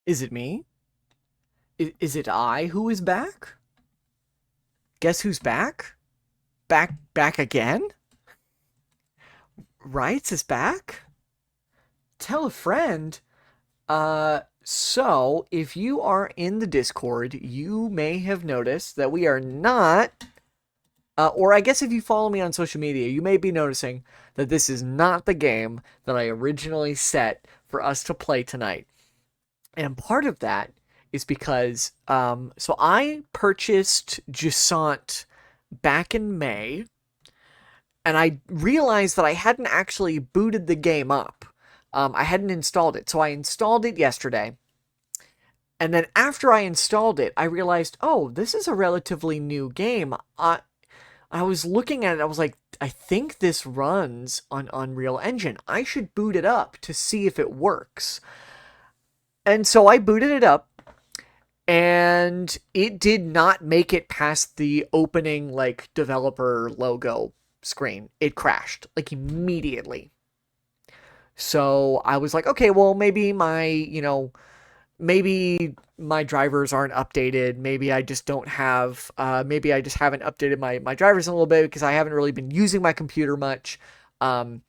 Is it me? Is it I who is back? Guess who's back? Back again? Rights is back? Tell a friend. So if you are in the Discord, you may have noticed that we are not, or I guess if you follow me on social media, you may be noticing that this is not the game that I originally set for us to play tonight. And part of that is because, so I purchased Jusant back in May, and I realized that I hadn't actually booted the game up. I hadn't installed it, so I installed it yesterday. And then after I installed it, I realized, oh, this is a relatively new game. I was looking at it, I was like, I think this runs on Unreal Engine. I should boot it up to see if it works. And so I booted it up, and it did not make it past the opening, like, developer logo screen. It crashed, like, immediately. So I was like, okay, well, maybe my drivers aren't updated. Maybe I just don't have, maybe I just haven't updated my drivers in a little bit because I haven't really been using my computer much. Um,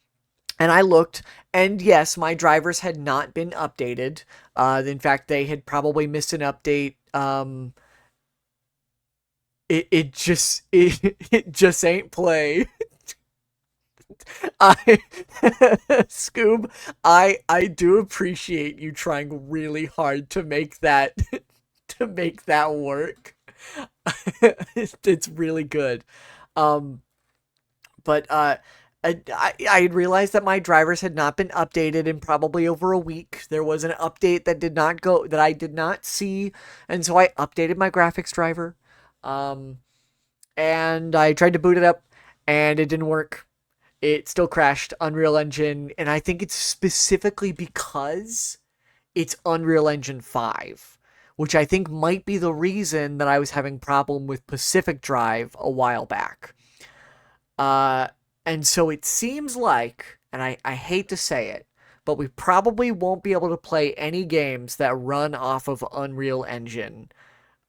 and I looked, and yes, my drivers had not been updated. In fact, they had probably missed an update. It just ain't play. I Scoob, I do appreciate you trying really hard to make that to make that work. It's really good. Um, but I had realized that my drivers had not been updated in probably over a week. There was an update that I did not see, and so I updated my graphics driver. Um, and I tried to boot it up, and it didn't work. It still crashed Unreal Engine, and I think it's specifically because it's Unreal Engine 5, which I think might be the reason that I was having problem with Pacific Drive a while back. Uh, and so it seems like, and I hate to say it, but we probably won't be able to play any games that run off of Unreal Engine,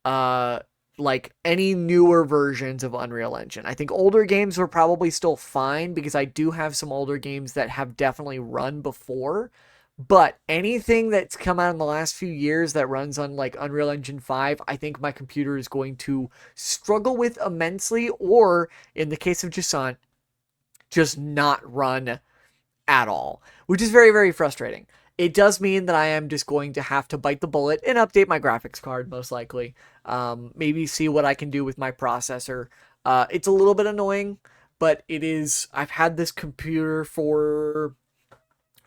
uh, like any newer versions of Unreal Engine. I think older games were probably still fine because I do have some older games that have definitely run before. But anything that's come out in the last few years that runs on like Unreal Engine 5, I think my computer is going to struggle with immensely, or in the case of Jusant, just not run at all, which is very, very frustrating. It does mean that I am just going to have to bite the bullet and update my graphics card, most likely. Maybe see what I can do with my processor. It's a little bit annoying, but it is. I've had this computer for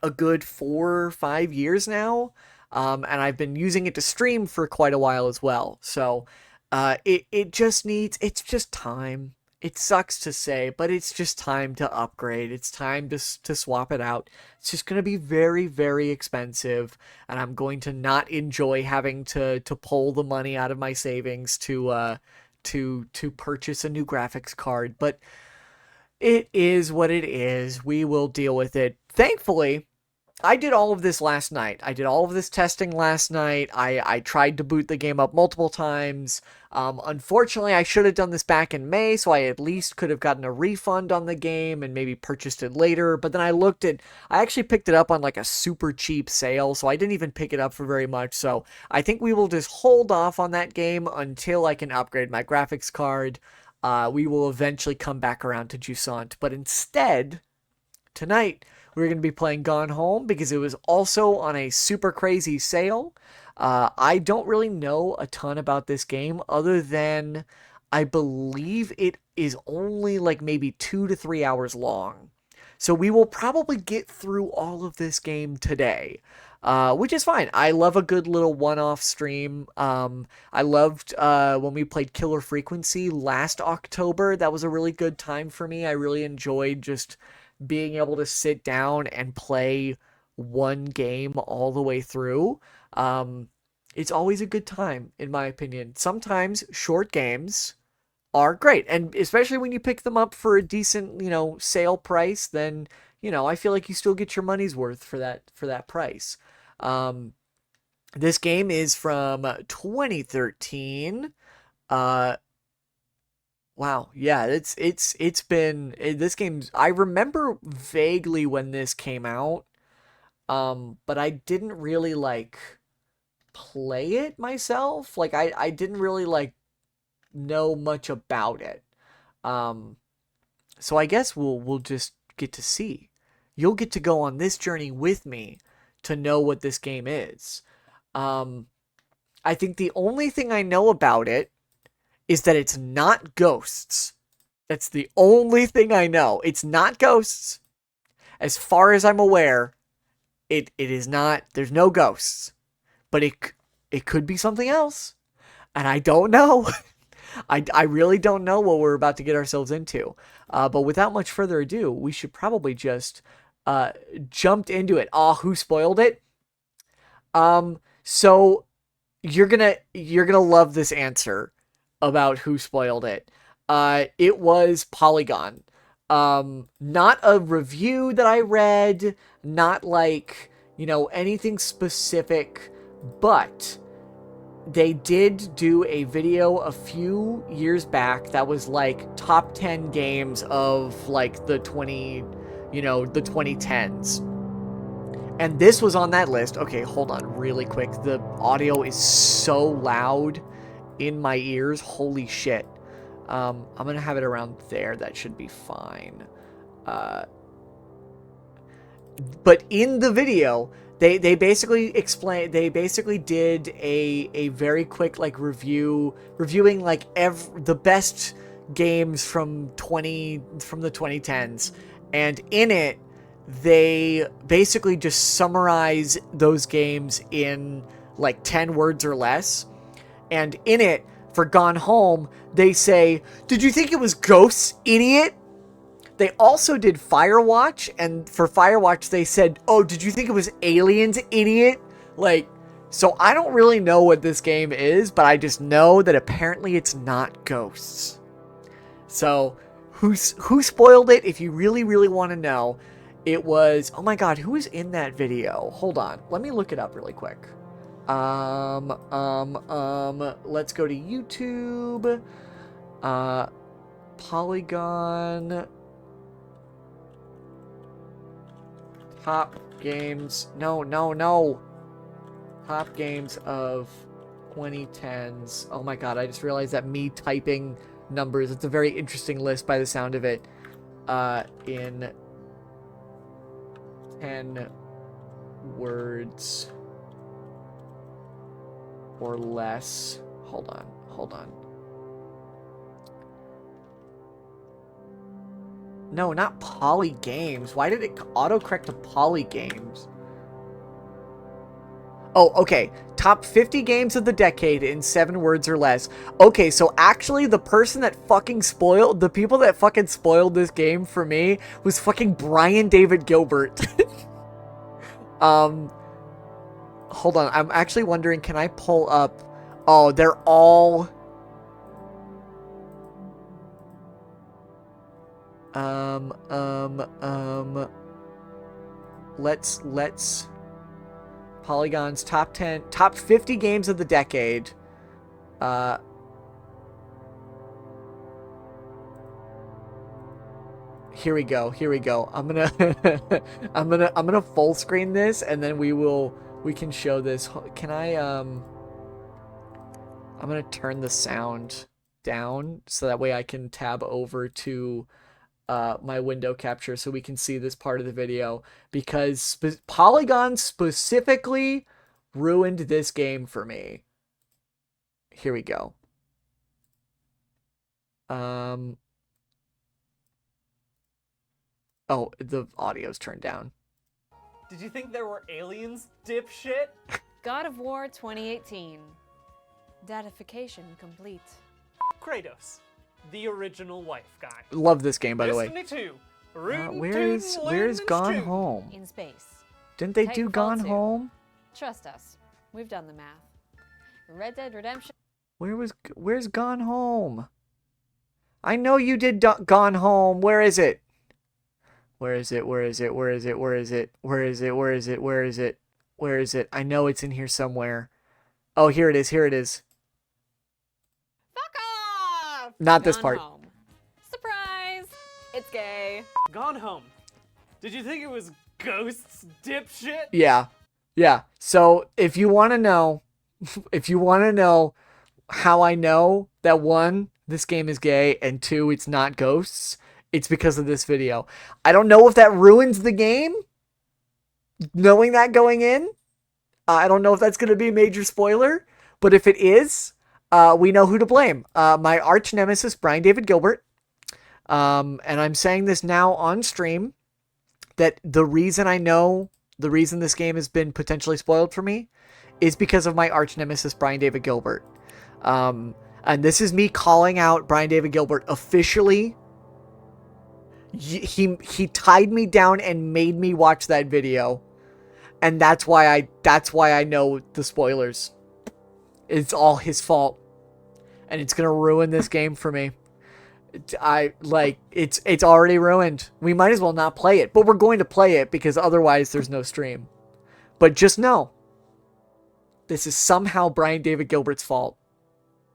a good 4 or 5 years now, and I've been using it to stream for quite a while as well. So it just needs. It's just time. It sucks to say, but it's just time to upgrade. It's time to swap it out. It's just going to be very, very expensive, and I'm going to not enjoy having to pull the money out of my savings to purchase a new graphics card. But it is what it is. We will deal with it. Thankfully, I did all of this last night. I did all of this testing last night. I tried to boot the game up multiple times. Unfortunately, I should have done this back in May, so I at least could have gotten a refund on the game and maybe purchased it later. But then I actually picked it up on like a super cheap sale, so I didn't even pick it up for very much. So I think we will just hold off on that game until I can upgrade my graphics card. We will eventually come back around to Jusant. But instead, tonight, we're going to be playing Gone Home because it was also on a super crazy sale. I don't really know a ton about this game other than I believe it is only like maybe 2 to 3 hours long. So we will probably get through all of this game today, which is fine. I love a good little one-off stream. I loved when we played Killer Frequency last October. That was a really good time for me. I really enjoyed just being able to sit down and play one game all the way through. Um, it's always a good time, in my opinion. Sometimes short games are great, and especially when you pick them up for a decent, sale price, then, I feel like you still get your money's worth for that price. Um, This game is from 2013. Uh, wow, yeah, it's been this game's. I remember vaguely when this came out, but I didn't really like play it myself. Like I didn't really like know much about it. Um, so I guess we'll just get to see. You'll get to go on this journey with me to know what this game is. Um, I think the only thing I know about it is that it's not ghosts. That's the only thing I know. It's not ghosts. As far as I'm aware, it is not. There's no ghosts, but it could be something else, and I don't know. I really don't know what we're about to get ourselves into. But without much further ado, we should probably just uh, jumped into it. Who spoiled it? So you're gonna love this answer about who spoiled it. It was Polygon. Not a review that I read, not like, anything specific, but they did do a video a few years back that was like top 10 games of like the 2010s. And this was on that list. Okay, hold on really quick. The audio is so loud in my ears. Holy shit. I'm going to have it around there. That should be fine. But in the video, they basically did a very quick like reviewing like the best games from the 2010s, and in it they basically just summarize those games in like 10 words or less. And in it, for Gone Home, they say, "Did you think it was ghosts, idiot?" They also did Firewatch, and for Firewatch they said, "Oh, did you think it was aliens, idiot?" Like, so I don't really know what this game is, but I just know that apparently it's not ghosts. So, who spoiled it? If you really, really want to know, it was, oh my god, who was in that video? Hold on, let me look it up really quick. Let's go to YouTube. Polygon top games. No. Top games of 2010s. Oh my god, I just realized that me typing numbers, it's a very interesting list by the sound of it. In 10 words or less. Hold on. No, not Poly Games. Why did it autocorrect to Poly Games? Oh, okay. Top 50 games of the decade in 7 words or less. Okay, so actually the person that fucking spoiled, the people that fucking spoiled this game for me was fucking Brian David Gilbert. Hold on. I'm actually wondering, can I pull up? Oh, they're all... Let's Polygon's top 50 games of the decade. Here we go. I'm gonna I'm gonna full screen this, and then we can show this. Can I'm gonna turn the sound down so that way I can tab over to my window capture so we can see this part of the video, because Polygon specifically ruined this game for me. Here we go. Oh, the audio's turned down. Did you think there were aliens, dipshit? God of War 2018. Datification complete. Kratos, the original wife guy. Love this game, by the way. Destiny 2. Where's Gone Home? In space. Didn't they do Gone Home? Trust us. We've done the math. Red Dead Redemption. Where's Gone Home? I know you did Gone Home. Where is it? Where is it? Where is it? I know it's in here somewhere. Oh, here it is. Here it is. Fuck off! Not this Gone part. home. Surprise! It's gay. Gone home. Did you think it was ghosts, dipshit? Yeah. Yeah. So if you want to know, if you want to know how I know that one, this game is gay, and two, it's not ghosts, it's because of this video. I don't know if that ruins the game, knowing that going in. I don't know if that's going to be a major spoiler, but if it is, we know who to blame. My arch nemesis, Brian David Gilbert. And I'm saying this now on stream, that the reason this game has been potentially spoiled for me is because of my arch nemesis, Brian David Gilbert. And this is me calling out Brian David Gilbert officially. He tied me down and made me watch that video. And that's why I know the spoilers. It's all his fault. And it's going to ruin this game for me. It's already ruined. We might as well not play it, but we're going to play it because otherwise there's no stream. But just know, this is somehow Brian David Gilbert's fault.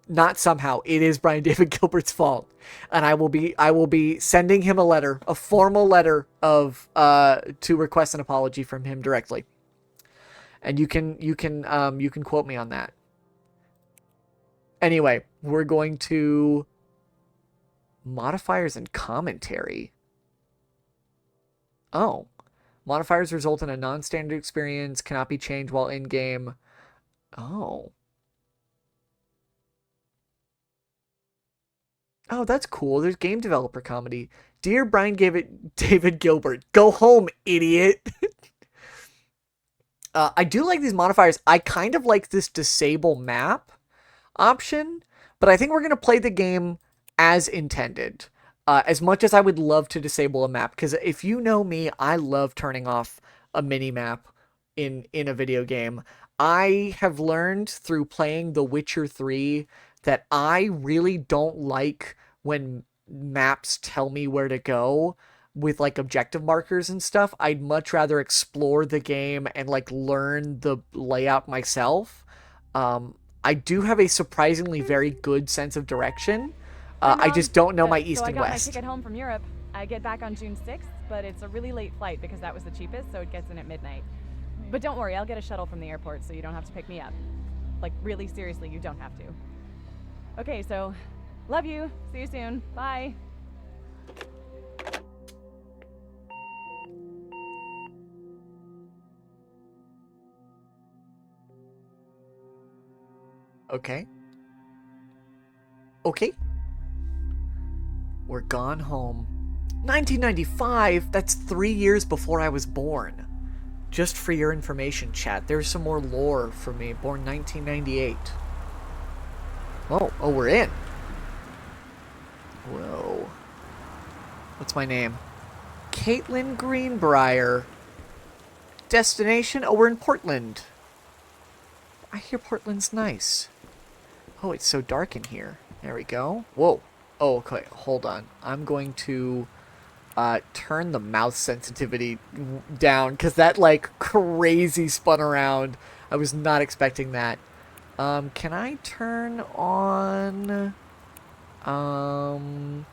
Not somehow, it is Brian David Gilbert's fault. And I will be sending him a letter, a formal letter of to request an apology from him directly. And you can quote me on that. Anyway, we're going to modifiers and commentary. Oh. Modifiers result in a non-standard experience, cannot be changed while in-game. Oh. Oh, that's cool. There's game developer comedy. Dear Brian David Gilbert, go home, idiot. I do like these modifiers. I kind of like this disable map option, but I think we're going to play the game as intended. As much as I would love to disable a map, because if you know me, I love turning off a mini map in a video game. I have learned through playing The Witcher 3 that I really don't like when maps tell me where to go with like objective markers and stuff. I'd much rather explore the game and like learn the layout myself. I do have a surprisingly very good sense of direction. I just don't know my east so and I got west. my ticket home from Europe. I get back on June 6th, but it's a really late flight because that was the cheapest, so it gets in at midnight. But don't worry, I'll get a shuttle from the airport so you don't have to pick me up. Like, really seriously, you don't have to. Okay, so love you. See you soon. Bye. Okay. Okay. We're gone home. 1995? That's 3 years before I was born. Just for your information, chat, there's some more lore for me. Born 1998. Oh, we're in. Whoa. What's my name? Caitlin Greenbrier. Destination? Oh, we're in Portland. I hear Portland's nice. Oh, it's so dark in here. There we go. Whoa. Oh, okay. Hold on. I'm going to turn the mouse sensitivity down because that like crazy spun around. I was not expecting that. Can I turn on... I'm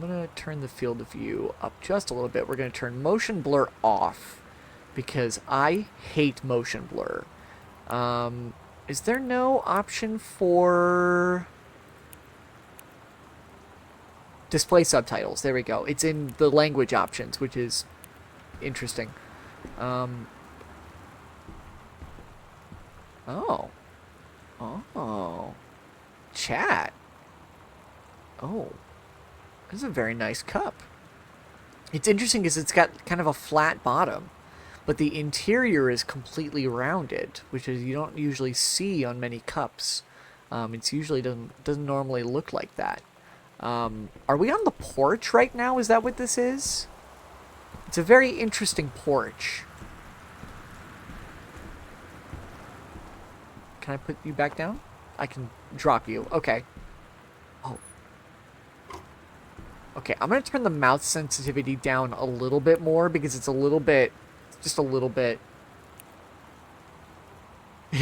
going to turn the field of view up just a little bit. We're going to turn motion blur off because I hate motion blur. Is there no option for display subtitles? There we go. It's in the language options, which is interesting. Oh. Chat. Oh. This is a very nice cup. It's interesting because it's got kind of a flat bottom, but the interior is completely rounded, which is you don't usually see on many cups. It's usually doesn't normally look like that. Are we on the porch right now? Is that what this is? It's a very interesting porch. Can I put you back down? I can drop you. Okay. Oh. Okay, I'm going to turn the mouth sensitivity down a little bit more because it's a little bit, just a little bit.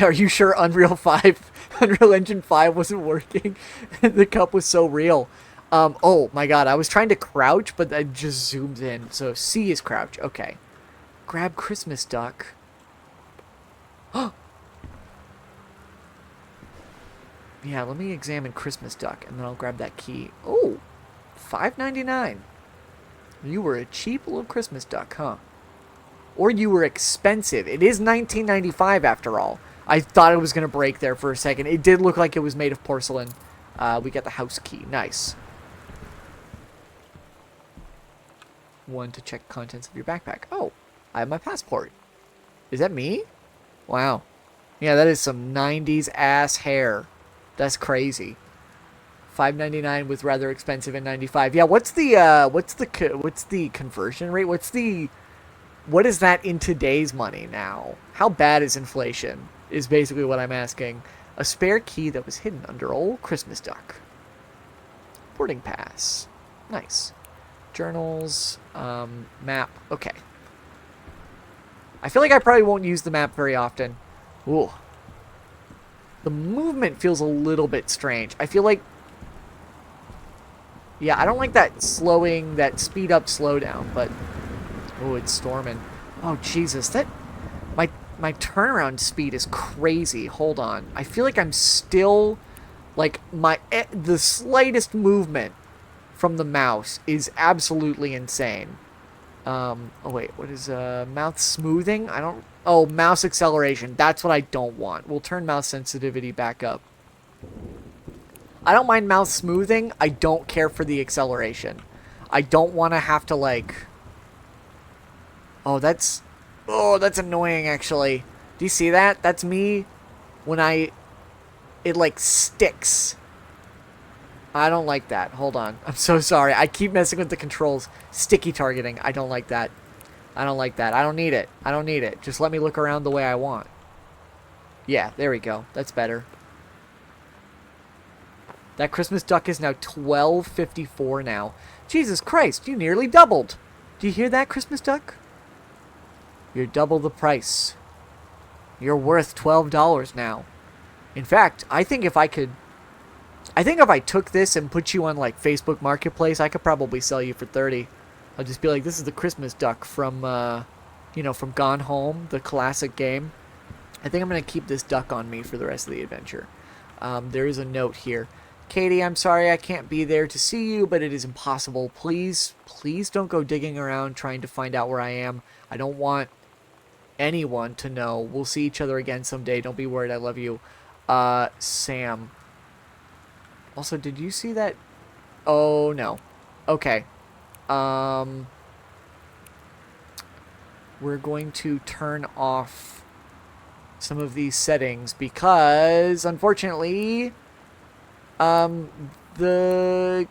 Are you sure Unreal 5, Unreal Engine 5 wasn't working? The cup was so real. Oh my god, I was trying to crouch, but I just zoomed in. So C is crouch. Okay. Grab Christmas duck. Yeah, let me examine Christmas duck, and then I'll grab that key. Oh, $5.99. You were a cheap little Christmas duck, huh? Or you were expensive. It is $19.95 after all. I thought it was going to break there for a second. It did look like it was made of porcelain. We got the house key. Nice. One to check contents of your backpack. Oh, I have my passport. Is that me? Wow. Yeah, that is some 90s ass hair. That's crazy. $5.99 with rather expensive in 95. Yeah, what's the conversion rate? What is that in today's money now? How bad is inflation? Is basically what I'm asking. A spare key that was hidden under old Christmas duck. Boarding pass. Nice. Journals. Map. Okay. I feel like I probably won't use the map very often. Ooh. The movement feels a little bit strange. I feel like... Yeah, I don't like that slowing, that speed up, slow down, but... Oh, it's storming. Oh, Jesus, that... My turnaround speed is crazy. Hold on. I feel like I'm still... Like, the slightest movement from the mouse is absolutely insane. Oh, wait, what is, mouth smoothing? I don't... Oh, mouse acceleration. That's what I don't want. We'll turn mouse sensitivity back up. I don't mind mouse smoothing. I don't care for the acceleration. I don't want to have to, like... Oh, that's annoying, actually. Do you see that? That's me when it, like, sticks. I don't like that. Hold on. I'm so sorry. I keep messing with the controls. Sticky targeting. I don't like that. I don't like that. I don't need it. I don't need it. Just let me look around the way I want. Yeah, there we go. That's better. That Christmas duck is now $12.54 now. Jesus Christ, you nearly doubled. Do you hear that, Christmas duck? You're double the price. You're worth $12 now. In fact, I think if I took this and put you on, like, Facebook Marketplace, I could probably sell you for $30. I'll just be like, this is the Christmas duck from, from Gone Home, the classic game. I think I'm going to keep this duck on me for the rest of the adventure. There is a note here. Katie, I'm sorry I can't be there to see you, but it is impossible. Please don't go digging around trying to find out where I am. I don't want anyone to know. We'll see each other again someday. Don't be worried. I love you. Sam. Also, did you see that? Oh, no. Okay. We're going to turn off some of these settings because, unfortunately, the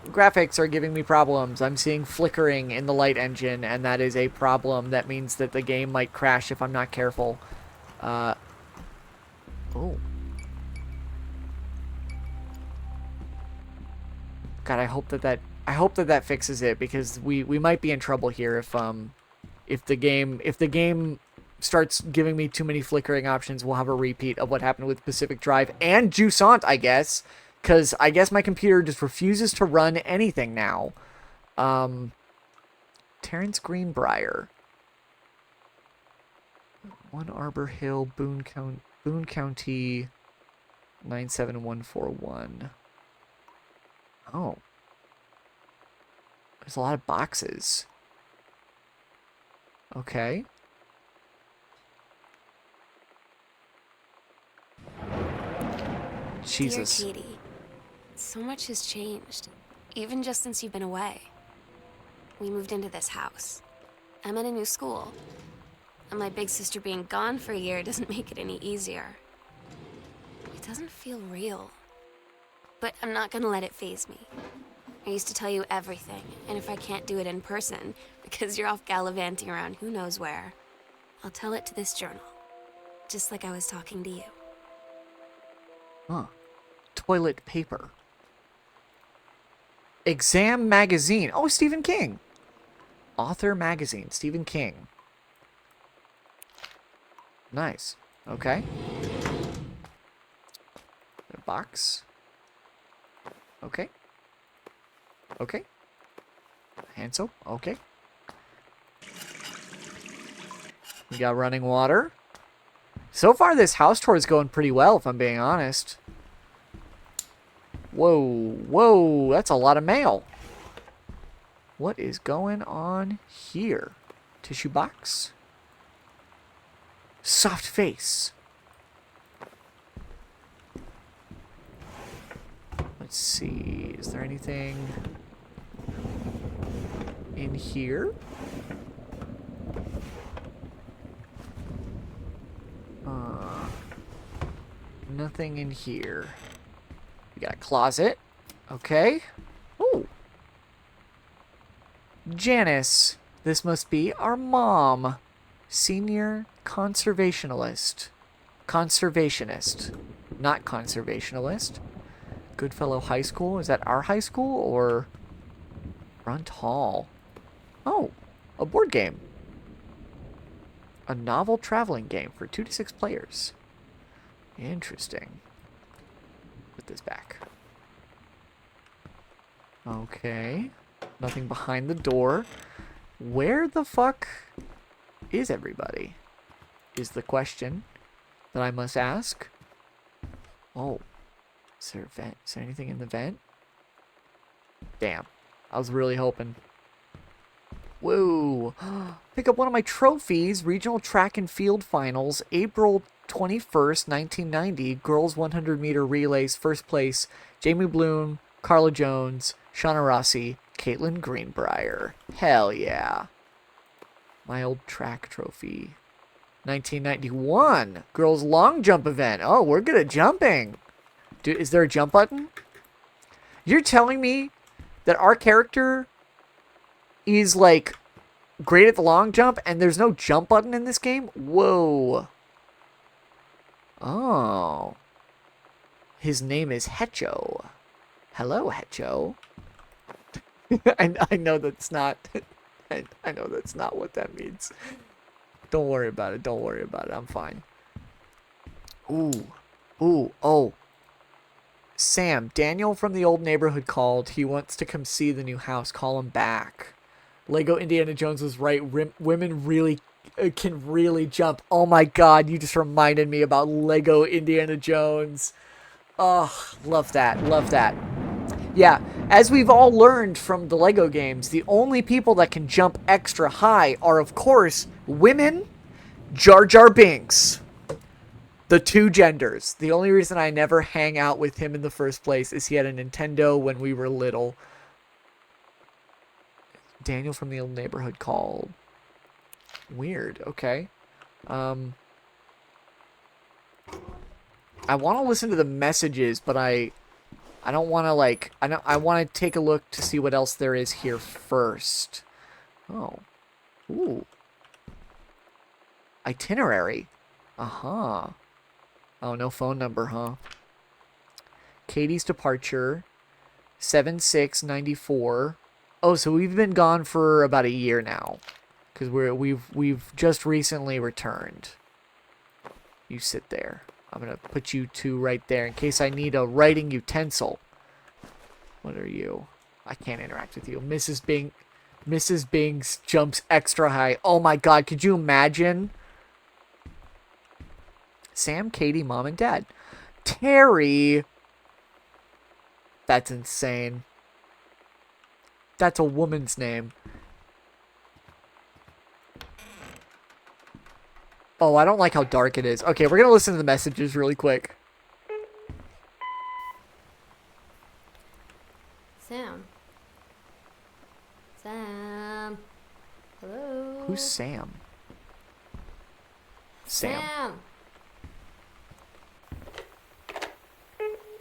graphics are giving me problems. I'm seeing flickering in the light engine, and that is a problem. That means that the game might crash if I'm not careful. Oh. God, I hope that fixes it, because we might be in trouble here if the game starts giving me too many flickering options. We'll have a repeat of what happened with Pacific Drive and Jusant, I guess, because I guess my computer just refuses to run anything now. Terrence Greenbrier, 1 Arbor Hill, Boone County, 97141. Oh. There's a lot of boxes. Okay. Jesus. Dear Katie, so much has changed, even just since you've been away. We moved into this house. I'm at a new school. And my big sister being gone for a year doesn't make it any easier. It doesn't feel real. But I'm not gonna let it faze me. I used to tell you everything, and if I can't do it in person, because you're off gallivanting around who knows where, I'll tell it to this journal. Just like I was talking to you. Huh. Toilet paper. Exam Magazine. Oh, Stephen King. Author Magazine. Stephen King. Nice. Okay. A box. Okay. Okay. Hand soap. Okay. We got running water. So far, this house tour is going pretty well, if I'm being honest. Whoa. Whoa. That's a lot of mail. What is going on here? Tissue box. Soft face. Let's see. Is there anything in here? Nothing in here. We got a closet. Okay. Ooh. Janice. This must be our mom. Senior conservationalist. Conservationist. Not conservationalist. Goodfellow High School. Is that our high school or Front Hall? Oh, a board game. A novel traveling game for 2 to 6 players. Interesting. Put this back. Okay. Nothing behind the door. Where the fuck is everybody? Is the question that I must ask. Oh. Is there a vent? Is there anything in the vent? Damn. I was really hoping. Whoa. Pick up one of my trophies. Regional Track and Field Finals. April 21st, 1990. Girls 100 meter relays. First place. Jamie Bloom, Carla Jones, Shauna Rossi, Caitlin Greenbrier. Hell yeah. My old track trophy. 1991. Girls long jump event. Oh, we're good at jumping. Dude, is there a jump button? You're telling me that our character is like great at the long jump and there's no jump button in this game? Whoa. Oh. His name is Hecho. Hello, Hecho. I know that's not I know that's not what that means. Don't worry about it. Don't worry about it. I'm fine. Ooh. Ooh. Oh. Sam, Daniel from the old neighborhood called. He wants to come see the new house. Call him back. Lego Indiana Jones was right. Women really can really jump. Oh my god, you just reminded me about Lego Indiana Jones. Oh, love that. Love that. Yeah, as we've all learned from the Lego games, the only people that can jump extra high are, of course, women, Jar Jar Binks. The two genders. The only reason I never hang out with him in the first place is he had a Nintendo when we were little. Daniel from the old neighborhood called. Weird. Okay. I want to listen to the messages, but I don't want to like. I want to take a look to see what else there is here first. Oh. Ooh. Itinerary. Uh-huh. Oh, no phone number, huh? Katie's departure. 7/6/94. Oh, so we've been gone for about a year now. Because we've just recently returned. You sit there. I'm gonna put you two right there in case I need a writing utensil. What are you? I can't interact with you. Mrs. Bings jumps extra high. Oh my god, could you imagine? Sam, Katie, Mom, and Dad. Terry. That's insane. That's a woman's name. Oh, I don't like how dark it is. Okay, we're gonna listen to the messages really quick. Sam. Sam. Hello. Who's Sam? Sam. Sam.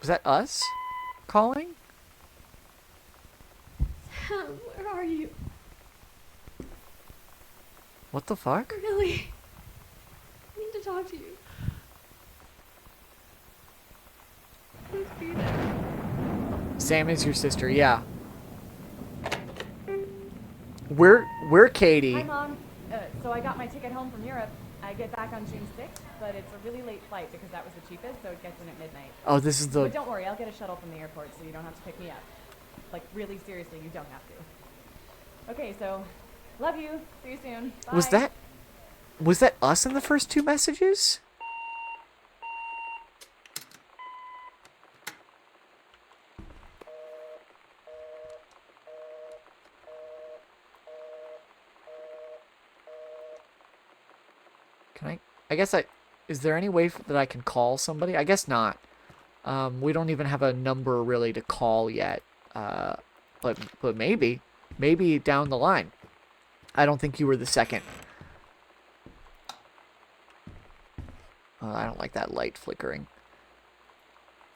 Was that us calling? Sam, where are you? What the fuck? Really? I need to talk to you. Please be there. Sam is your sister, yeah. We're Katie. Hi, Mom. So I got my ticket home from Europe. I get back on June 6th, but it's a really late flight because that was the cheapest, so it gets in at midnight. Oh, this is the. But don't worry, I'll get a shuttle from the airport, so you don't have to pick me up. Like, really seriously, you don't have to. Okay, so, love you. See you soon. Bye. Was that us in the first two messages? Can I guess is there any way that I can call somebody? I guess not. We don't even have a number really to call yet. But maybe down the line. I don't think you were the second. I don't like that light flickering.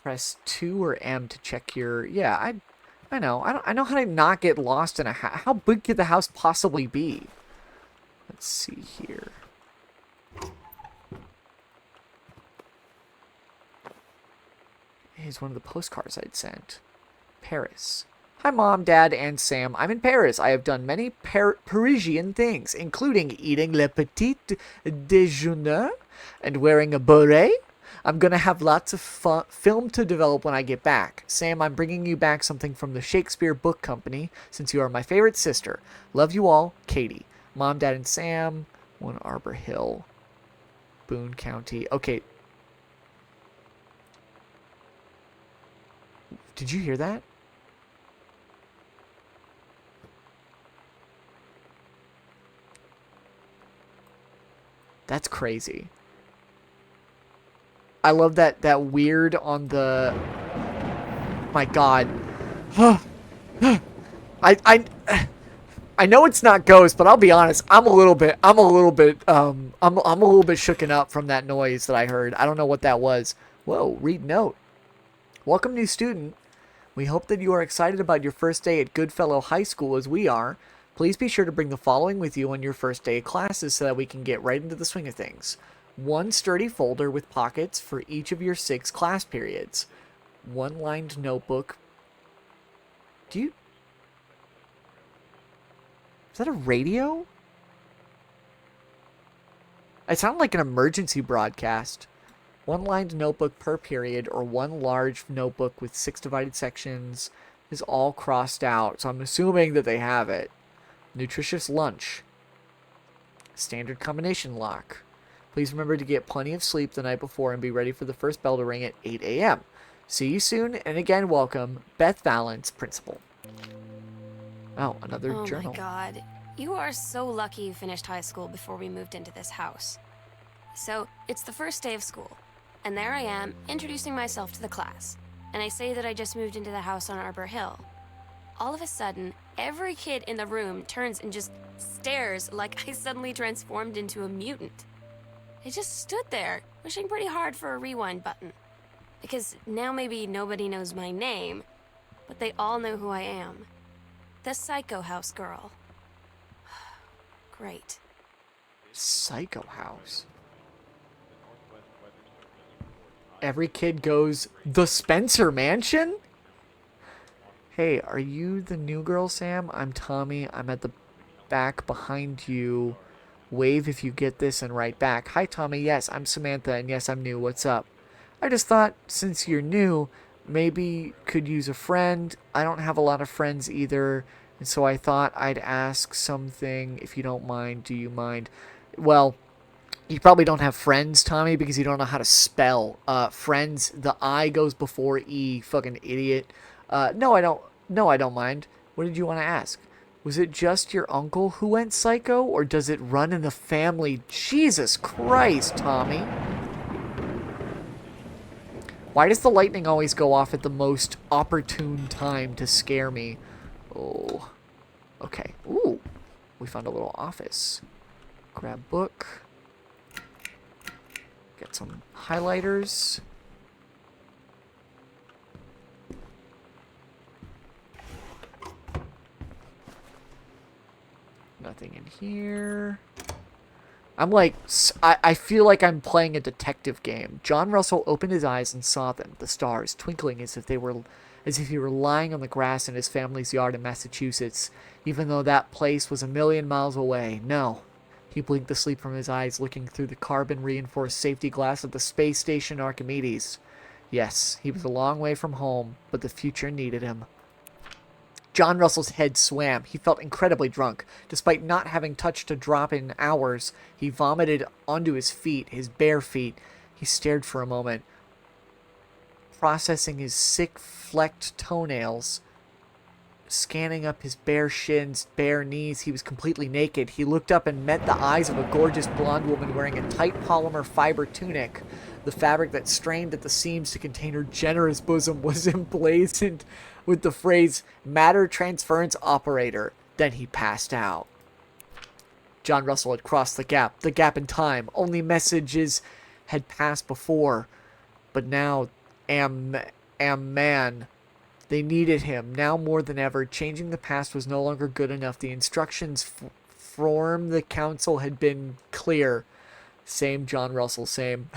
Press 2 or M to check your... Yeah, I know. I know how to not get lost in a house. How big could the house possibly be? Let's see here. Here's one of the postcards I'd sent. Paris. Hi, Mom, Dad, and Sam. I'm in Paris. I have done many Parisian things, including eating le petit déjeuner and wearing a beret. I'm going to have lots of film to develop when I get back. Sam, I'm bringing you back something from the Shakespeare Book Company, since you are my favorite sister. Love you all, Katie. Mom, Dad, and Sam. 1 Arbor Hill. Boone County. Okay. Did you hear that? That's crazy. I love that weird on the... My God. I know it's not Ghost, but I'll be honest. I'm a little bit shooken up from that noise that I heard. I don't know what that was. Whoa, read note. Welcome, new student. We hope that you are excited about your first day at Goodfellow High School as we are. Please be sure to bring the following with you on your first day of classes so that we can get right into the swing of things. 1 sturdy folder with pockets for each of your 6 class periods. 1 lined notebook. Is that a radio? It sounded like an emergency broadcast. 1 lined notebook per period, or 1 large notebook with 6 divided sections is all crossed out. So I'm assuming that they have it. Nutritious lunch. Standard combination lock. Please remember to get plenty of sleep the night before and be ready for the first bell to ring at 8 a.m. See you soon, and again, welcome, Beth Valance, Principal. Oh, another journal. Oh my God. You are so lucky you finished high school before we moved into this house. So, it's the first day of school. And there I am, introducing myself to the class. And I say that I just moved into the house on Arbor Hill. All of a sudden, every kid in the room turns and just stares like I suddenly transformed into a mutant. I just stood there, wishing pretty hard for a rewind button. Because now maybe nobody knows my name, but they all know who I am. The Psycho House girl. Great. Psycho House. Every kid goes, the Spencer Mansion? Hey, are you the new girl, Sam? I'm Tommy. I'm at the back behind you. Wave if you get this and write back. Hi, Tommy. Yes, I'm Samantha, and yes, I'm new. What's up? I just thought, since you're new, maybe could use a friend. I don't have a lot of friends either, and so I thought I'd ask something, if you don't mind. Do you mind? Well, you probably don't have friends, Tommy, because you don't know how to spell. Friends, the I goes before E, fucking idiot. No, I don't mind. What did you want to ask? Was it just your uncle who went psycho, or does it run in the family? Jesus Christ, Tommy. Why does the lightning always go off at the most opportune time to scare me? Oh. Okay. Ooh. We found a little office. Grab book. Get some highlighters. Nothing in here. I'm like, I feel like I'm playing a detective game. John Russell opened his eyes and saw them, the stars, twinkling as if he were lying on the grass in his family's yard in Massachusetts, even though that place was a million miles away. No. He blinked the sleep from his eyes, looking through the carbon-reinforced safety glass of the space station Archimedes. Yes, he was a long way from home, but the future needed him. John Russell's head swam. He felt incredibly drunk. Despite not having touched a drop in hours, he vomited onto his feet, his bare feet. He stared for a moment, processing his sick, flecked toenails, scanning up his bare shins, bare knees. He was completely naked. He looked up and met the eyes of a gorgeous blonde woman wearing a tight polymer fiber tunic. The fabric that strained at the seams to contain her generous bosom was emblazoned with the phrase, matter transference operator. Then he passed out. John Russell had crossed the gap in time. Only messages had passed before. But now, man, they needed him. Now more than ever, changing the past was no longer good enough. The instructions from the council had been clear. Same John Russell, same.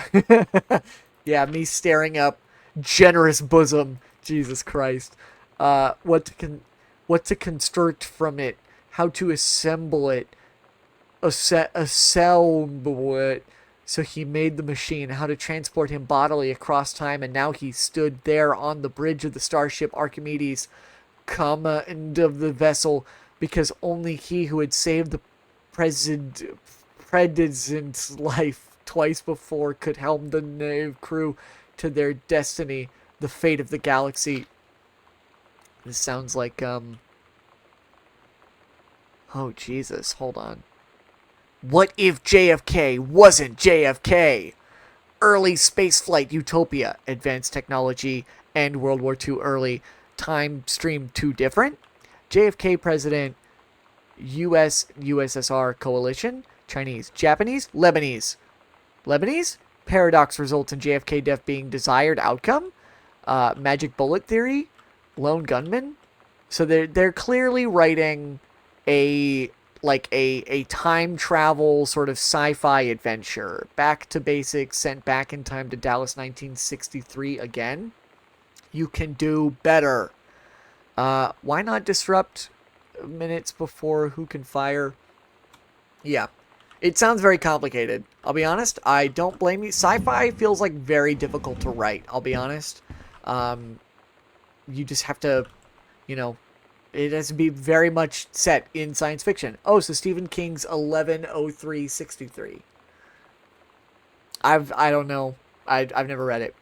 Yeah, me staring up generous bosom. Jesus Christ. What to construct from it, how to assemble it, assemble it. So he made the machine, how to transport him bodily across time, and now he stood there on the bridge of the starship Archimedes, command of the vessel, because only he who had saved the president's life twice before could helm the nave crew to their destiny, the fate of the galaxy. This sounds like, oh, Jesus, hold on. What if JFK wasn't JFK? Early spaceflight utopia, advanced technology, and World War II early. Time stream too different? JFK president, USSR coalition, Chinese, Japanese, Lebanese. Lebanese? Paradox results in JFK death being desired outcome? Magic bullet theory? Lone gunman. So they're clearly writing a time travel sort of sci-fi adventure, back to basics, sent back in time to Dallas 1963 again. You can do better. Why not disrupt minutes before who can fire? Yeah, it sounds very complicated. I'll be honest, I don't blame you. Sci-fi feels like very difficult to write, I'll be honest. You just have to, it has to be very much set in science fiction. Oh, so Stephen King's 110363. I don't know. I've never read it.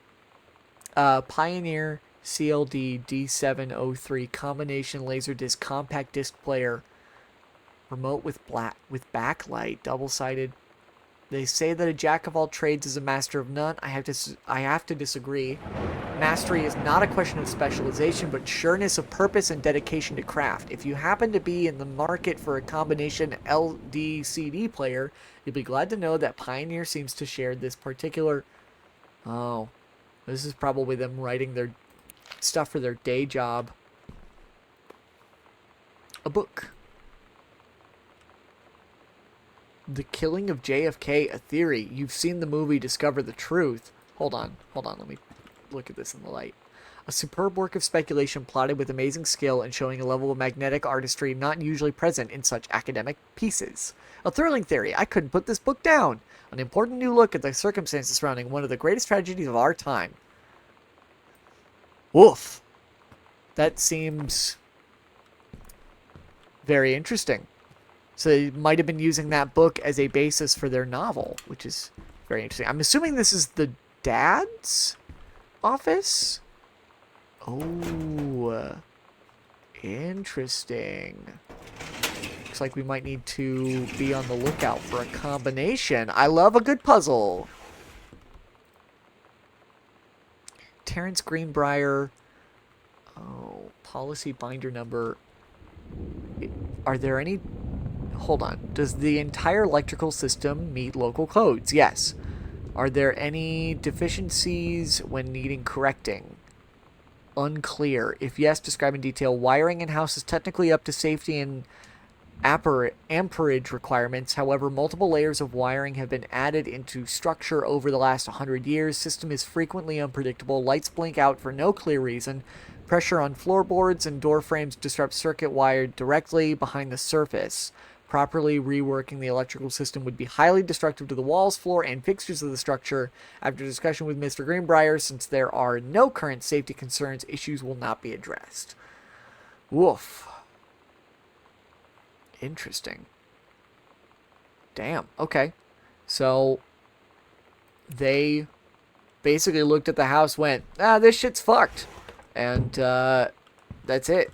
Pioneer CLD D703 combination laserdisc compact disc player. Remote with backlight, double-sided. They say that a jack of all trades is a master of none. I have to disagree. Mastery is not a question of specialization, but sureness of purpose and dedication to craft. If you happen to be in the market for a combination LD-CD player, you'll be glad to know that Pioneer seems to share this particular... Oh, this is probably them writing their stuff for their day job. A book. The Killing of JFK, a theory. You've seen the movie Discover the Truth. Hold on, let me look at this in the light. A superb work of speculation plotted with amazing skill and showing a level of magnetic artistry not usually present in such academic pieces. A thrilling theory. I couldn't put this book down. An important new look at the circumstances surrounding one of the greatest tragedies of our time. Woof. That seems very interesting. So they might have been using that book as a basis for their novel, which is very interesting. I'm assuming this is the dad's office? Oh, interesting. Looks like we might need to be on the lookout for a combination. I love a good puzzle. Terrence Greenbrier. Oh, policy binder number. Are there any... Hold on. Does the entire electrical system meet local codes? Yes. Are there any deficiencies when needing correcting? Unclear. If yes, describe in detail. Wiring in house is technically up to safety and amperage requirements. However, multiple layers of wiring have been added into structure over the last 100 years. System is frequently unpredictable. Lights blink out for no clear reason. Pressure on floorboards and door frames disrupts circuit wired directly behind the surface. Properly reworking the electrical system would be highly destructive to the walls, floor, and fixtures of the structure. After discussion with Mr. Greenbrier, since there are no current safety concerns, issues will not be addressed. Woof. Interesting. Damn. Okay. So they basically looked at the house, went, this shit's fucked. And that's it.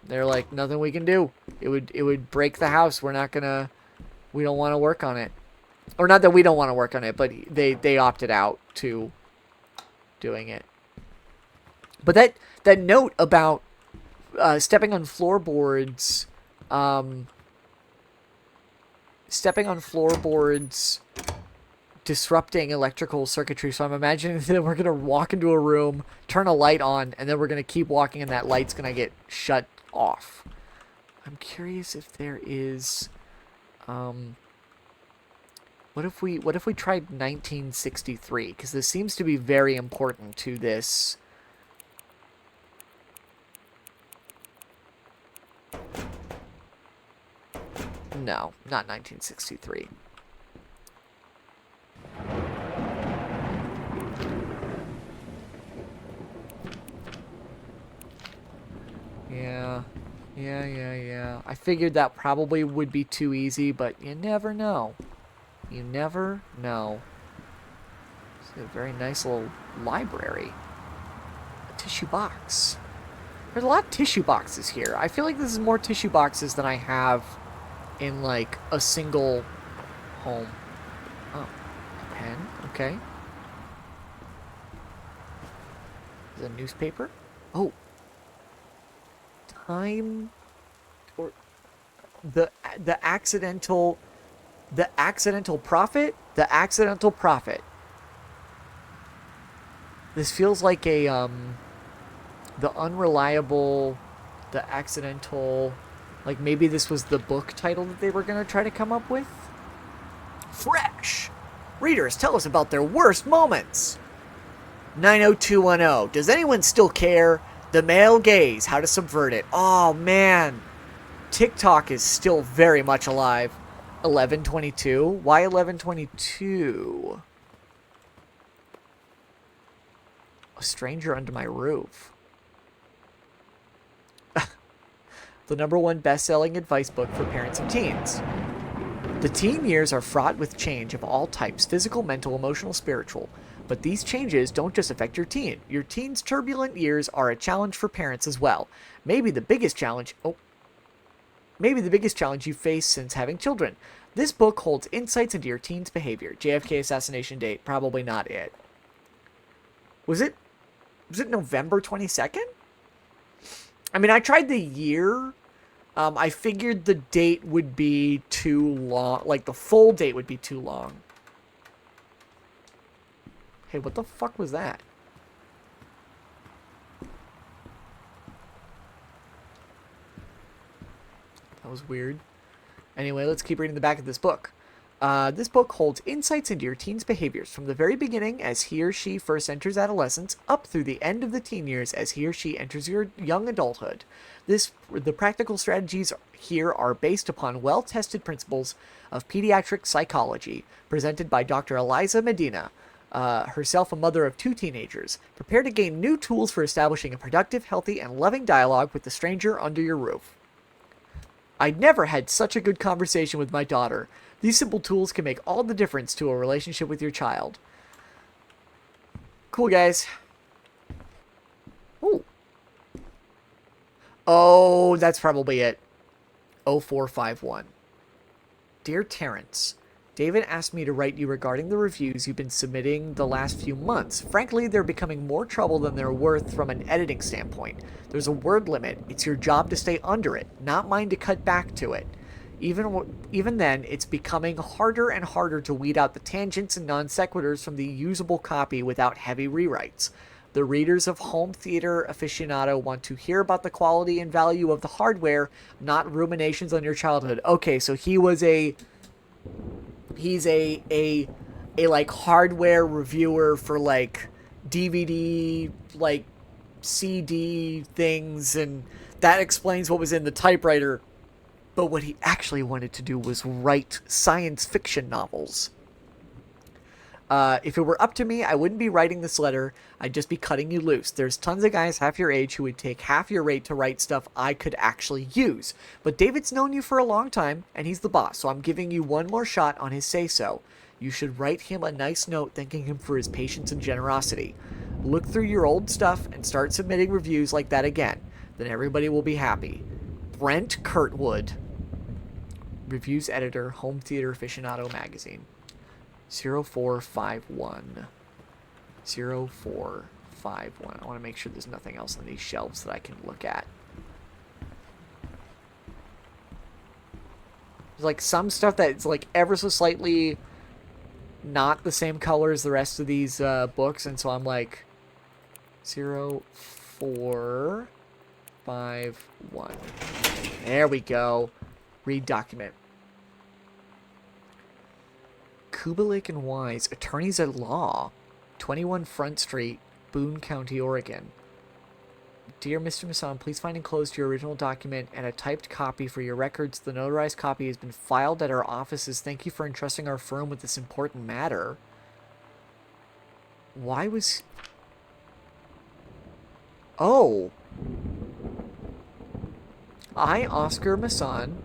They're like, nothing we can do. It would break the house. We don't want to work on it. Or not that we don't want to work on it, but they opted out to doing it. But that note about stepping on floorboards disrupting electrical circuitry. So I'm imagining that we're going to walk into a room, turn a light on, and then we're going to keep walking and that light's going to get shut off. I'm curious if there is what if we tried 1963, because this seems to be very important to this. No, not 1963. Yeah. I figured that probably would be too easy, but you never know. You never know. It's a very nice little library. A tissue box. There's a lot of tissue boxes here. I feel like this is more tissue boxes than I have in, like, a single home. Oh, a pen. Okay. Is it a newspaper? Oh. Time, or the accidental prophet. The accidental prophet. This feels like a the unreliable, the accidental. Like maybe this was the book title that they were gonna try to come up with. Fresh. Readers tell us about their worst moments. 90210. Does anyone still care? The male gaze, how to subvert it. Oh, man. TikTok is still very much alive. 1122? Why 1122? A stranger under my roof. The #1 best-selling advice book for parents of teens. The teen years are fraught with change of all types, physical, mental, emotional, spiritual. But these changes don't just affect your teen. Your teen's turbulent years are a challenge for parents as well. Maybe the biggest challenge you face since having children. This book holds insights into your teen's behavior. JFK assassination date, probably not it. Was it November 22nd? I mean, I tried the year. I figured the date would be too long. Like, the full date would be too long. Hey, what the fuck was that? That was weird. Anyway, let's keep reading the back of this book. This book holds insights into your teen's behaviors from the very beginning as he or she first enters adolescence up through the end of the teen years as he or she enters your young adulthood. The practical strategies here are based upon well-tested principles of pediatric psychology presented by Dr. Eliza Medina, herself a mother of 2 teenagers. Prepare to gain new tools for establishing a productive, healthy, and loving dialogue with the stranger under your roof. I'd never had such a good conversation with my daughter. These simple tools can make all the difference to a relationship with your child. Cool, guys. Ooh. Oh, that's probably it. 0451. Dear Terrence, David asked me to write you regarding the reviews you've been submitting the last few months. Frankly, they're becoming more trouble than they're worth from an editing standpoint. There's a word limit. It's your job to stay under it, not mine to cut back to it. Even then, it's becoming harder and harder to weed out the tangents and non sequiturs from the usable copy without heavy rewrites. The readers of Home Theater Aficionado want to hear about the quality and value of the hardware, not ruminations on your childhood. Okay, so he's a like hardware reviewer for like DVD, like CD things, and that explains what was in the typewriter. But what he actually wanted to do was write science fiction novels. If it were up to me, I wouldn't be writing this letter. I'd just be cutting you loose. There's tons of guys half your age who would take half your rate to write stuff I could actually use. But David's known you for a long time, and he's the boss, so I'm giving you one more shot on his say-so. You should write him a nice note thanking him for his patience and generosity. Look through your old stuff and start submitting reviews like that again. Then everybody will be happy. Brent Kurtwood, Reviews Editor, Home Theater Aficionado Magazine. 0451. 0451. I want to make sure there's nothing else on these shelves that I can look at. There's like some stuff that's like ever so slightly not the same color as the rest of these books, and so I'm like 0451. There we go. Read document. Kubelik and Wise, attorneys at law, 21 Front Street, Boone County, Oregon. Dear Mr. Masson, please find enclosed your original document and a typed copy for your records. The notarized copy has been filed at our offices. Thank you for entrusting our firm with this important matter. Why was... Oh. I, Oscar Masson,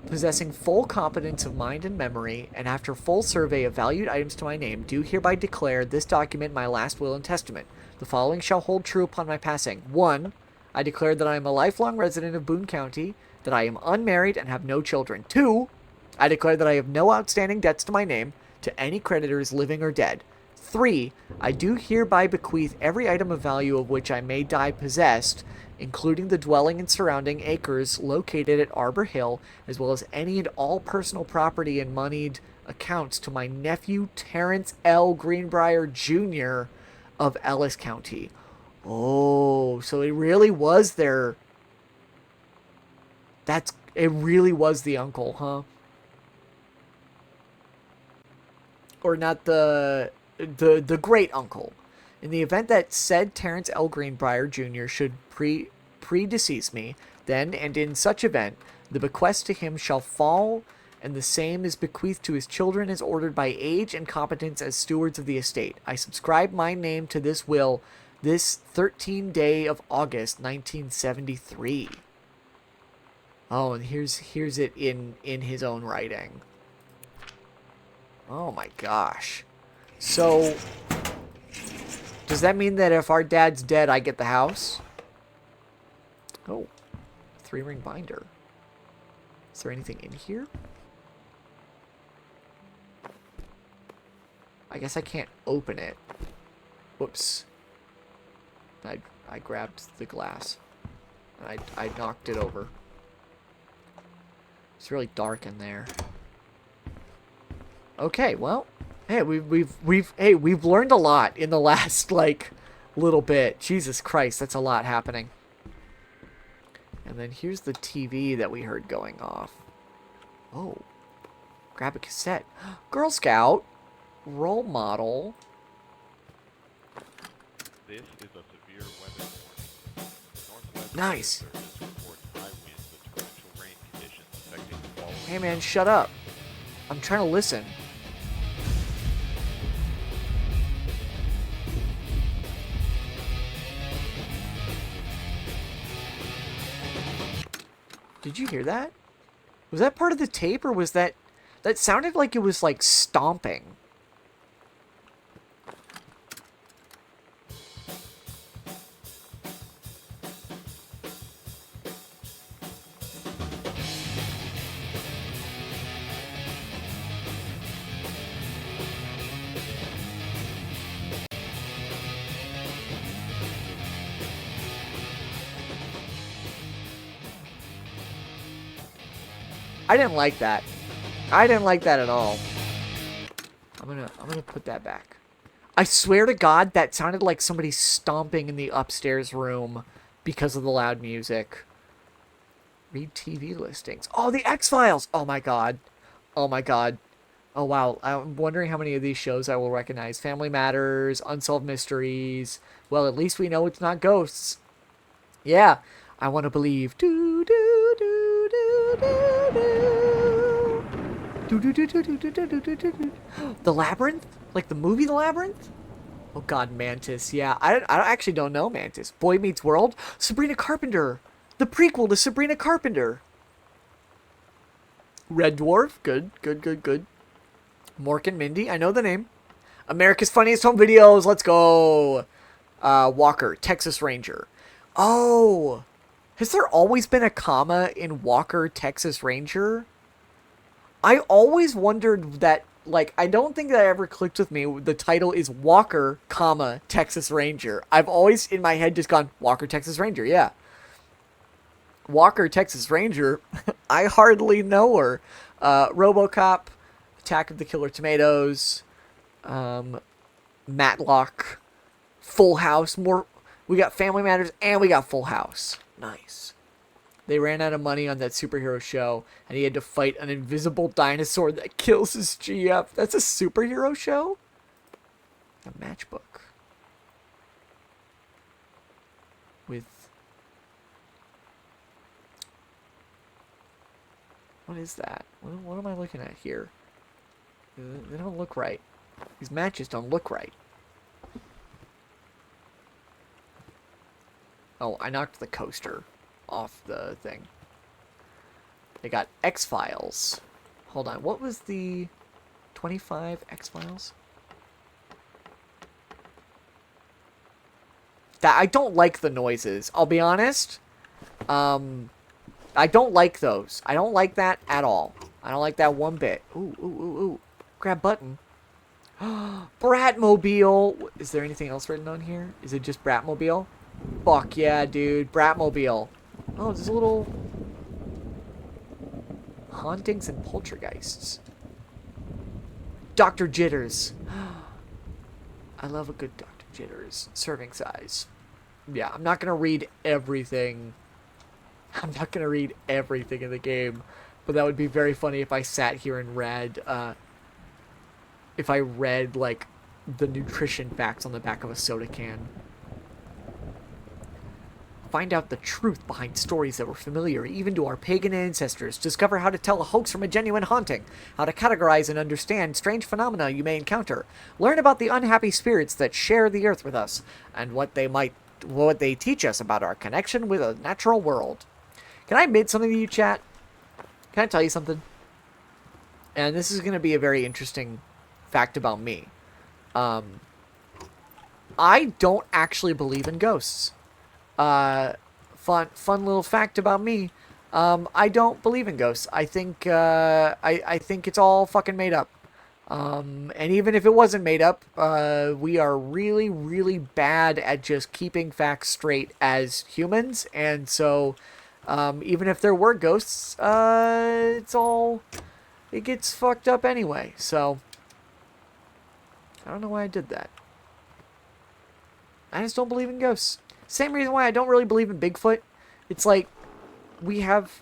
possessing full competence of mind and memory, and after full survey of valued items to my name, do hereby declare this document my last will and testament. The following shall hold true upon my passing. 1. I declare that I am a lifelong resident of Boone County, that I am unmarried and have no children. 2. I declare that I have no outstanding debts to my name, to any creditors living or dead. 3. I do hereby bequeath every item of value of which I may die possessed, including the dwelling and surrounding acres located at Arbor Hill, as well as any and all personal property and moneyed accounts to my nephew Terrence L. Greenbrier Jr. of Ellis County. Oh, so it really was their... It really was the uncle, huh? Or not the great uncle. In the event that said Terrence L. Greenbrier Jr. should predecease me, then, and in such event, the bequest to him shall fall, and the same is bequeathed to his children as ordered by age and competence as stewards of the estate. I subscribe my name to this will this 13th day of August, 1973. Oh, and here's it in his own writing. Oh my gosh. So... does that mean that if our dad's dead, I get the house? Oh, 3-ring binder. Is there anything in here? I guess I can't open it. Whoops. I grabbed the glass. And I knocked it over. It's really dark in there. Okay, well... hey, we've learned a lot in the last, like, little bit. Jesus Christ, that's a lot happening. And then here's the TV that we heard going off. Oh. Grab a cassette. Girl Scout. Role model. This is a severe weather warning. Northwest Nice. Service reports high winds with torrential rain conditions affecting the following. Hey man, shut up. I'm trying to listen. Did you hear that? Was that part of the tape, or was that... that sounded like it was, like, stomping. I didn't like that. I didn't like that at all. I'm gonna put that back. I swear to God, that sounded like somebody stomping in the upstairs room because of the loud music. Read TV listings. Oh, the X-Files! Oh my God. Oh my God. Oh wow, I'm wondering how many of these shows I will recognize. Family Matters, Unsolved Mysteries. Well, at least we know it's not ghosts. Yeah, I want to believe. Do do do do do do. Do do do do do do do do do do. The Labyrinth? Like the movie The Labyrinth? Oh God, Mantis. Yeah, I actually don't know Mantis. Boy Meets World? Sabrina Carpenter. The prequel to Sabrina Carpenter. Red Dwarf. Good, good, good, good. Mork and Mindy. I know the name. America's Funniest Home Videos. Let's go. Walker. Texas Ranger. Oh. Has there always been a comma in Walker, Texas Ranger? I always wondered that, like, I don't think that ever clicked with me. The title is Walker, comma, Texas Ranger. I've always, in my head, just gone, Walker, Texas Ranger, yeah. Walker, Texas Ranger, I hardly know her. RoboCop, Attack of the Killer Tomatoes, Matlock, Full House, we got Family Matters, and we got Full House. Nice. They ran out of money on that superhero show, and he had to fight an invisible dinosaur that kills his GF. That's a superhero show? A matchbook. With... What is that? What am I looking at here? They don't look right. These matches don't look right. Oh, I knocked the coaster off the thing. They got X-Files. Hold on, what was the 25 X-Files? That I don't like the noises, I'll be honest. I don't like those. I don't like that at all. I don't like that one bit. Ooh, ooh, ooh, ooh. Grab button. Bratmobile. Is there anything else written on here? Is it just Bratmobile? Fuck yeah, dude. Bratmobile. Oh, there's a little... Hauntings and poltergeists. Dr. Jitters. I love a good Dr. Jitters. Serving size. Yeah, I'm not going to read everything. I'm not going to read everything in the game. But that would be very funny if I sat here and read... if I read, like, the nutrition facts on the back of a soda can. Find out the truth behind stories that were familiar even to our pagan ancestors. Discover how to tell a hoax from a genuine haunting. How to categorize and understand strange phenomena you may encounter. Learn about the unhappy spirits that share the earth with us. And what they teach us about our connection with a natural world. Can I admit something to you, chat? Can I tell you something? And this is going to be a very interesting fact about me. I don't actually believe in ghosts. Fun little fact about me. I don't believe in ghosts. I think I think it's all fucking made up. And even if it wasn't made up, we are really, really bad at just keeping facts straight as humans. And so, even if there were ghosts, it gets fucked up anyway. So, I don't know why I did that. I just don't believe in ghosts. Same reason why I don't really believe in Bigfoot. It's like, we have...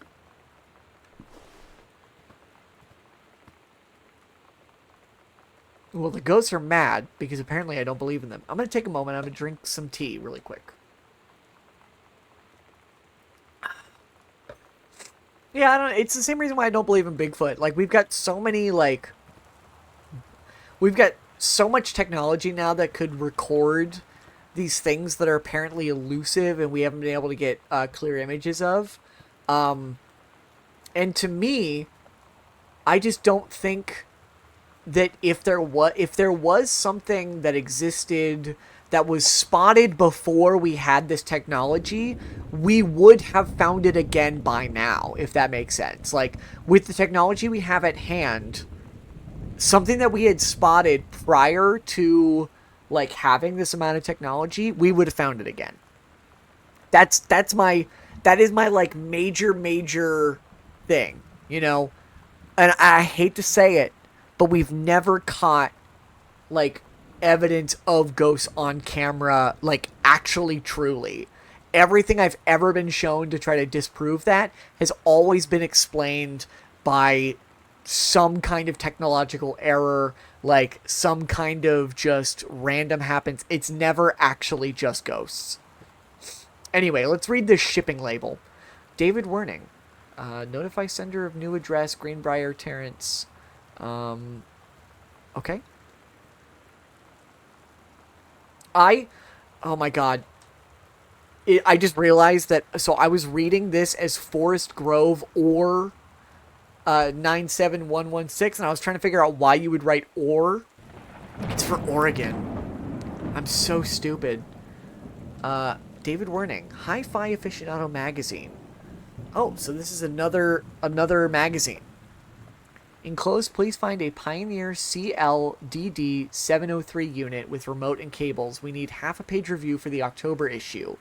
Well, the ghosts are mad, because apparently I don't believe in them. I'm going to take a moment, I'm going to drink some tea really quick. Yeah, I don't. It's the same reason why I don't believe in Bigfoot. Like, we've got so many, like... We've got so much technology now that could record these things that are apparently elusive and we haven't been able to get clear images of. And to me, I just don't think that if there was something that existed that was spotted before we had this technology, we would have found it again by now, if that makes sense. Like, with the technology we have at hand, something that we had spotted prior to, like, having this amount of technology, we would have found it again. That is my, like, major thing, you know? And I hate to say it, but we've never caught, like, evidence of ghosts on camera, like, actually, truly. Everything I've ever been shown to try to disprove that has always been explained by some kind of technological error, like some kind of just random happens. It's never actually just ghosts. Anyway, let's read this shipping label. David Werning. Notify sender of new address, Greenbrier Terrace. Okay. Oh my god. I just realized that, so I was reading this as Forest Grove or 97116, and I was trying to figure out why you would write or. It's for Oregon. I'm so stupid. David Werning, Hi-Fi Aficionado Magazine. Oh, so this is another magazine. Enclosed, please find a Pioneer CLDD 703 unit with remote and cables. We need half a page review for the October issue.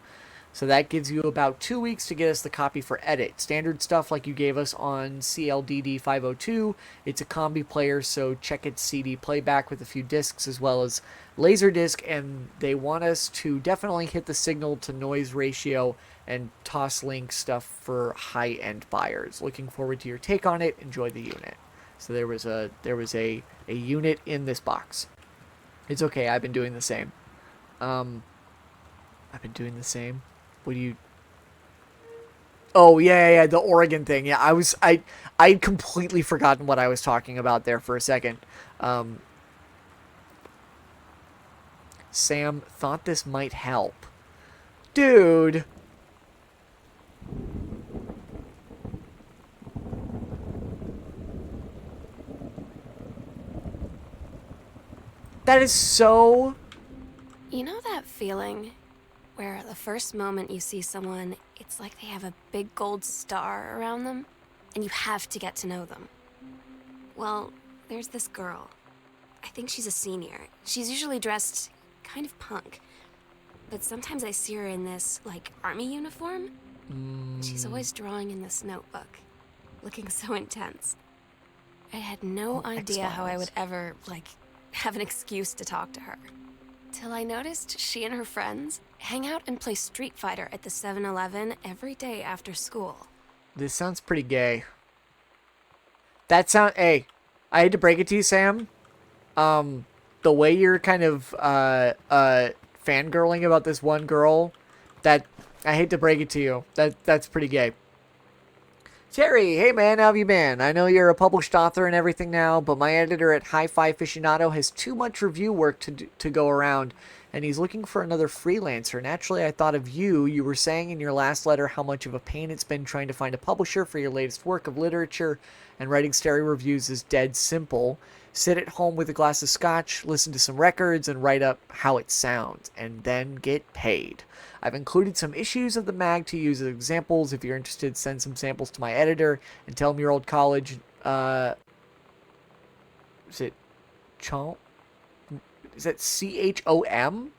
So that gives you about 2 weeks to get us the copy for edit. Standard stuff like you gave us on CLDD 502. It's a combi player, so check its CD playback with a few discs as well as Laserdisc, and they want us to definitely hit the signal to noise ratio and toss-link stuff for high-end buyers. Looking forward to your take on it. Enjoy the unit. So there was a unit in this box. It's okay. I've been doing the same. What do you? Oh yeah, the Oregon thing. Yeah, I'd completely forgotten what I was talking about there for a second. Sam thought this might help. Dude. That is so... You know that feeling where the first moment you see someone, it's like they have a big gold star around them, and you have to get to know them? Well, there's this girl. I think she's a senior. She's usually dressed kind of punk, but sometimes I see her in this, like, army uniform. She's always drawing in this notebook, looking so intense. I had no idea how I would ever, like, have an excuse to talk to her. Till I noticed she and her friends hang out and play Street Fighter at the 7-Eleven every day after school. This sounds pretty gay. Hey, I hate to break it to you, Sam. The way you're kind of fangirling about this one girl, that I hate to break it to you. That's pretty gay. Terry, hey man, how have you been? I know you're a published author and everything now, but my editor at Hi-Fi Aficionado has too much review work to go around, and he's looking for another freelancer. Naturally, I thought of you. You were saying in your last letter how much of a pain it's been trying to find a publisher for your latest work of literature, and writing stereo reviews is dead simple. Sit at home with a glass of scotch, listen to some records, and write up how it sounds, and then get paid. I've included some issues of the mag to use as examples. If you're interested, send some samples to my editor and tell him your old college. Is it Chom? Is that CHOM?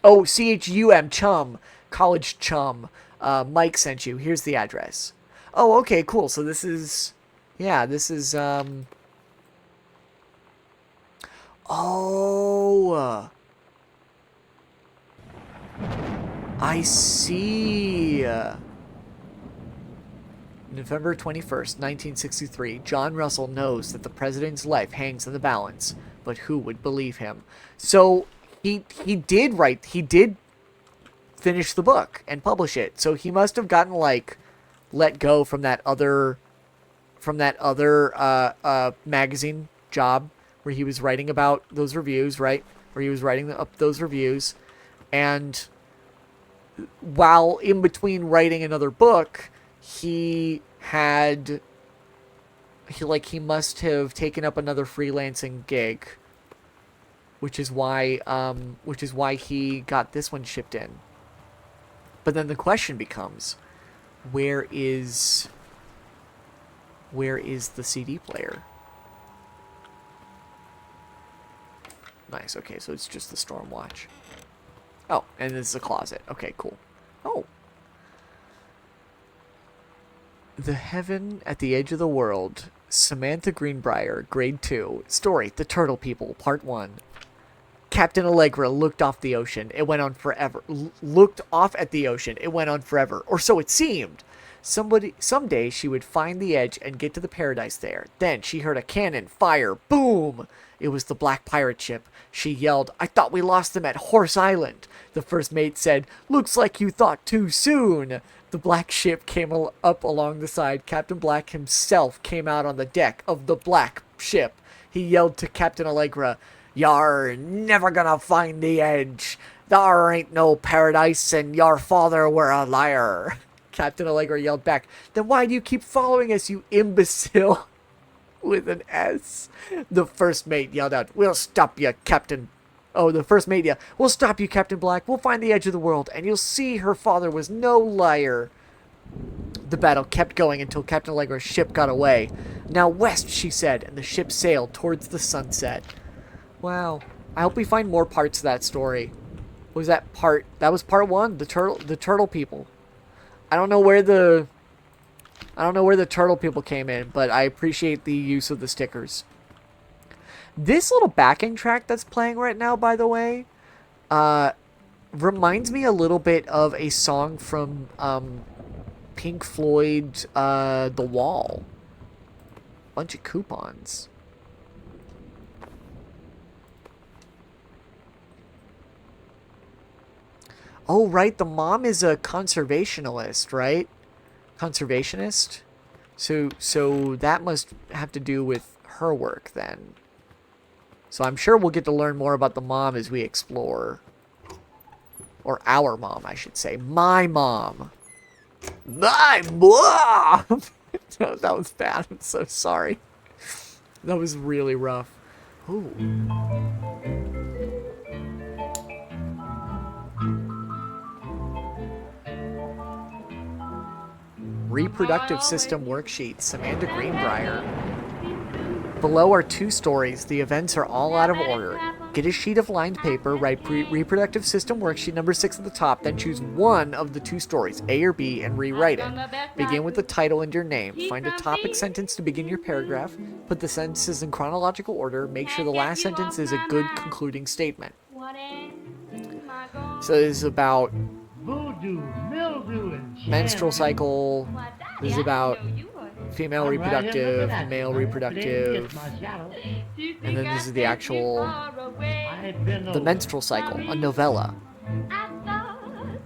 Oh, CHUM, chum. College chum. Mike sent you. Here's the address. Oh, okay, cool. So this is... Yeah, this is... Oh... I see. November 21st, 1963. John Russell knows that the president's life hangs in the balance, but who would believe him? So he did finish the book and publish it. So he must have gotten, like, let go from that other magazine job where he was writing about those reviews, right? Where he was writing up those reviews, and while in between writing another book, he must have taken up another freelancing gig, which is why he got this one shipped in. But then the question becomes, where is the CD player? Nice. Okay, so it's just the Stormwatch. Oh, and this is a closet. Okay, cool. Oh. The Heaven at the Edge of the World. Samantha Greenbrier, Grade 2. Story, The Turtle People, Part 1. Captain Allegra looked off the ocean. It went on forever. Looked off at the ocean. It went on forever. Or so it seemed. Someday she would find the edge and get to the paradise there. Then she heard a cannon fire. Boom! It was the black pirate ship. She yelled, "I thought we lost them at Horse Island." The first mate said, "Looks like you thought too soon." The black ship came up along the side. Captain Black himself came out on the deck of the black ship. He yelled to Captain Allegra, "You're never gonna find the edge. There ain't no paradise, and your father were a liar." Captain Allegra yelled back, "Then why do you keep following us, you imbecile?" With an S. The first mate yelled out, "We'll stop you, Captain." Oh, the first mate, yeah. "We'll stop you, Captain Black. We'll find the edge of the world, and you'll see her father was no liar." The battle kept going until Captain Allegra's ship got away. "Now west," she said, and the ship sailed towards the sunset. Wow. I hope we find more parts of that story. What was that part? That was part 1, the turtle people. I don't know where the turtle people came in, but I appreciate the use of the stickers. This little backing track that's playing right now, by the way, reminds me a little bit of a song from Pink Floyd's The Wall. Bunch of coupons. Oh, right, the mom is a conservationist, right? Conservationist? So that must have to do with her work, then. So I'm sure we'll get to learn more about the mom as we explore. Or our mom, I should say. My mom. My mom! No, that was bad. I'm so sorry. That was really rough. Ooh. Reproductive System Worksheet, Samantha Greenbrier. Below are 2 stories. The events are all out of order. Get a sheet of lined paper, write Reproductive System Worksheet number 6 at the top, then choose one of the 2 stories, A or B, and rewrite it. Begin with the title and your name. Find a topic sentence to begin your paragraph. Put the sentences in chronological order. Make sure the last sentence is a good concluding statement. So this is about voodoo, mildew, and menstrual cycle. This is about female reproductive, male reproductive, and then this is the actual, the menstrual cycle, a novella.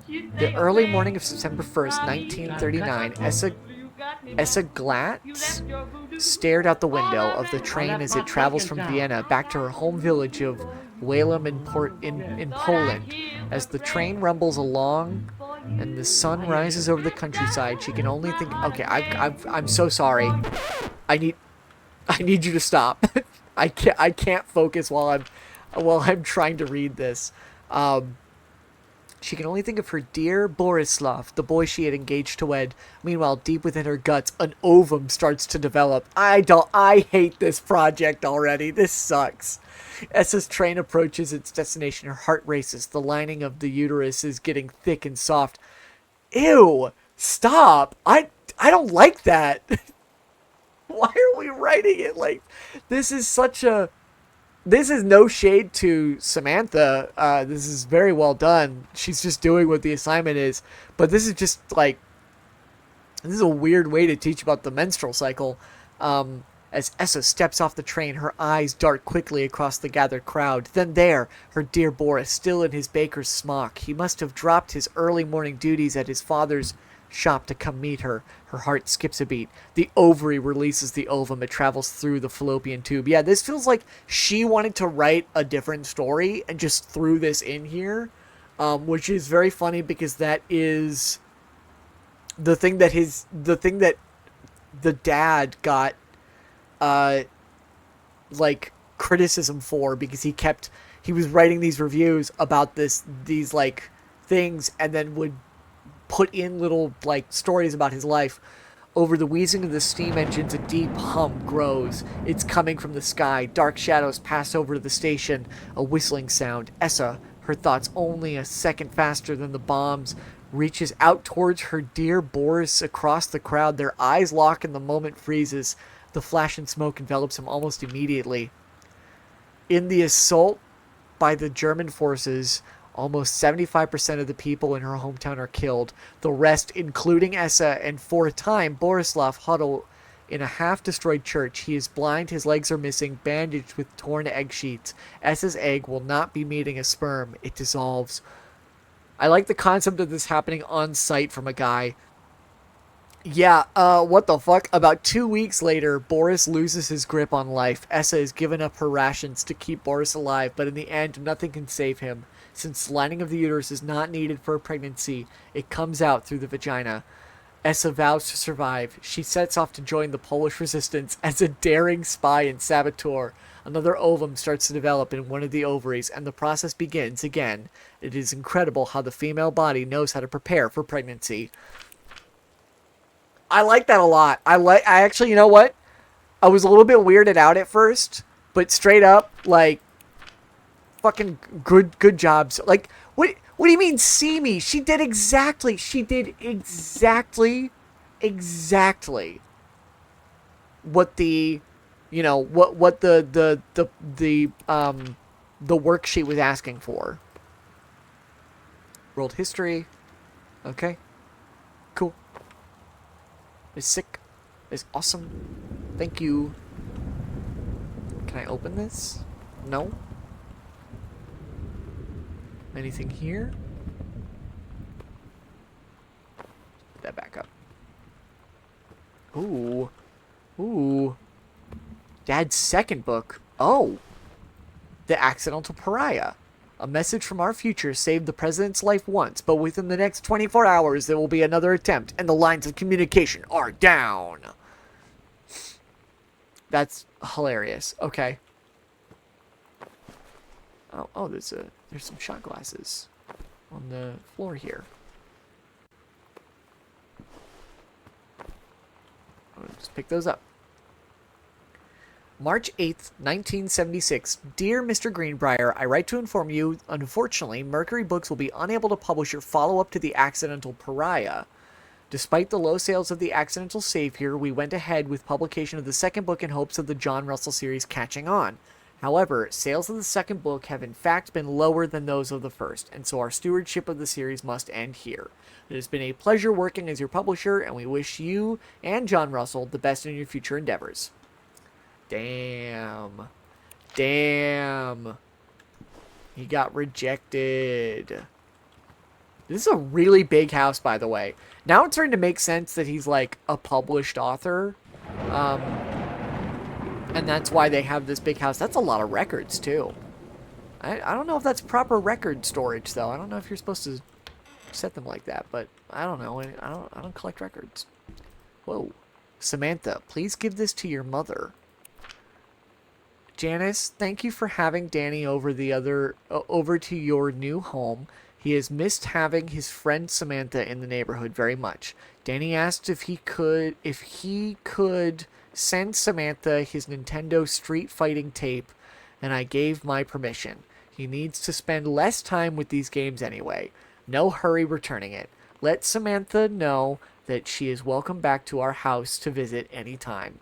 The early morning of September 1st, 1939, Essa Glatz stared out the window of the train as it travels from Vienna back to her home village of Walem in Poland. As the train rumbles along and the sun rises over the countryside, she can only think, okay, I'm so sorry. I need you to stop. I can't focus while I'm trying to read this. She can only think of her dear Borislav, the boy she had engaged to wed. Meanwhile, deep within her guts, an ovum starts to develop. I hate this project already. This sucks. As this train approaches its destination, her heart races. The lining of the uterus is getting thick and soft. Ew! Stop! I don't like that. Why are we writing it like this? Is such a... This is no shade to Samantha. This is very well done. She's just doing what the assignment is. But this is just like... This is a weird way to teach about the menstrual cycle. As Essa steps off the train, her eyes dart quickly across the gathered crowd. Then there, her dear Boris, still in his baker's smock. He must have dropped his early morning duties at his father's shop to come meet her. Her heart skips a beat. The ovary releases the ovum. It travels through the fallopian tube. Yeah, this feels like she wanted to write a different story and just threw this in here, which is very funny because that is the thing that the dad got like criticism for, because he was writing these reviews about these like things and then would put in little like stories about his life. Over the wheezing of the steam engines, a deep hum grows. It's coming from the sky. Dark shadows pass over the station. A whistling sound. Essa, her thoughts only a second faster than the bombs, reaches out towards her dear Boris across the crowd. Their eyes lock and the moment freezes. The flash and smoke envelops him almost immediately. In the assault by the German forces. Almost 75% of the people in her hometown are killed. The rest, including Essa, and for a time, Borislav huddle in a half-destroyed church. He is blind, his legs are missing, bandaged with torn egg sheets. Essa's egg will not be meeting a sperm. It dissolves. I like the concept of this happening on site from a guy. Yeah, what the fuck? About 2 weeks later, Boris loses his grip on life. Essa has given up her rations to keep Boris alive, but in the end, nothing can save him. Since the lining of the uterus is not needed for a pregnancy, it comes out through the vagina. Essa vows to survive. She sets off to join the Polish resistance as a daring spy and saboteur. Another ovum starts to develop in one of the ovaries, and the process begins again. It is incredible how the female body knows how to prepare for pregnancy. I like that a lot. I actually, you know what? I was a little bit weirded out at first, but straight up, like, fucking good jobs. Like, what do you mean, see me? She did exactly what the, you know, what the worksheet was asking for. World history. Okay. Cool. It's sick. It's awesome. Thank you. Can I open this? No. Anything here? Put that back up. Ooh. Ooh. Dad's second book. Oh. The Accidental Pariah. A message from our future saved the president's life once, but within the next 24 hours there will be another attempt, and the lines of communication are down. That's hilarious. Okay. Oh, there's some shot glasses on the floor here. I'll just pick those up. March 8th, 1976. Dear Mr. Greenbrier, I write to inform you, unfortunately, Mercury Books will be unable to publish your follow-up to The Accidental Pariah. Despite the low sales of The Accidental Savior, we went ahead with publication of the second book in hopes of the John Russell series catching on. However, sales of the second book have in fact been lower than those of the first, and so our stewardship of the series must end here. It has been a pleasure working as your publisher, and we wish you and John Russell the best in your future endeavors. Damn. Damn. He got rejected. This is a really big house, by the way. Now it's starting to make sense that he's like a published author. And that's why they have this big house. That's a lot of records, too. I don't know if that's proper record storage, though. I don't know if you're supposed to set them like that, but I don't know. I don't collect records. Whoa. Samantha, please give this to your mother. Janice, thank you for having Danny over to your new home. He has missed having his friend Samantha in the neighborhood very much. Danny asked if he could send Samantha his Nintendo Street Fighting tape, and I gave my permission. He needs to spend less time with these games anyway. No hurry returning it. Let Samantha know that she is welcome back to our house to visit anytime.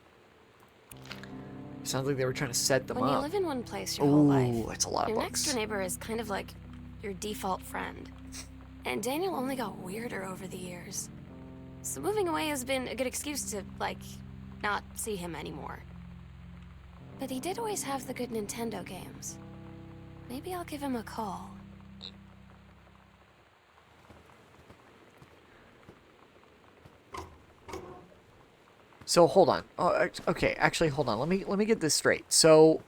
Sounds like they were trying to set them up. When you live in one place your whole life, that's a lot of your books. next door neighbor is kind of like your default friend. And Daniel only got weirder over the years. So moving away has been a good excuse to, like, not see him anymore. But he did always have the good Nintendo games. Maybe I'll give him a call. So hold on. Oh, okay. Actually, hold on. Let me get this straight. So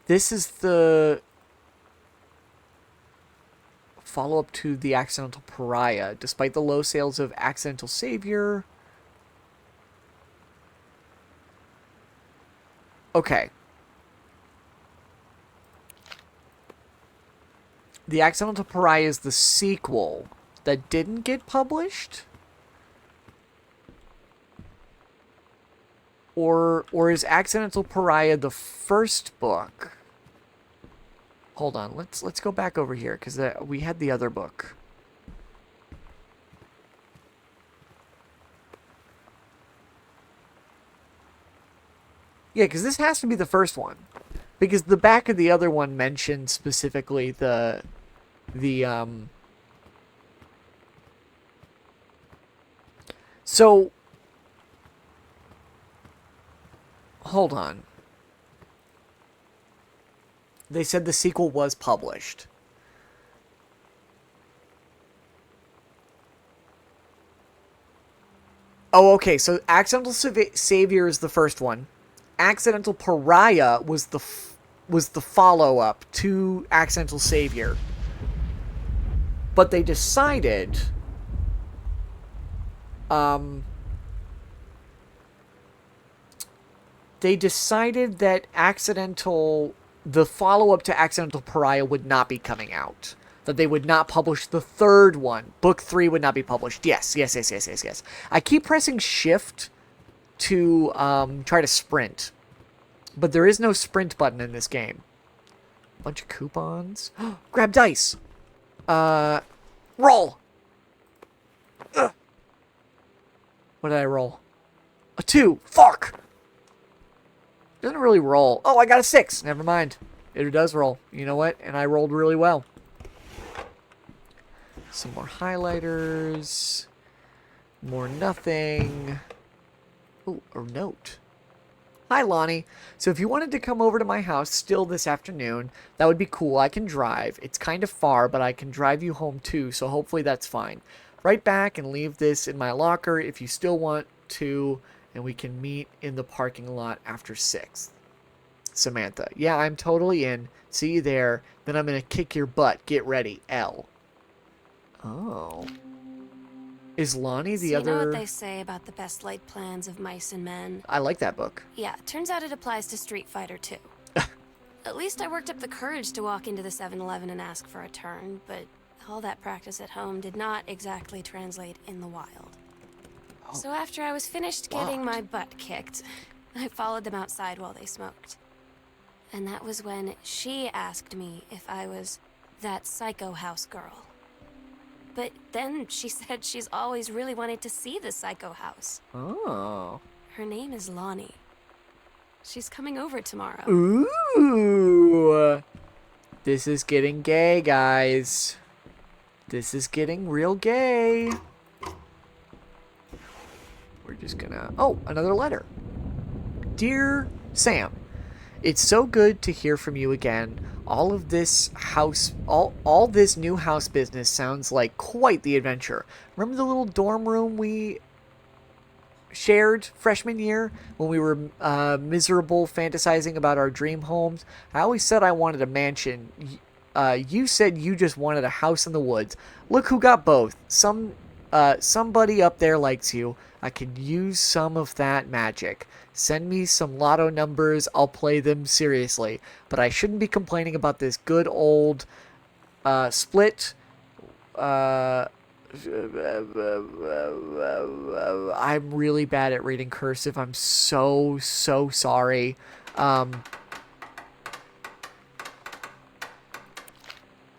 this is the follow-up to The Accidental Pariah. Despite the low sales of Accidental Savior. Okay. The Accidental Pariah is the sequel that didn't get published? Or is Accidental Pariah the first book? Hold on, let's go back over here because we had the other book. Yeah, because this has to be the first one Because the back of the other one mentioned specifically the So, hold on. They said the sequel was published. Oh, okay. So, Accidental Savior is the first one. Accidental Pariah was the follow-up to Accidental Savior. But they decided that the follow-up to Accidental Pariah would not be coming out. That they would not publish the third one. Book 3 would not be published. Yes. I keep pressing shift to try to sprint. But there is no sprint button in this game. Bunch of coupons. Grab dice. Roll. Ugh. What did I roll? A 2. Fuck. Doesn't really roll. Oh, I got a 6. Never mind. It does roll. You know what? And I rolled really well. Some more highlighters. More nothing. Ooh, a note. Hi, Lonnie. So if you wanted to come over to my house still this afternoon, that would be cool. I can drive. It's kind of far, but I can drive you home too, so hopefully that's fine. Write back and leave this in my locker if you still want to, and we can meet in the parking lot after 6. Samantha. Yeah, I'm totally in. See you there. Then I'm going to kick your butt. Get ready. L. Oh. Is Lonnie the other... You know what they say about the best laid plans of mice and men? I like that book. Yeah, turns out it applies to Street Fighter too. At least I worked up the courage to walk into the 7-Eleven and ask for a turn, but all that practice at home did not exactly translate in the wild. Oh. So after I was finished getting my butt kicked, I followed them outside while they smoked. And that was when she asked me if I was that psycho house girl. But then she said she's always really wanted to see the psycho house. Oh. Her name is Lonnie. She's coming over tomorrow. Ooh. This is getting gay, guys. This is getting real gay. We're just gonna... Oh, another letter. Dear Sam, it's so good to hear from you again. All this new house business sounds like quite the adventure. Remember the little dorm room we shared freshman year when we were miserable fantasizing about our dream homes? I always said I wanted a mansion. You said you just wanted a house in the woods. Look who got both. Somebody up there likes you. I could use some of that magic. Send me some lotto numbers. I'll play them seriously. But I shouldn't be complaining about this good old split. I'm really bad at reading cursive. I'm so sorry.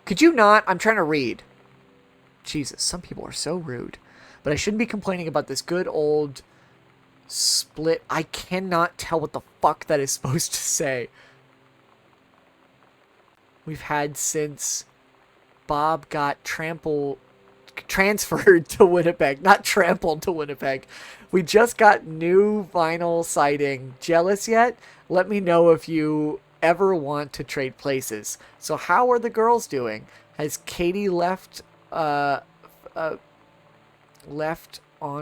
Could you not? I'm trying to read. Jesus, some people are so rude. But I shouldn't be complaining about this good old split. I cannot tell what the fuck that is supposed to say. We've had since Bob got transferred to Winnipeg. Not trampled to Winnipeg. We just got new vinyl siding. Jealous yet? Let me know if you ever want to trade places. So how are the girls doing? Has Katie left on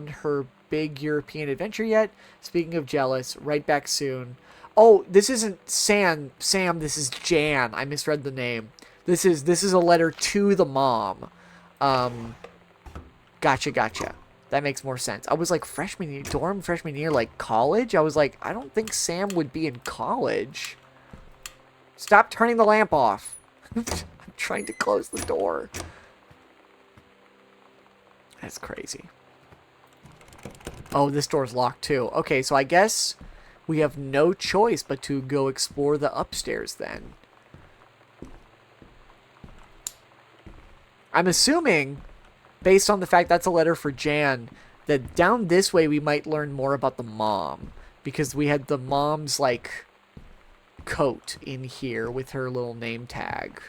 her big European adventure yet? Speaking of jealous, right back soon. Oh, this isn't Sam, this is Jan. I misread the name. This is a letter to the mom. Gotcha. That makes more sense. I was like freshman year, like college? I was like, I don't think Sam would be in college. Stop turning the lamp off. I'm trying to close the door. That's crazy. Oh, this door's locked too. Okay, so I guess we have no choice but to go explore the upstairs then. I'm assuming, based on the fact that's a letter for Jan, that down this way we might learn more about the mom. Because we had the mom's, like, coat in here with her little name tag.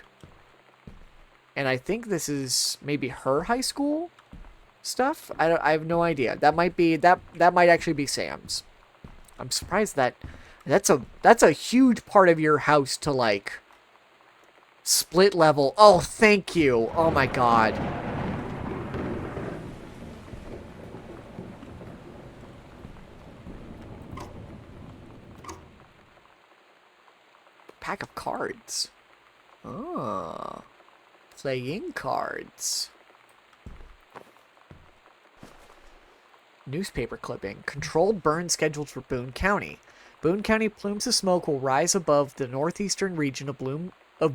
And I think this is maybe her high school stuff. I have no idea. That might be that might actually be Sam's. I'm surprised that's a huge part of your house to like split level. Oh, thank you. Oh my god. Pack of cards. Oh. Playing cards. Newspaper clipping. Controlled burn scheduled for Boone County. Boone County plumes of smoke will rise above the northeastern region of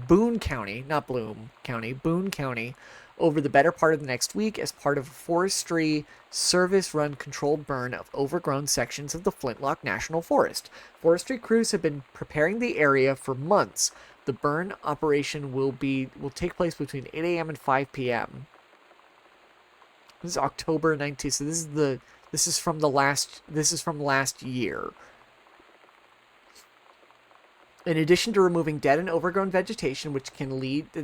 Boone County, not Bloom County, Boone County, over the better part of the next week as part of a forestry service-run controlled burn of overgrown sections of the Flintlock National Forest. Forestry crews have been preparing the area for months. The burn operation will take place between 8 a.m. and 5 p.m. This is October 19th, so this is from last year. In addition to removing dead and overgrown vegetation, that can lead to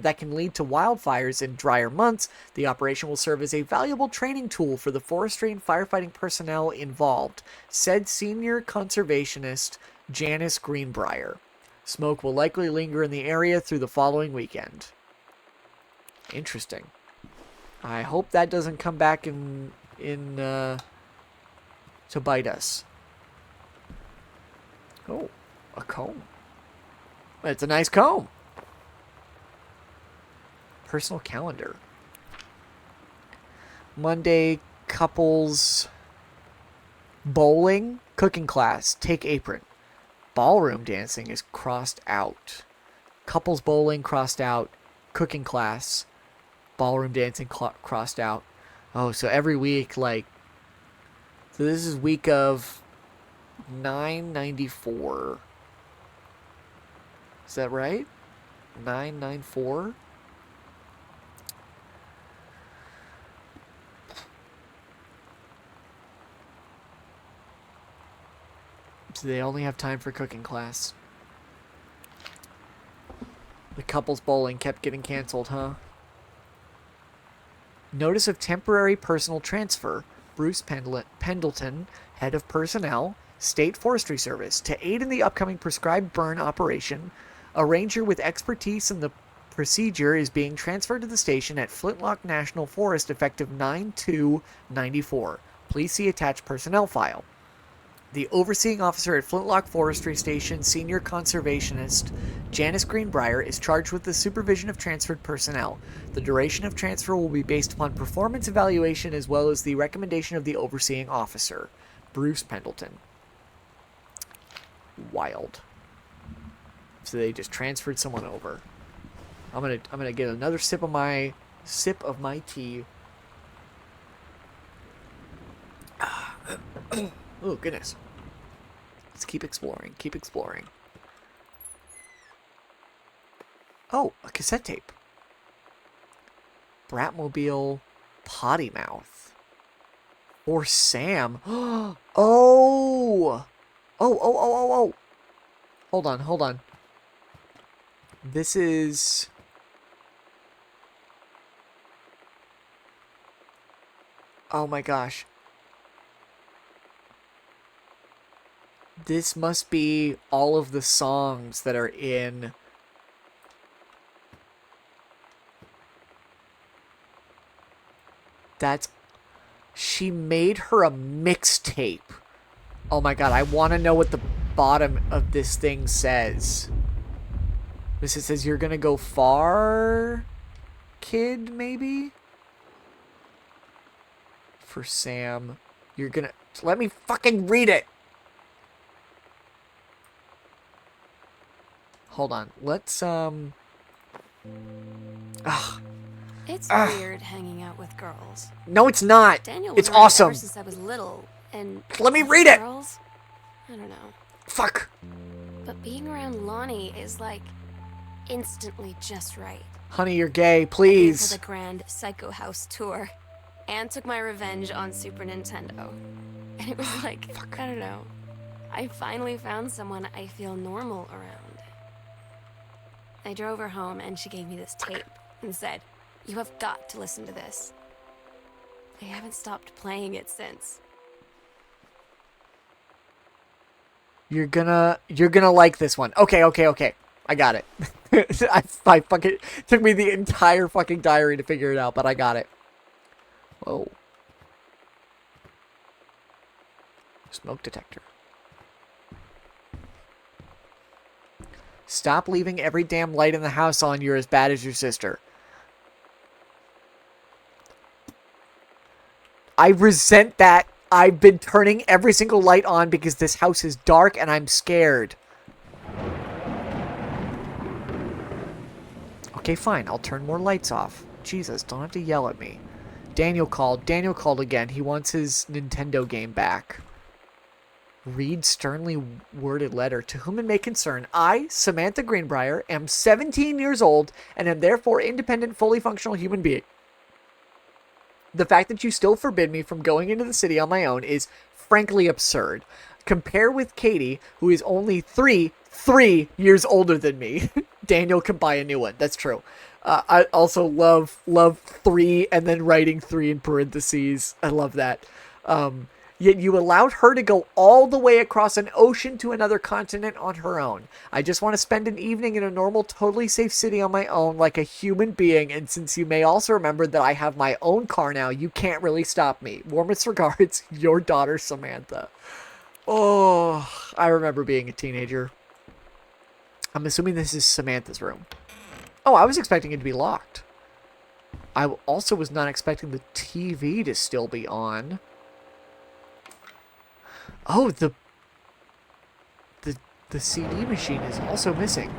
wildfires in drier months, the operation will serve as a valuable training tool for the forestry and firefighting personnel involved, said senior conservationist Janice Greenbrier. Smoke will likely linger in the area through the following weekend. Interesting. I hope that doesn't come back to bite us. Oh, a comb. It's a nice comb. Personal calendar. Monday, couples bowling, cooking class, take apron. Ballroom dancing is crossed out. Couples bowling crossed out. Cooking class, ballroom dancing crossed out. Oh, so every week, like, so this is week of 994. Is that right? 994? So they only have time for cooking class. The couples bowling kept getting canceled, huh? Notice of temporary personal transfer. Bruce Pendleton, head of personnel, State Forestry Service, to aid in the upcoming prescribed burn operation. A ranger with expertise in the procedure is being transferred to the station at Flintlock National Forest effective 9/2/94. Please see attached personnel file. The overseeing officer at Flintlock Forestry Station, senior conservationist Janice Greenbrier, is charged with the supervision of transferred personnel. The duration of transfer will be based upon performance evaluation as well as the recommendation of the overseeing officer, Bruce Pendleton. Wild. So they just transferred someone over. I'm gonna get another sip of my tea. Oh, goodness. Let's keep exploring. Keep exploring. Oh, a cassette tape. Bratmobile Potty Mouth. Or Sam. Oh! Oh. Hold on. This is... Oh my gosh. This must be all of the songs that are in... That's... She made her a mixtape. Oh my god, I want to know what the bottom of this thing says. This says, you're gonna go far, kid, maybe? For Sam. You're gonna... Let me fucking read it! Hold on. Let's, It's weird hanging out with girls. No, it's not. Daniel It's was around awesome. ever since I was little, and Let me read it. girls, I don't know. Fuck. But being around Lonnie is like instantly just right. Honey, you're gay. I gave her Please. the grand Psycho House tour, and took my revenge on Super Nintendo. And it was like, I don't know. I finally found someone I feel normal around. I drove her home and she gave me this tape and said, "You have got to listen to this." I haven't stopped playing it since. You're gonna like this one. Okay. I got it. I fucking took me the entire fucking diary to figure it out, but I got it. Whoa. Smoke detector. Stop leaving every damn light in the house on. You're as bad as your sister. I resent that. I've been turning every single light on because this house is dark and I'm scared. Okay, fine. I'll turn more lights off. Jesus, don't have to yell at me. Daniel called. Daniel called again. He wants his Nintendo game back. Read sternly worded letter. To whom it may concern, I, Samantha Greenbrier, am 17 years old and am therefore independent, fully functional human being. The fact that you still forbid me from going into the city on my own is frankly absurd. Compare with Katie, who is only three years older than me. Daniel can buy a new one. That's true. I also love 3 and then writing 3 in parentheses. I love that. Yet you allowed her to go all the way across an ocean to another continent on her own. I just want to spend an evening in a normal, totally safe city on my own like a human being, and since you may also remember that I have my own car now, you can't really stop me. Warmest regards, your daughter, Samantha. Oh, I remember being a teenager. I'm assuming this is Samantha's room. Oh, I was expecting it to be locked. I also was not expecting the TV to still be on. Oh, the CD machine is also missing.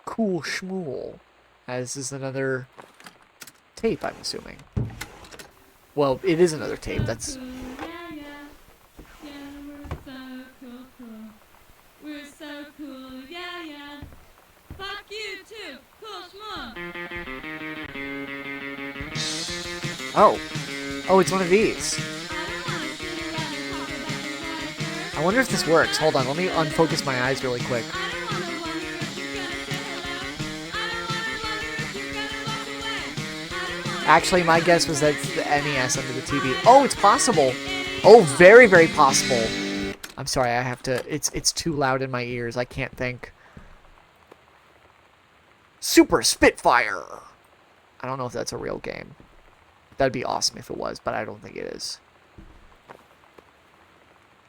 Cool schmool. As is another tape, I'm assuming. Well, it is another tape. That's... We're so cool, yeah. Fuck you too, cool schmuck. Oh, it's one of these. I wonder if this works. Hold on, let me unfocus my eyes really quick. Actually, my guess was that it's the NES under the TV. Oh, it's possible. Oh, very, very possible. I'm sorry, I have to... It's too loud in my ears. I can't think. Super Spitfire! I don't know if that's a real game. That'd be awesome if it was, but I don't think it is.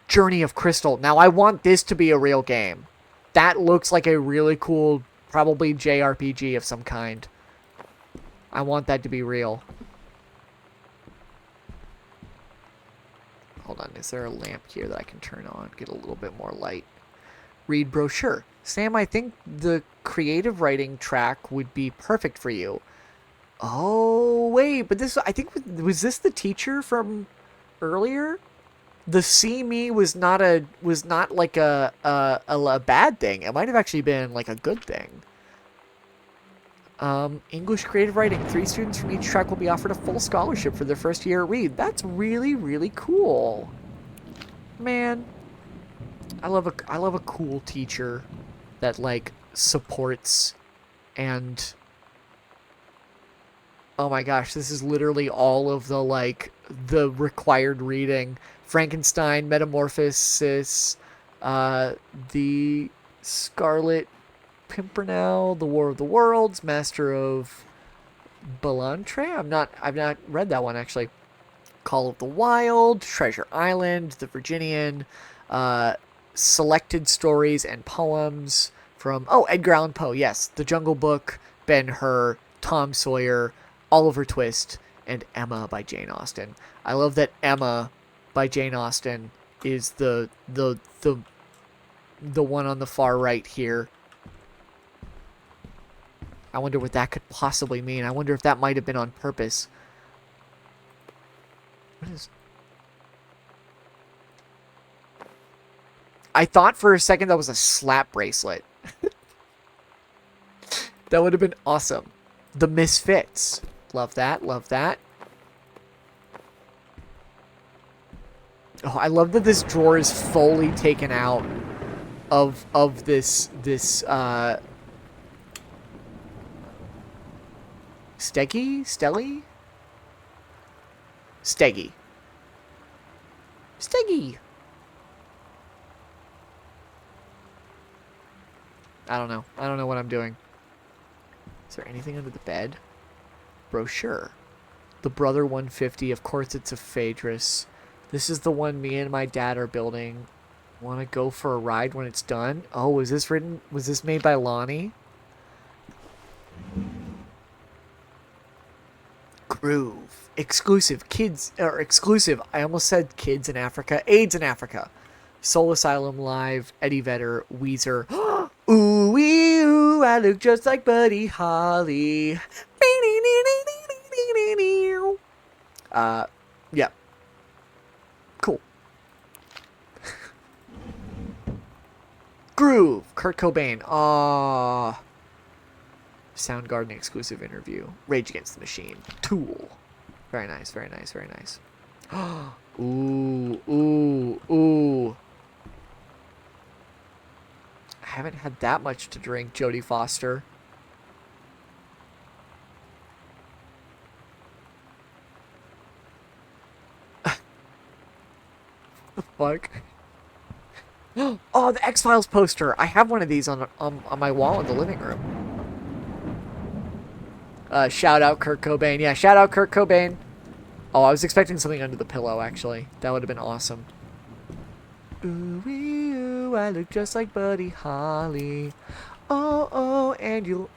Journey of Crystal. Now, I want this to be a real game. That looks like a really cool, probably JRPG of some kind. I want that to be real. Hold on, is there a lamp here that I can turn on? Get a little bit more light. Read brochure. Sam, I think the creative writing track would be perfect for you. Oh, wait, but this, I think, was this the teacher from earlier? The see me was not like a bad thing. It might have actually been like a good thing. English creative writing. 3 students from each track will be offered a full scholarship for their first year at Reed. That's really, really cool. Man, I love a cool teacher that like supports and oh my gosh, this is literally all of the required reading. Frankenstein, Metamorphosis, the Scarlet Pimpernel, The War of the Worlds, Master of Belantre. I've not read that one actually. Call of the Wild, Treasure Island, The Virginian, selected stories and poems from Edgar Allan Poe. Yes, The Jungle Book, Ben-Hur, Tom Sawyer, Oliver Twist, and Emma by Jane Austen. I love that Emma by Jane Austen is the one on the far right here. I wonder what that could possibly mean. I wonder if that might have been on purpose. What is... I thought for a second that was a slap bracelet. That would have been awesome. The Misfits. Love that, love that. Oh, I love that this drawer is fully taken out of this Steggy? Stelly? Steggy. Steggy! I don't know. I don't know what I'm doing. Is there anything under the bed? Brochure. The Brother 150. Of course it's a Phaedrus. This is the one me and my dad are building. Want to go for a ride when it's done? Oh, was this made by Lonnie? Groove. Exclusive. Kids, or exclusive. I almost said kids in Africa. AIDS in Africa. Soul Asylum Live. Eddie Vedder. Weezer. Ooh, wee, ooh, I look just like Buddy Holly. Yeah. Cool. Groove. Kurt Cobain. Aww. Soundgarden exclusive interview. Rage Against the Machine. Tool. Very nice, very nice, very nice. Ooh, ooh, ooh. I haven't had that much to drink, Jodie Foster. The fuck? Oh, the X-Files poster. I have one of these on my wall in the living room. Shout out Kurt Cobain. Yeah, shout out Kurt Cobain. Oh, I was expecting something under the pillow, actually. That would have been awesome. Ooh, wee, ooh, I look just like Buddy Holly. Oh, oh, and you'll...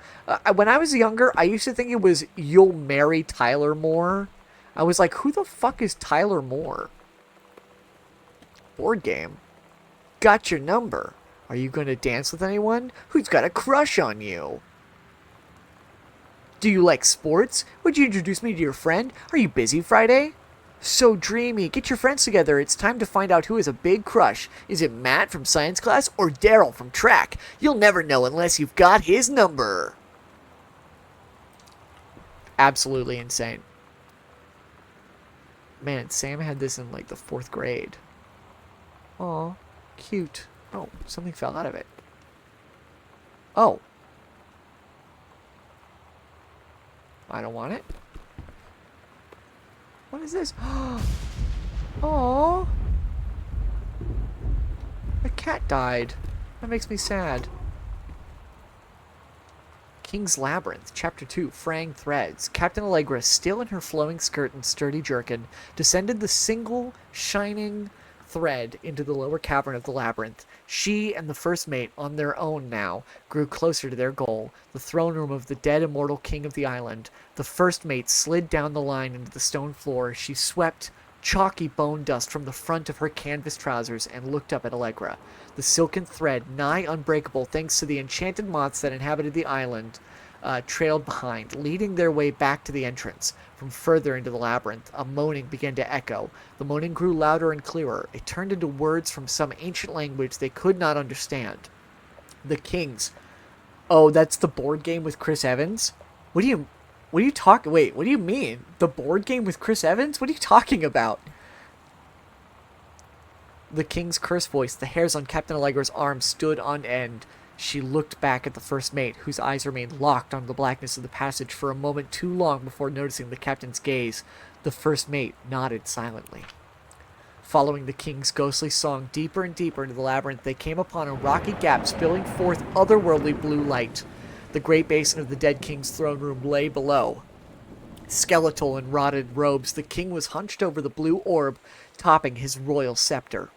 when I was younger, I used to think it was You'll Marry Tyler Moore. I was like, who the fuck is Tyler Moore? Board game. Got your number. Are you going to dance with anyone? Who's got a crush on you? Do you like sports? Would you introduce me to your friend? Are you busy Friday? So dreamy. Get your friends together. It's time to find out who has a big crush. Is it Matt from science class or Daryl from track? You'll never know unless you've got his number. Absolutely insane. Man, Sam had this in like the 4th grade. Aw, cute. Oh, something fell out of it. Oh. I don't want it. What is this? Oh, a cat died. That makes me sad. King's Labyrinth, Chapter 2, Fraying Threads. Captain Allegra, still in her flowing skirt and sturdy jerkin, descended the single, shining thread into the lower cavern of the labyrinth. She and the first mate, on their own now, grew closer to their goal, the throne room of the dead immortal king of the island. The first mate slid down the line into the stone floor. She swept chalky bone dust from the front of her canvas trousers and looked up at Allegra. The silken thread, nigh unbreakable thanks to the enchanted moths that inhabited the island, trailed behind, leading their way back to the entrance. From further into the labyrinth, a moaning began to echo. The moaning grew louder and clearer. It turned into words from some ancient language they could not understand. The Kings. Oh, that's the board game with Chris Evans? What do you mean? The board game with Chris Evans? What are you talking about? The King's curse voice, the hairs on Captain Allegra's arm stood on end. She looked back at the first mate, whose eyes remained locked on the blackness of the passage for a moment too long before noticing the captain's gaze. The first mate nodded silently. Following the King's ghostly song deeper and deeper into the labyrinth, they came upon a rocky gap spilling forth otherworldly blue light. The great basin of the dead King's throne room lay below. Skeletal in rotted robes, the King was hunched over the blue orb, topping his royal scepter.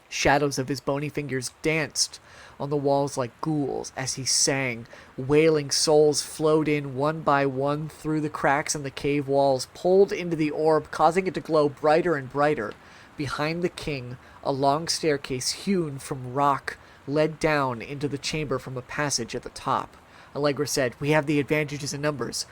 Shadows of his bony fingers danced on the walls like ghouls as he sang. Wailing souls flowed in one by one through the cracks in the cave walls, pulled into the orb, causing it to glow brighter and brighter. Behind the King, a long staircase hewn from rock led down into the chamber from a passage at the top. Allegra said, "We have the advantages in numbers.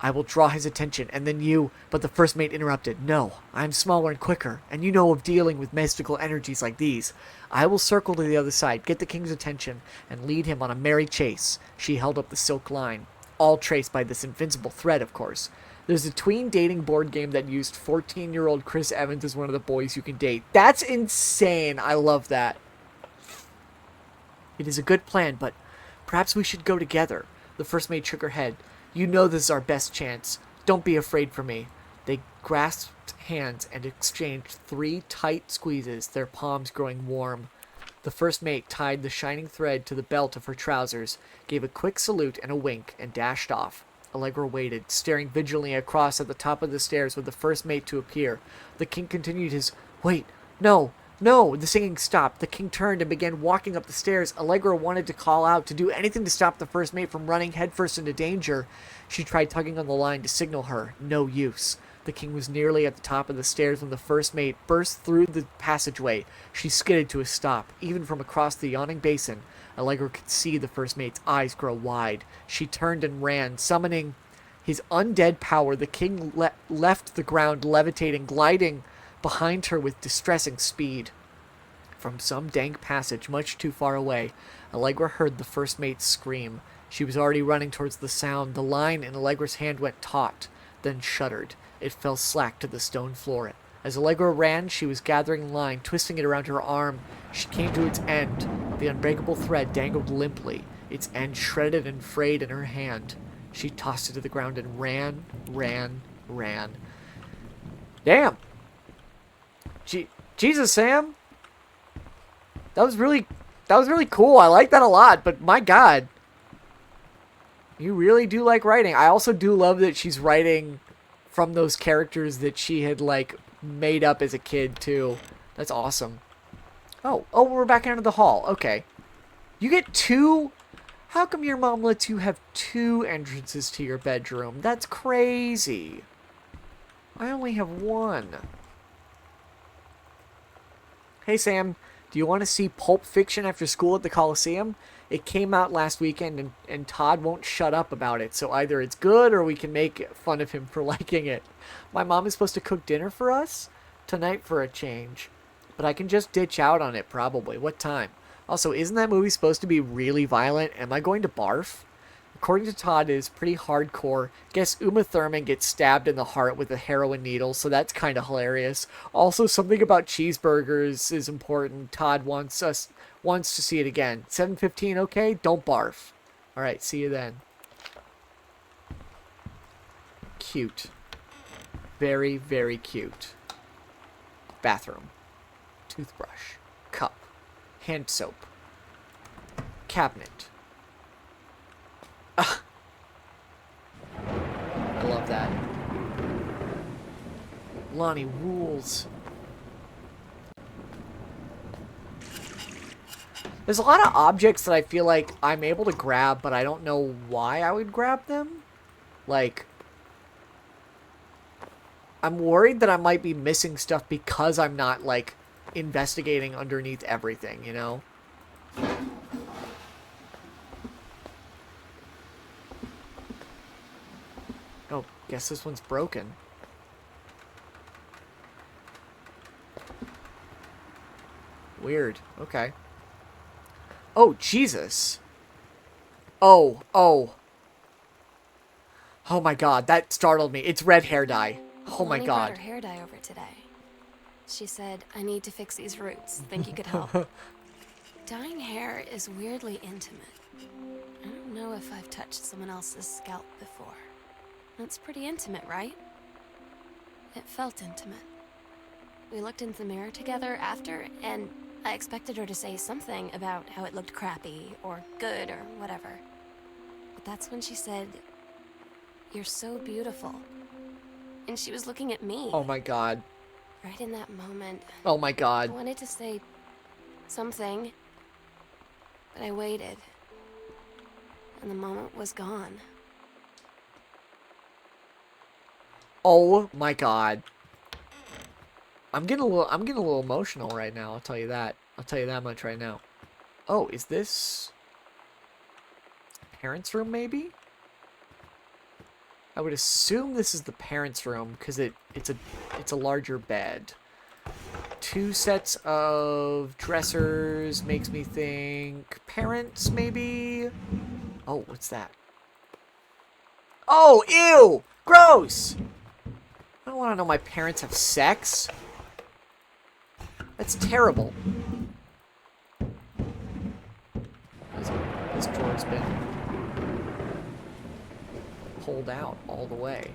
I will draw his attention, and then you..." But the first mate interrupted. "No, I'm smaller and quicker, and you know of dealing with mystical energies like these. I will circle to the other side, get the King's attention, and lead him on a merry chase." She held up the silk line, all traced by this invincible thread, of course. There's a tween dating board game that used 14-year-old Chris Evans as one of the boys you can date. That's insane. I love that. It is a good plan, but perhaps we should go together. The first mate shook her head. You know this is our best chance. Don't be afraid for me. They grasped hands and exchanged 3 tight squeezes, their palms growing warm. The first mate tied the shining thread to the belt of her trousers, gave a quick salute and a wink, and dashed off. Allegra waited, staring vigilantly across at the top of the stairs for the first mate to appear. The king continued his, "Wait, no, no!" The singing stopped. The king turned and began walking up the stairs. Allegra wanted to call out, to do anything to stop the first mate from running headfirst into danger. She tried tugging on the line to signal her. No use. The king was nearly at the top of the stairs when the first mate burst through the passageway. She skidded to a stop. Even from across the yawning basin, Allegra could see the first mate's eyes grow wide. She turned and ran, summoning his undead power. The king left the ground levitating, gliding behind her with distressing speed. From some dank passage much too far away, Allegra heard the first mate scream. She was already running towards the sound. The line in Allegra's hand went taut, then shuddered. It fell slack to the stone floor. As Allegra ran, she was gathering line, twisting it around her arm. She came to its end. The unbreakable thread dangled limply, its end shredded and frayed in her hand. She tossed it to the ground and ran. Damn! Jesus, Sam! That was really cool. I like that a lot, but my God. You really do like writing. I also do love that she's writing from those characters that she had, like, made up as a kid, too. That's awesome. Oh, we're back into the hall. Okay. You get 2... How come your mom lets you have 2 entrances to your bedroom? That's crazy. I only have 1. Hey, Sam. Do you want to see Pulp Fiction after school at the Coliseum? It came out last weekend, and Todd won't shut up about it, so either it's good or we can make fun of him for liking it. My mom is supposed to cook dinner for us? Tonight for a change. But I can just ditch out on it, probably. What time? Also, isn't that movie supposed to be really violent? Am I going to barf? According to Todd, it is pretty hardcore. Guess Uma Thurman gets stabbed in the heart with a heroin needle, so that's kind of hilarious. Also, something about cheeseburgers is important. Todd wants to see it again. 7:15, okay? Don't barf. Alright, see you then. Cute. Very, very cute. Bathroom. Toothbrush. Cup. Hand soap. Cabinet. I love that. Lonnie rules. There's a lot of objects that I feel like I'm able to grab, but I don't know why I would grab them. Like, I'm worried that I might be missing stuff because I'm not, like, investigating underneath everything, you know? Oh, guess this one's broken. Weird. Okay. Oh, Jesus. Oh. Oh my God, that startled me. It's red hair dye. Oh my Lonnie God. brought her hair dye over today. She said, I need to fix these roots. Think you could help? Dyeing hair is weirdly intimate. I don't know if I've touched someone else's scalp before. That's pretty intimate, right? It felt intimate. We looked into the mirror together after, and I expected her to say something about how it looked crappy, or good, or whatever. But that's when she said, "You're so beautiful." And she was looking at me. Oh my God. Right in that moment. Oh my I God. wanted to say something, but I waited. And the moment was gone. Oh my God. I'm getting a little emotional right now, I'll tell you that. I'll tell you that much right now. Oh, is this parents' room maybe? I would assume this is the parents' room because it's a larger bed. 2 sets of dressers makes me think parents maybe. Oh, what's that? Oh, ew! Gross! I don't want to know my parents have sex. That's terrible. This drawer's been pulled out all the way.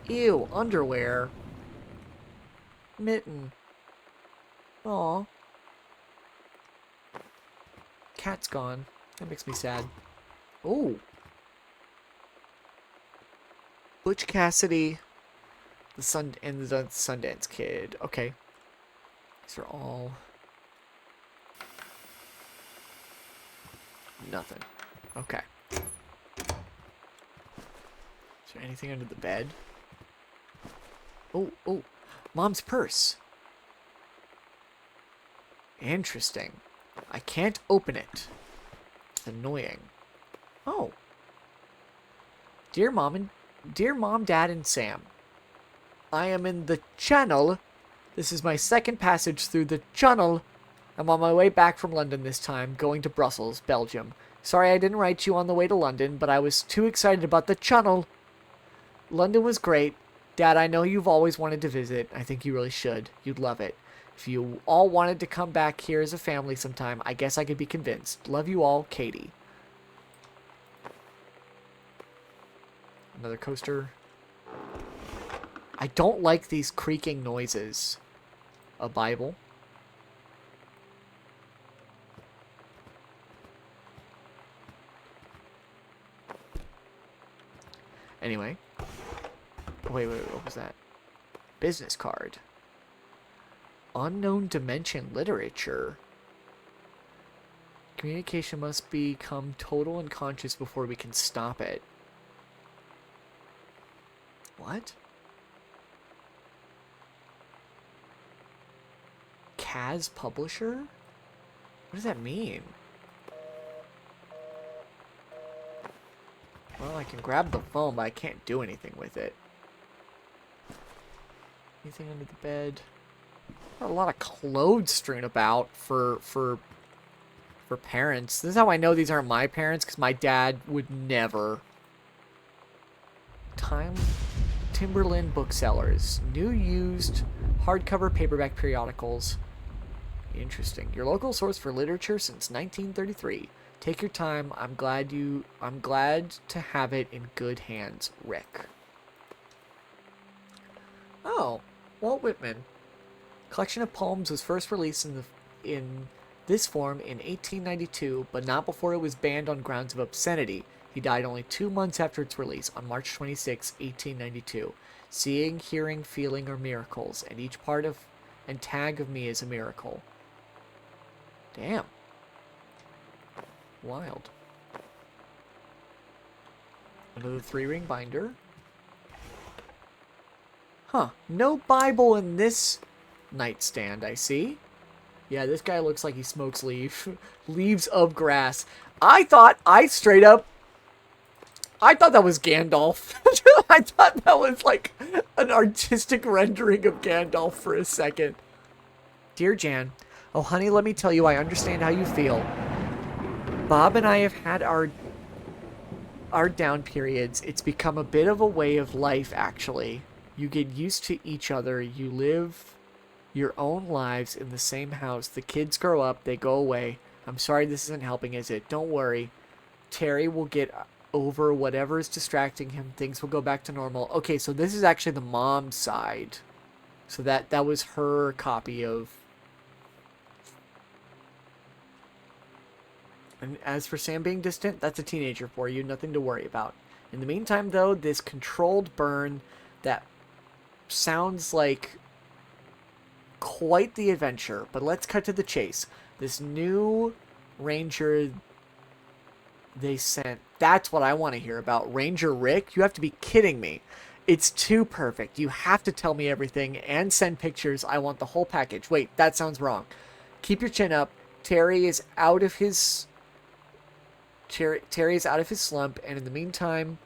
Ew, underwear. Mitten. Aw. Cat's gone. That makes me sad. Ooh. Butch Cassidy. The Sundance Kid. Okay. These are all... nothing. Okay. Is there anything under the bed? Oh, oh. Mom's purse. Interesting. I can't open it. It's annoying. Oh. Dear Mom, Dad, and Sam. I am in the channel. This is my second passage through the channel. I'm on my way back from London this time, going to Brussels, Belgium. Sorry I didn't write you on the way to London, but I was too excited about the channel. London was great. Dad, I know you've always wanted to visit. I think you really should. You'd love it. If you all wanted to come back here as a family sometime, I guess I could be convinced. Love you all, Katie. Another coaster. I don't like these creaking noises. A Bible. Anyway. Wait, what was that? Business card. Unknown dimension literature. Communication must become total and conscious before we can stop it. What? Kaz Publisher? What does that mean? Well, I can grab the phone, but I can't do anything with it. Anything under the bed? A lot of clothes strewn about for parents. This is how I know these aren't my parents, because my dad would never. Timberland Booksellers. New used hardcover paperback periodicals. Interesting. Your local source for literature since 1933. Take your time. I'm glad to have it in good hands, Rick. Oh, Walt Whitman. Collection of poems was first released in this form in 1892, but not before it was banned on grounds of obscenity. He died only 2 months after its release, on March 26, 1892. Seeing, hearing, feeling are miracles, and each part of and tag of me is a miracle. Damn. Wild. Another 3-ring binder. Huh. No Bible in this nightstand, I see. Yeah, this guy looks like he smokes leaves of grass. I thought that was Gandalf. I thought that was like an artistic rendering of Gandalf for a second. Dear Jan, oh honey, let me tell you, I understand how you feel. Bob and I have had our down periods. It's become a bit of a way of life, actually. You get used to each other. You live your own lives in the same house. The kids grow up. They go away. I'm sorry this isn't helping, is it? Don't worry. Terry will get over whatever is distracting him. Things will go back to normal. Okay, so this is actually the mom's side. So that was her copy of... And as for Sam being distant, that's a teenager for you. Nothing to worry about. In the meantime, though, this controlled burn that sounds like quite the adventure. But let's cut to the chase. This new ranger they sent. That's what I want to hear about. Ranger Rick? You have to be kidding me. It's too perfect. You have to tell me everything and send pictures. I want the whole package. Wait, that sounds wrong. Keep your chin up. Terry is out of his slump, and in the meantime...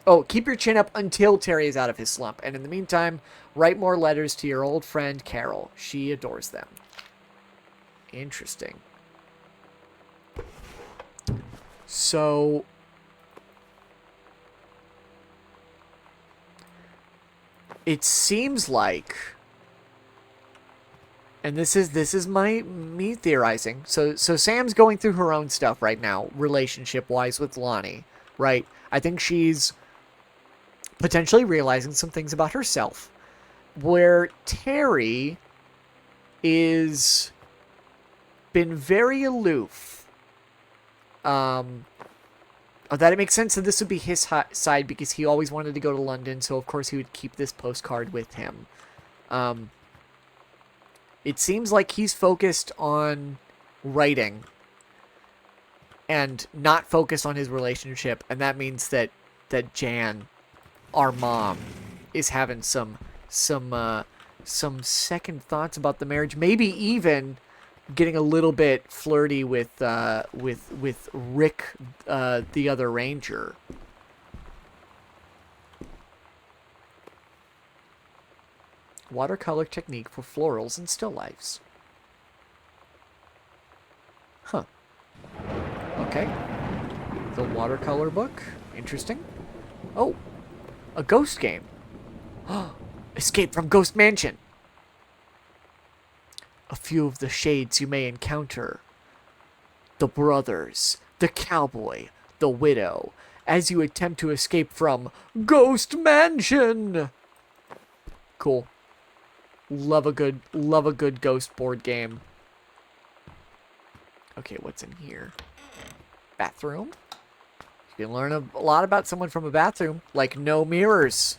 Oh, keep your chin up until Terry is out of his slump. And in the meantime, write more letters to your old friend Carol. She adores them. Interesting. So... it seems like, and this is me theorizing. So Sam's going through her own stuff right now, relationship wise with Lonnie, right? I think she's potentially realizing some things about herself, where Terry is been very aloof. That it makes sense that this would be his side because he always wanted to go to London, so of course he would keep this postcard with him. It seems like he's focused on writing and not focused on his relationship, and that means that Jan, our mom, is having some second thoughts about the marriage, maybe even getting a little bit flirty with Rick, the other ranger. Watercolor technique for florals and still lifes. Huh. Okay. The watercolor book. Interesting. Oh, a ghost game. Escape from Ghost Mansion. A few of the shades you may encounter. The brothers, the cowboy, the widow, as you attempt to escape from Ghost Mansion. Cool. Love a good ghost board game. Okay, what's in here? Bathroom. You can learn a lot about someone from a bathroom, like no mirrors.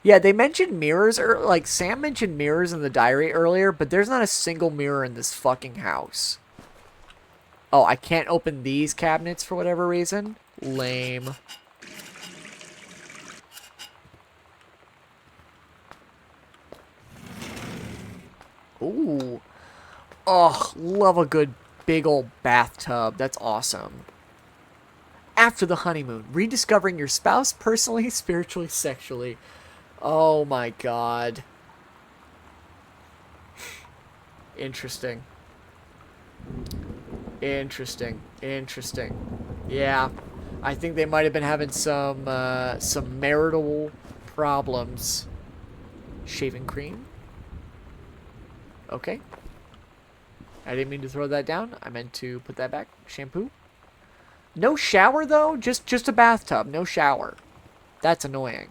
Yeah, they mentioned mirrors, or like Sam mentioned mirrors in the diary earlier, but there's not a single mirror in this fucking house. Oh, I can't open these cabinets for whatever reason. Lame. Ooh. Oh, love a good big old bathtub. That's awesome. After the honeymoon, rediscovering your spouse personally, spiritually, sexually. Oh my god. Interesting. Interesting. Yeah. I think they might have been having some marital problems. Shaving cream. Okay. I didn't mean to throw that down. I meant to put that back. Shampoo. No shower though? Just a bathtub. No shower. That's annoying.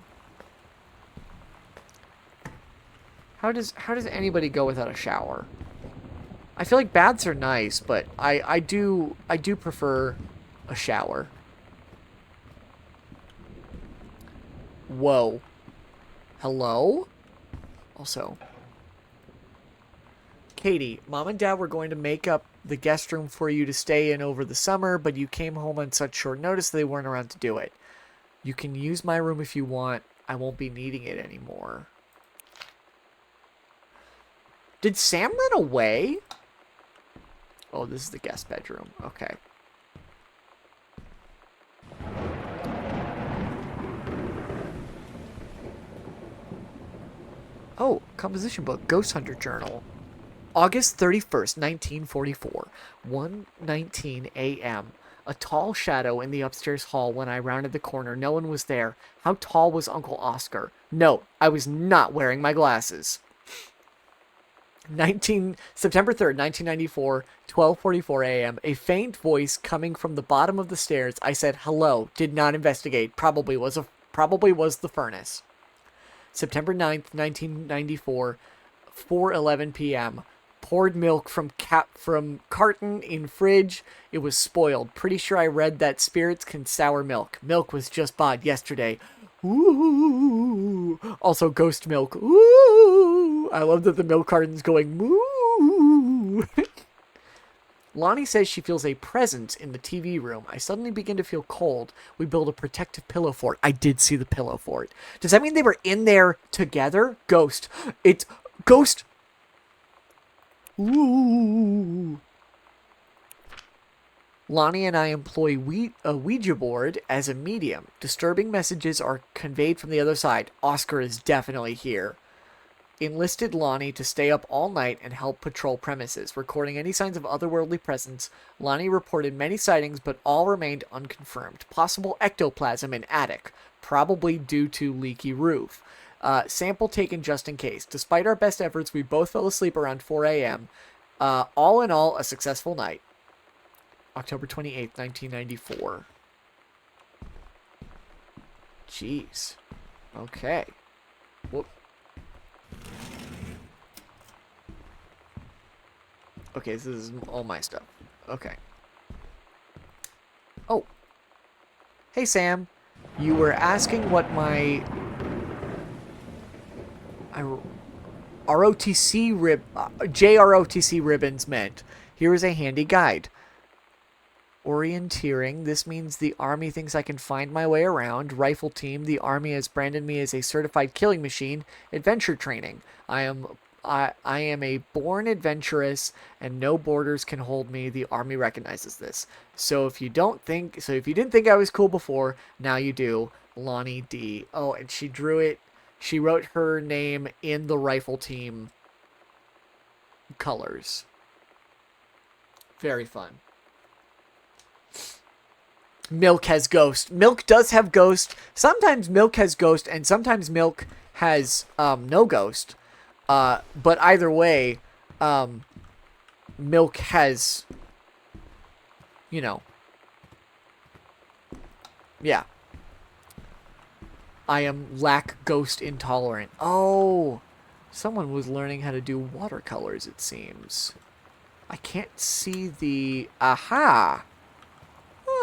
How does anybody go without a shower? I feel like baths are nice, but I do prefer a shower. Whoa. Hello? Also, Katie, Mom and Dad were going to make up the guest room for you to stay in over the summer, but you came home on such short notice they weren't around to do it. You can use my room if you want. I won't be needing it anymore. Did Sam run away? Oh, this is the guest bedroom. Okay. Oh, composition book. Ghost Hunter Journal. August 31st, 1944. 1:19 a.m. A tall shadow in the upstairs hall when I rounded the corner. No one was there. How tall was Uncle Oscar? No, I was not wearing my glasses. September 3rd, 1994, 12:44 a.m. A faint voice coming from the bottom of the stairs. I said hello, did not investigate. Probably was the furnace. September 9th, 1994, 4:11 p.m. Poured milk from carton in fridge. It was spoiled. Pretty sure I read that spirits can sour milk. Milk was just bought yesterday. Ooh. Also ghost milk. Ooh. I love that the milk carton's going moo. Lonnie says she feels a presence in the TV room. I suddenly begin to feel cold. We build a protective pillow fort. I did see the pillow fort. Does that mean they were in there together? Ghost. It's ghost. Ooh. Lonnie and I employ a Ouija board as a medium. Disturbing messages are conveyed from the other side. Oscar is definitely here. Enlisted Lonnie to stay up all night and help patrol premises, recording any signs of otherworldly presence. Lonnie reported many sightings, but all remained unconfirmed. Possible ectoplasm in attic, probably due to leaky roof. Sample taken just in case. Despite our best efforts, we both fell asleep around 4 a.m. All in all, a successful night. October 28th, 1994. Jeez. Okay. Whoop. Okay, this is all my stuff. Okay. Oh. Hey, Sam. You were asking what my JROTC ribbons meant. Here is a handy guide. Orienteering. This means the Army thinks I can find my way around. Rifle team. The Army has branded me as a certified killing machine. Adventure training. I am a born adventurous, and no borders can hold me. The Army recognizes this. So if you didn't think I was cool before, now you do. Lonnie D. Oh, and she drew it. She wrote her name in the rifle team colors. Very fun. Milk has ghost. Milk does have ghost. Sometimes Milk has ghost, and sometimes Milk has no ghost. But either way, Milk has, yeah. I am lack ghost intolerant. Oh, someone was learning how to do watercolors, it seems. I can't see the, aha.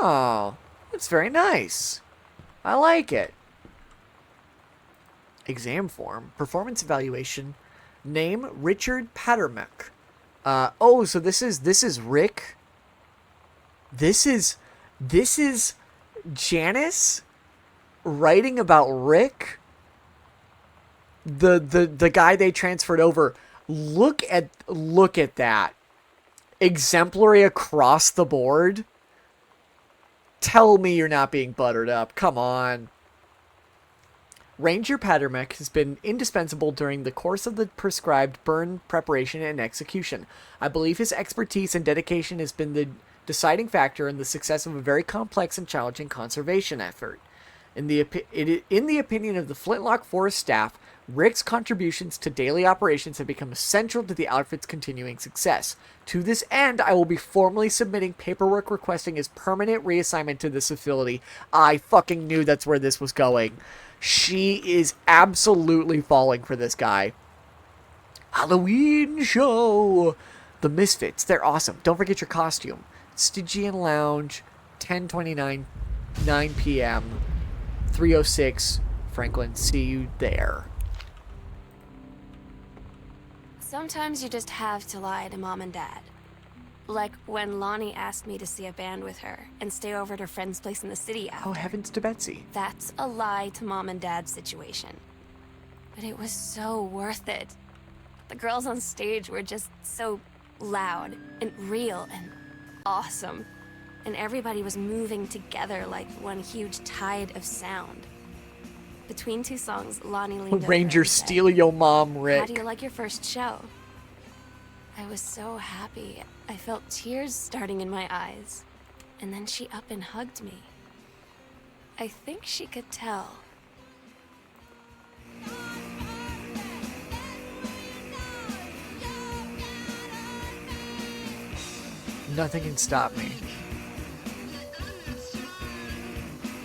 Oh, that's very nice. I like it. Exam form, performance evaluation. Name Richard Pattermuck. Oh, so this is Rick. This is Janice writing about Rick. The guy they transferred over. Look at that. Exemplary across the board. Tell me you're not being buttered up. Come on. Ranger Pattermuck has been indispensable during the course of the prescribed burn preparation and execution. I believe his expertise and dedication has been the deciding factor in the success of a very complex and challenging conservation effort. In the opinion of the Flintlock Forest staff, Rick's contributions to daily operations have become essential to the outfit's continuing success. To this end, I will be formally submitting paperwork requesting his permanent reassignment to this facility. I fucking knew that's where this was going. She is absolutely falling for this guy. Halloween show! The Misfits, they're awesome. Don't forget your costume. Stygian Lounge, 10:29, 9 p.m., 306 Franklin. See you there. Sometimes you just have to lie to Mom and Dad. Like when Lonnie asked me to see a band with her and stay over at her friend's place in the city after. Oh, heavens to Betsy. That's a lie to Mom and Dad's situation. But it was so worth it. The girls on stage were just so loud and real and awesome. And everybody was moving together like one huge tide of sound. Between two songs, Lonnie leaned over Ranger, and said, steal your mom, Rick. "How do you like your first show?" I was so happy. I felt tears starting in my eyes. And then she up and hugged me. I think she could tell. Nothing can stop me.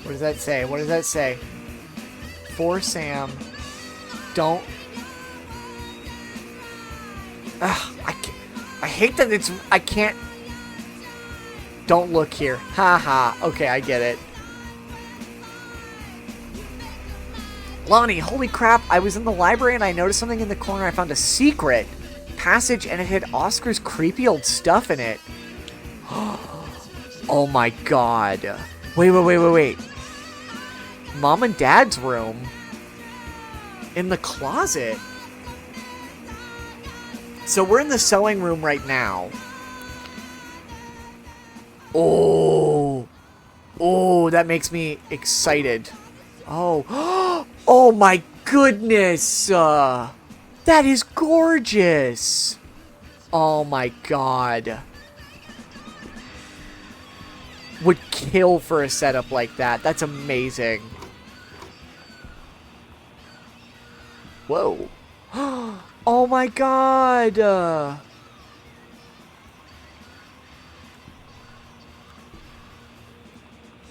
What does that say? What does that say? For Sam. Don't. Ugh, I hate that it's. I can't. Don't look here. Haha. Okay, I get it. Lonnie, holy crap. I was in the library and I noticed something in the corner. I found a secret passage and it had Oscar's creepy old stuff in it. Oh my god. Wait. Mom and Dad's room? In the closet? So we're in the sewing room right now. Oh, that makes me excited. Oh, oh my goodness. That is gorgeous. Oh my god. Would kill for a setup like that. That's amazing. Whoa. Oh my god!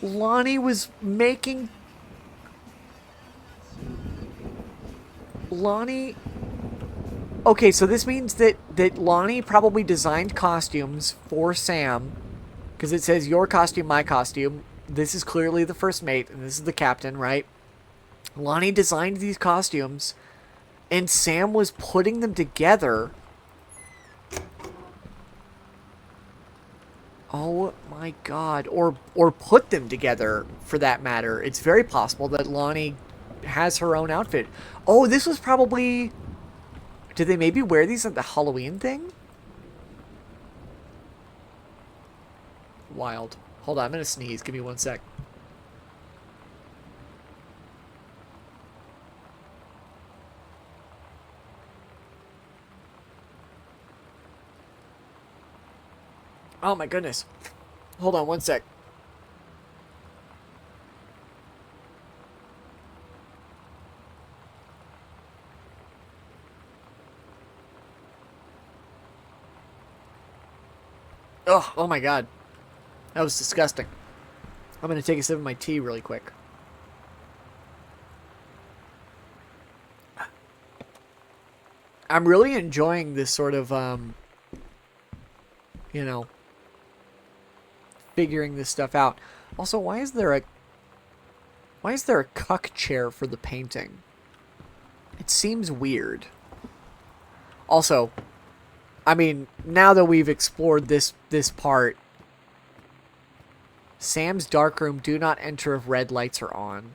Lonnie was making... Lonnie... Okay, so this means that Lonnie probably designed costumes for Sam. Because it says, your costume, my costume. This is clearly the first mate, and this is the captain, right? Lonnie designed these costumes, and Sam was putting them together. Oh my god. Or put them together, for that matter. It's very possible that Lonnie has her own outfit. Oh, this was probably... Did they maybe wear these at the Halloween thing? Wild. Hold on, I'm gonna sneeze. Give me 1 sec. Oh my goodness. Hold on 1 sec. Ugh, oh my god. That was disgusting. I'm gonna take a sip of my tea really quick. I'm really enjoying this sort of, you know, figuring this stuff out. Also, why is there a cuck chair for the painting? It seems weird. Also, I mean, now that we've explored this part, Sam's darkroom, do not enter if red lights are on.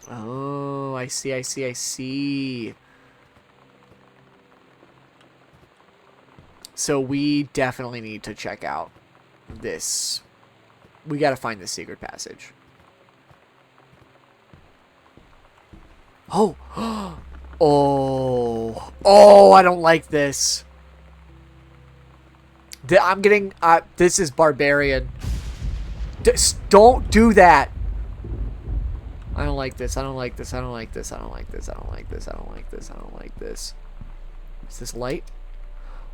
Oh, I see, I see, I see. So we definitely need to check out this. We gotta find the secret passage. Oh! Oh! Oh, I don't like this. I'm getting... this is barbarian. Don't do that! I don't like this. I don't like this. I don't like this. I don't like this. I don't like this. I don't like this. I don't like this. Is this light?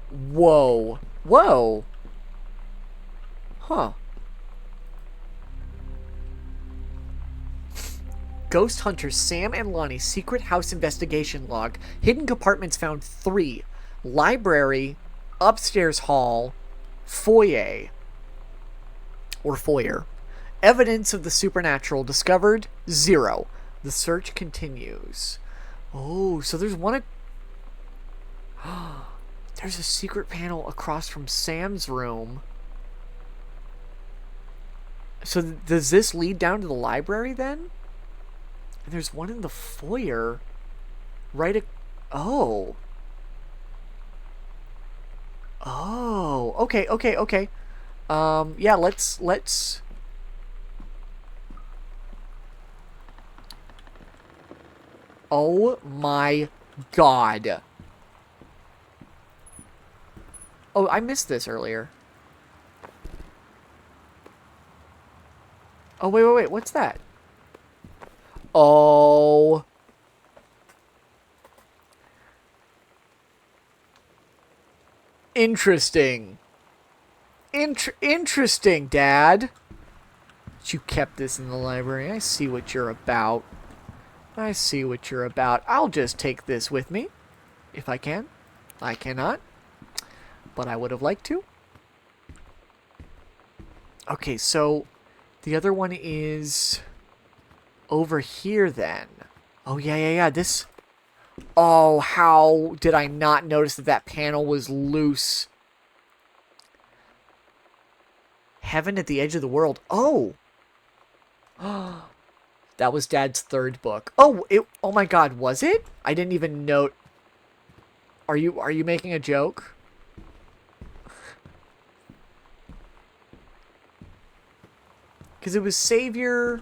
Whoa. Whoa. Huh. Ghost Hunters Sam and Lonnie's secret house investigation log. Hidden compartments found 3. Library, upstairs hall, foyer. Or foyer. Evidence of the supernatural discovered 0. The search continues. Oh, so there's one... There's a secret panel across from Sam's room. So does this lead down to the library then? And there's one in the foyer. Right at... Oh. Oh. Okay, okay, okay. Yeah, let's... Oh my god. Oh, I missed this earlier. Oh, wait, wait, wait. What's that? Oh. Interesting. Interesting, Dad. But you kept this in the library. I see what you're about. I see what you're about. I'll just take this with me. If I can. I cannot. But I would have liked to. Okay, so the other one is over here then. Oh, yeah, yeah, yeah. This... Oh, how did I not notice that that panel was loose? Heaven at the Edge of the World. Oh! That was Dad's 3rd book. Oh, oh my god, was it? I didn't even note. Are you making a joke? Because it was Savior...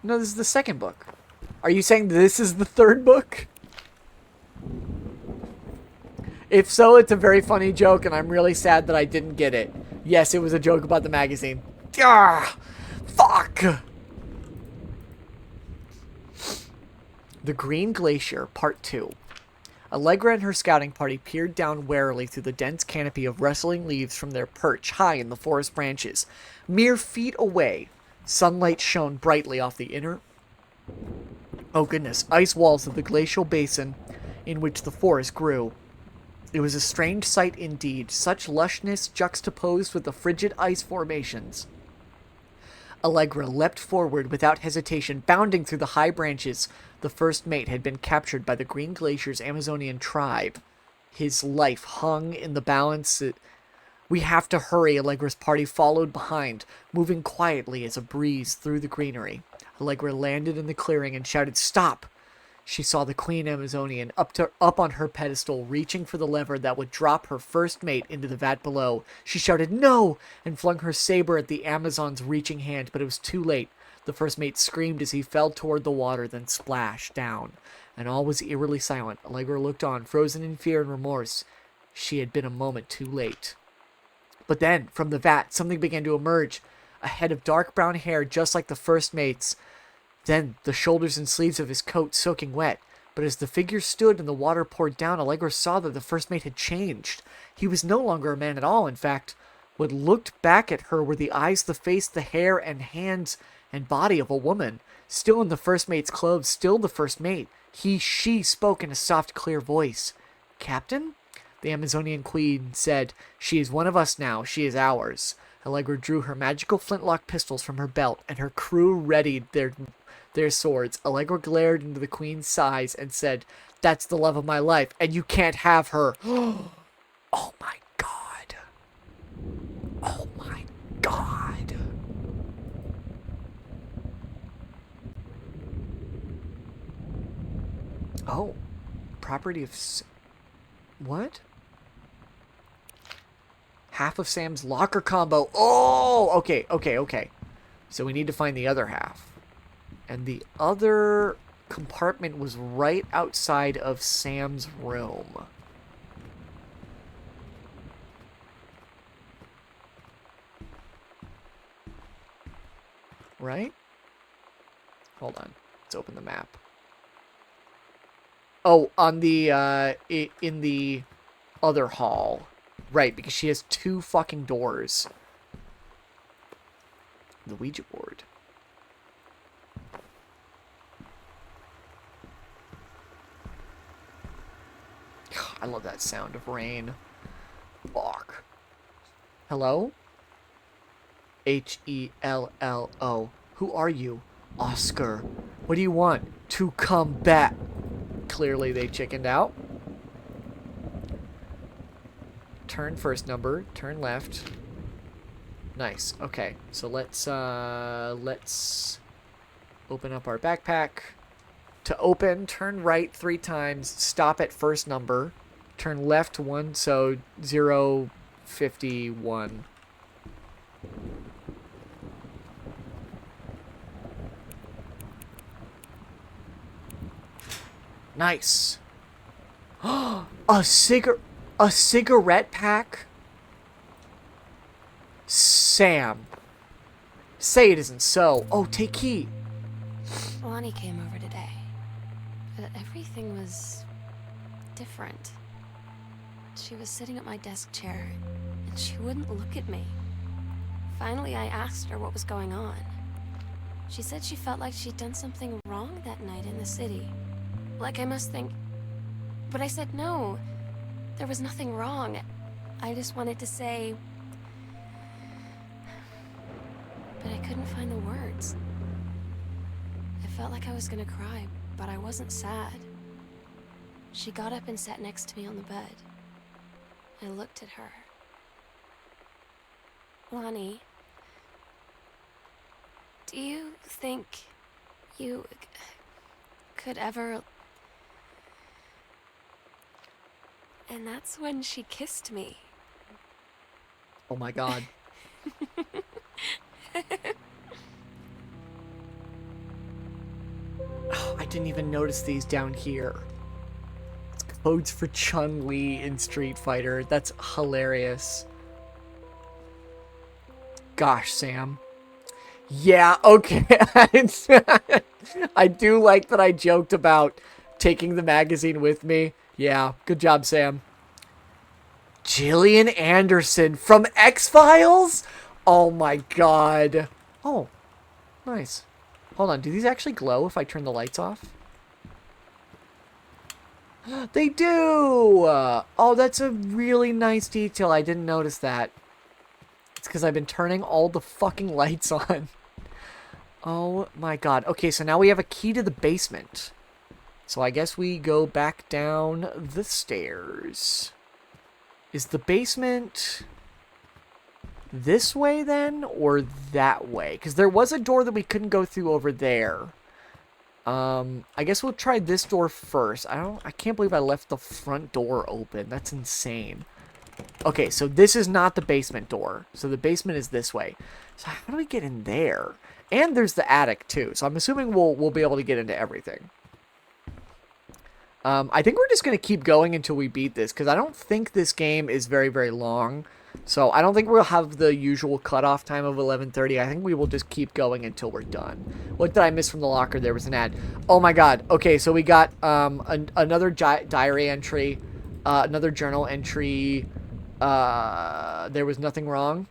No, this is the 2nd book. Are you saying this is the 3rd book? If so, it's a very funny joke, and I'm really sad that I didn't get it. Yes, it was a joke about the magazine. Ah, Fuck! The Green Glacier, Part 2. Allegra and her scouting party peered down warily through the dense canopy of rustling leaves from their perch high in the forest branches. Mere feet away, sunlight shone brightly off the inner, ice walls of the glacial basin in which the forest grew. It was a strange sight indeed, such lushness juxtaposed with the frigid ice formations. Allegra leapt forward without hesitation, bounding through the high branches. The first mate had been captured by the Green Glacier's Amazonian tribe. His life hung in the balance. We have to hurry, Allegra's party followed behind, moving quietly as a breeze through the greenery. Allegra landed in the clearing and shouted, "Stop!" She saw the Queen Amazonian up on her pedestal, reaching for the lever that would drop her first mate into the vat below. She shouted, "No!" and flung her saber at the Amazon's reaching hand, but it was too late. The first mate screamed as he fell toward the water, then splashed down, and all was eerily silent. Allegra looked on, frozen in fear and remorse. She had been a moment too late. But then, from the vat, something began to emerge. A head of dark brown hair, just like the first mate's. Then the shoulders and sleeves of his coat soaking wet. But as the figure stood and the water poured down, Allegra saw that the first mate had changed. He was no longer a man at all. In fact, what looked back at her were the eyes, the face, the hair, and hands and body of a woman. Still in the first mate's clothes, still the first mate. She spoke in a soft, clear voice. "Captain?" The Amazonian queen said, "She is one of us now. She is ours." Allegra drew her magical flintlock pistols from her belt, and her crew readied their swords. Allegra glared into the queen's eyes and said, "That's the love of my life, and you can't have her." Oh my god. Oh my god. Oh. Property of... What? Half of Sam's locker combo. Oh! Okay. So we need to find the other half. And the other compartment was right outside of Sam's room. Right? Hold on. Let's open the map. Oh, on the, in the other hall. Right, because she has 2 fucking doors. The Ouija board. I love that sound of rain. Fuck. Hello? Hello. Who are you? Oscar. What do you want? To come back. Clearly they chickened out. Turn first number. Turn left. Nice. Okay. So let's open up our backpack. To open, turn right 3 times. Stop at first number. Turn left 1, so 051. Nice. A cigarette pack? Sam. Say it isn't so. Oh, take key. Lonnie came over today, but everything was different. She was sitting at my desk chair, and she wouldn't look at me. Finally, I asked her what was going on. She said she felt like she'd done something wrong that night in the city. Like I must think... But I said no. There was nothing wrong. I just wanted to say... But I couldn't find the words. I felt like I was gonna cry, but I wasn't sad. She got up and sat next to me on the bed. I looked at her. Lonnie, do you think you could ever... And that's when she kissed me. Oh my god. Oh, I didn't even notice these down here. It's codes for Chun-Li in Street Fighter. That's hilarious. Gosh, Sam. Yeah, okay. I do like that I joked about taking the magazine with me. Yeah, good job, Sam. Gillian Anderson from X-Files? Oh my god. Oh, nice. Hold on, do these actually glow if I turn the lights off? They do! Oh, that's a really nice detail. I didn't notice that. It's because I've been turning all the fucking lights on. Oh my god. Okay, so now we have a key to the basement. So I guess we go back down the stairs. Is the basement this way then, or that way? Because there was a door that we couldn't go through over there. I guess we'll try this door first. I can't believe I left the front door open. That's insane. Okay, so this is not the basement door. So the basement is this way. So how do we get in there? And there's the attic too. So I'm assuming we'll be able to get into everything. I think we're just going to keep going until we beat this, because I don't think this game is very, very long. So I don't think we'll have the usual cutoff time of 11:30. I think we will just keep going until we're done. What did I miss from the locker? There was an ad. Oh my god. Okay, so we got another diary entry, another journal entry. There was nothing wrong.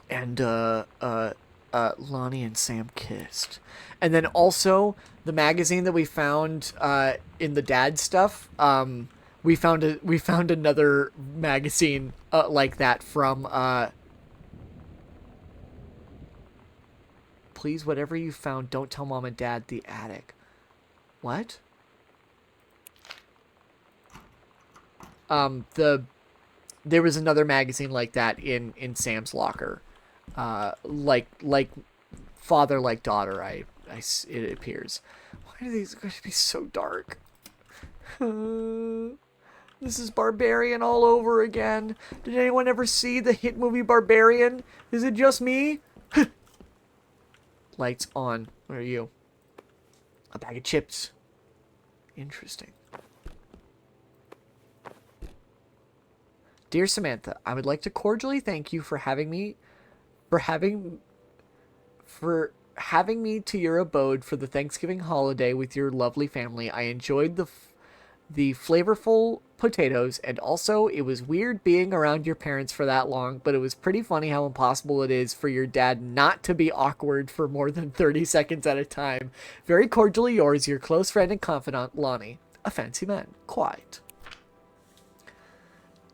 And Lonnie and Sam kissed. And then also the magazine that we found in the dad stuff. We found another magazine like that from please, whatever you found, don't tell mom and dad. The attic. What? There was another magazine like that in Sam's locker. Like father like daughter, it appears. Why are these going to be so dark? This is Barbarian all over again. Did anyone ever see the hit movie Barbarian? Is it just me? Lights on. Where are you? A bag of chips. Interesting. Dear Samantha, I would like to cordially thank you for having me to your abode for the Thanksgiving holiday with your lovely family. I enjoyed the flavorful potatoes, and also it was weird being around your parents for that long, but it was pretty funny how impossible it is for your dad not to be awkward for more than 30 seconds at a time. Very cordially yours, your close friend and confidant, Lonnie. A fancy man. Quite.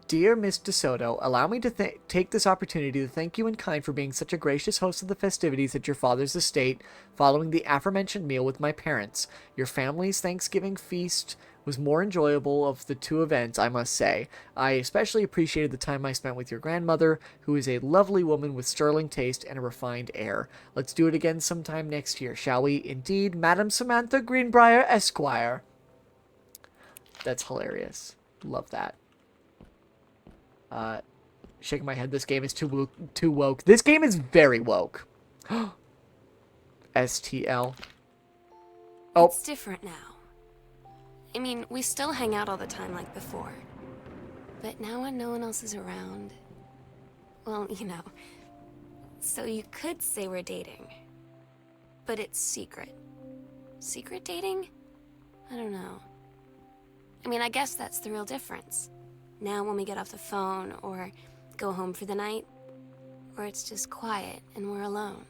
Dear Miss DeSoto, allow me to take this opportunity to thank you in kind for being such a gracious host of the festivities at your father's estate following the aforementioned meal with my parents. Your family's Thanksgiving feast was more enjoyable of the two events, I must say. I especially appreciated the time I spent with your grandmother, who is a lovely woman with sterling taste and a refined air. Let's do it again sometime next year, shall we? Indeed, Madam Samantha Greenbrier, Esquire. That's hilarious. Love that. Shaking my head. This game is too woke. This game is very woke. STL. Oh. It's different now. I mean, we still hang out all the time like before. But now when no one else is around... Well, you know. So you could say we're dating. But it's secret. Secret dating? I don't know. I mean, I guess that's the real difference. Now when we get off the phone, or go home for the night, or it's just quiet and we're alone,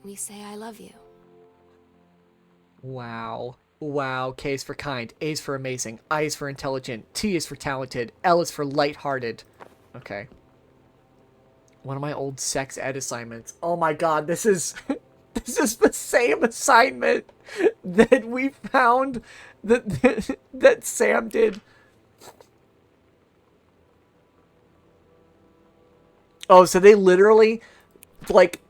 we say I love you. Wow. Wow. K is for kind. A is for amazing. I is for intelligent. T is for talented. L is for lighthearted. Okay. One of my old sex ed assignments. Oh my god, this is... this is the same assignment that we found that Sam did. Oh, so they literally, like,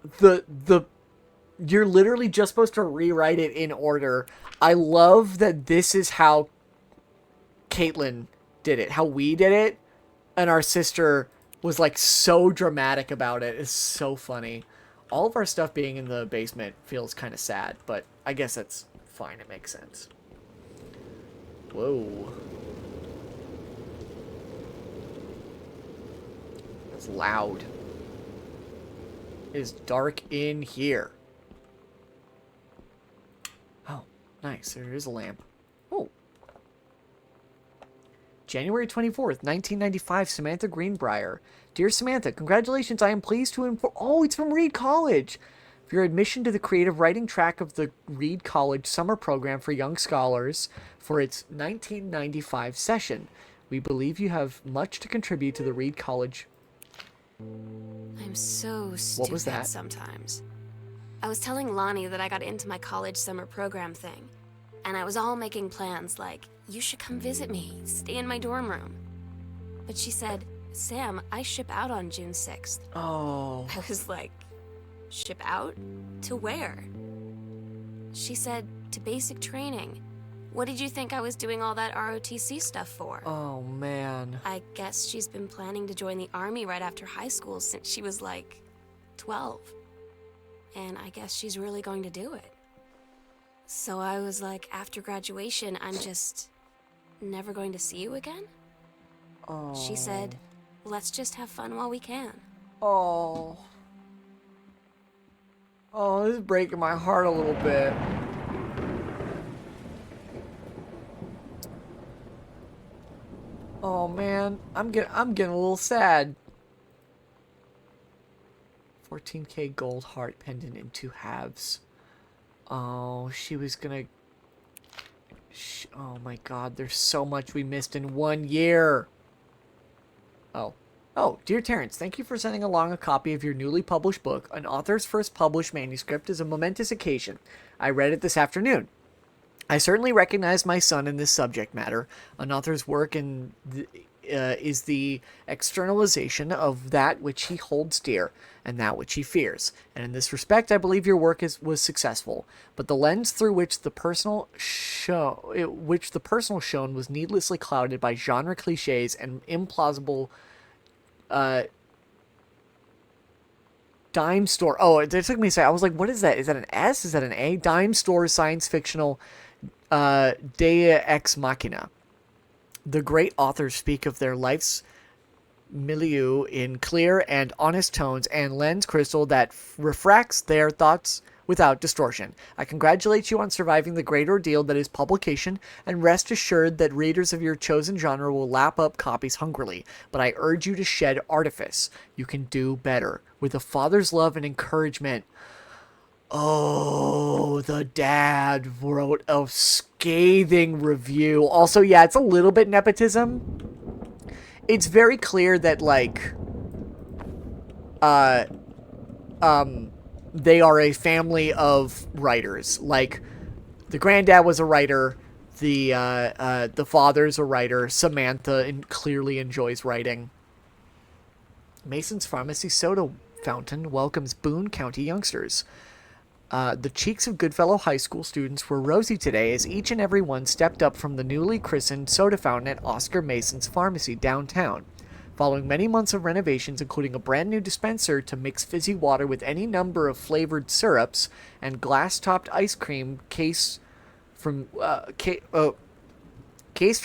you're literally just supposed to rewrite it in order. I love that this is how Caitlin did it, how we did it, and our sister was, like, so dramatic about it. It's so funny. All of our stuff being in the basement feels kind of sad, but I guess that's fine. It makes sense. Whoa. That's loud. is dark in here. Oh, nice. There is a lamp. Oh. January 24th, 1995, Samantha Greenbrier. Dear Samantha, congratulations. I am pleased to inform... Oh, it's from Reed College. For your admission to the creative writing track of the Reed College Summer Program for Young Scholars for its 1995 session. We believe you have much to contribute to the Reed College. I'm so stupid What was that? sometimes. I was telling Lonnie that I got into my college summer program thing, and I was all making plans like, you should come visit me, stay in my dorm room. But she said, Sam, I ship out on June 6th. Oh. I was like, ship out? To where? She said, to basic training. What did you think I was doing all that ROTC stuff for? Oh, man. I guess she's been planning to join the army right after high school since she was like 12. And I guess she's really going to do it. So I was like, after graduation, I'm just never going to see you again? Oh. She said, let's just have fun while we can. Oh. Oh, this is breaking my heart a little bit. Oh man, I'm getting a little sad. 14K gold heart pendant in 2 halves. Oh, she was gonna... Oh my god, there's so much we missed in 1 year. Oh. Oh, dear Terrence, thank you for sending along a copy of your newly published book. An author's first published manuscript is a momentous occasion. I read it this afternoon. I certainly recognize my son in this subject matter. An author's work is the externalization of that which he holds dear and that which he fears. And in this respect, I believe your work was successful. But the lens through which the personal shone was needlessly clouded by genre cliches and implausible dime store. Oh, it took me a second. I was like, what is that? Is that an S? Is that an A? Dime store science fictional Dea Ex Machina. The great authors speak of their life's milieu in clear and honest tones and lens crystal that refracts their thoughts without distortion. I congratulate you on surviving the great ordeal that is publication, and rest assured that readers of your chosen genre will lap up copies hungrily. But I urge you to shed artifice. You can do better. With a father's love and encouragement. Oh, the dad wrote a scathing review. Also, yeah, it's a little bit nepotism. It's very clear that, like, they are a family of writers. Like, the granddad was a writer. The father's a writer. Samantha clearly enjoys writing. Mason's Pharmacy Soda Fountain welcomes Boone County youngsters. The cheeks of Goodfellow High School students were rosy today as each and every one stepped up from the newly christened soda fountain at Oscar Mason's Pharmacy downtown. Following many months of renovations, including a brand new dispenser to mix fizzy water with any number of flavored syrups and glass-topped ice cream case from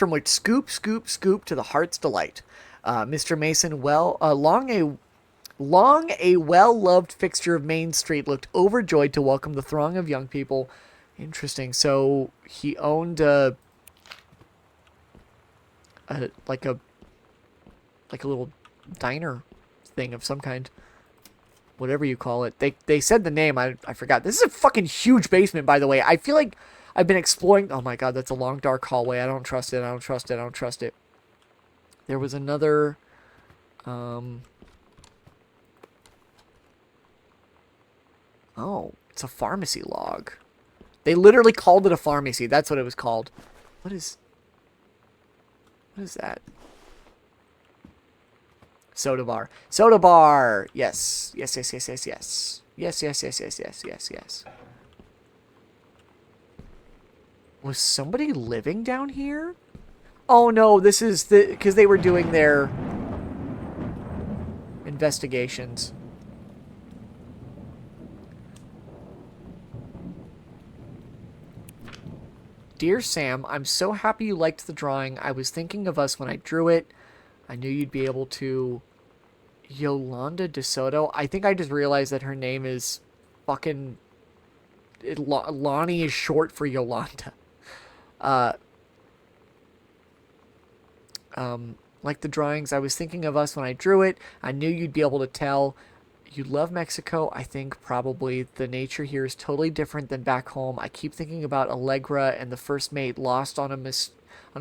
which scoop to the heart's delight. Mr. Mason, long a well-loved fixture of Main Street, looked overjoyed to welcome the throng of young people. Interesting. So he owned like a little diner thing of some kind. Whatever you call it. They said the name. I forgot. This is a fucking huge basement, by the way. I feel like I've been exploring... Oh my god, that's a long, dark hallway. I don't trust it. I don't trust it. I don't trust it. There was another... Oh, it's a pharmacy log. They literally called it a pharmacy. That's what it was called. What is that? Soda bar. Soda bar! Yes. Yes. Was somebody living down here? Oh no, this is because they were doing their investigations. Dear Sam, I'm so happy you liked the drawing. I was thinking of us when I drew it. I knew you'd be able to Yolanda DeSoto. I think I just realized that her name is fucking... Lonnie is short for Yolanda. Like the drawings, I was thinking of us when I drew it. I knew you'd be able to tell. You love Mexico. I think probably the nature here is totally different than back home. I keep thinking about Allegra and the first mate lost on a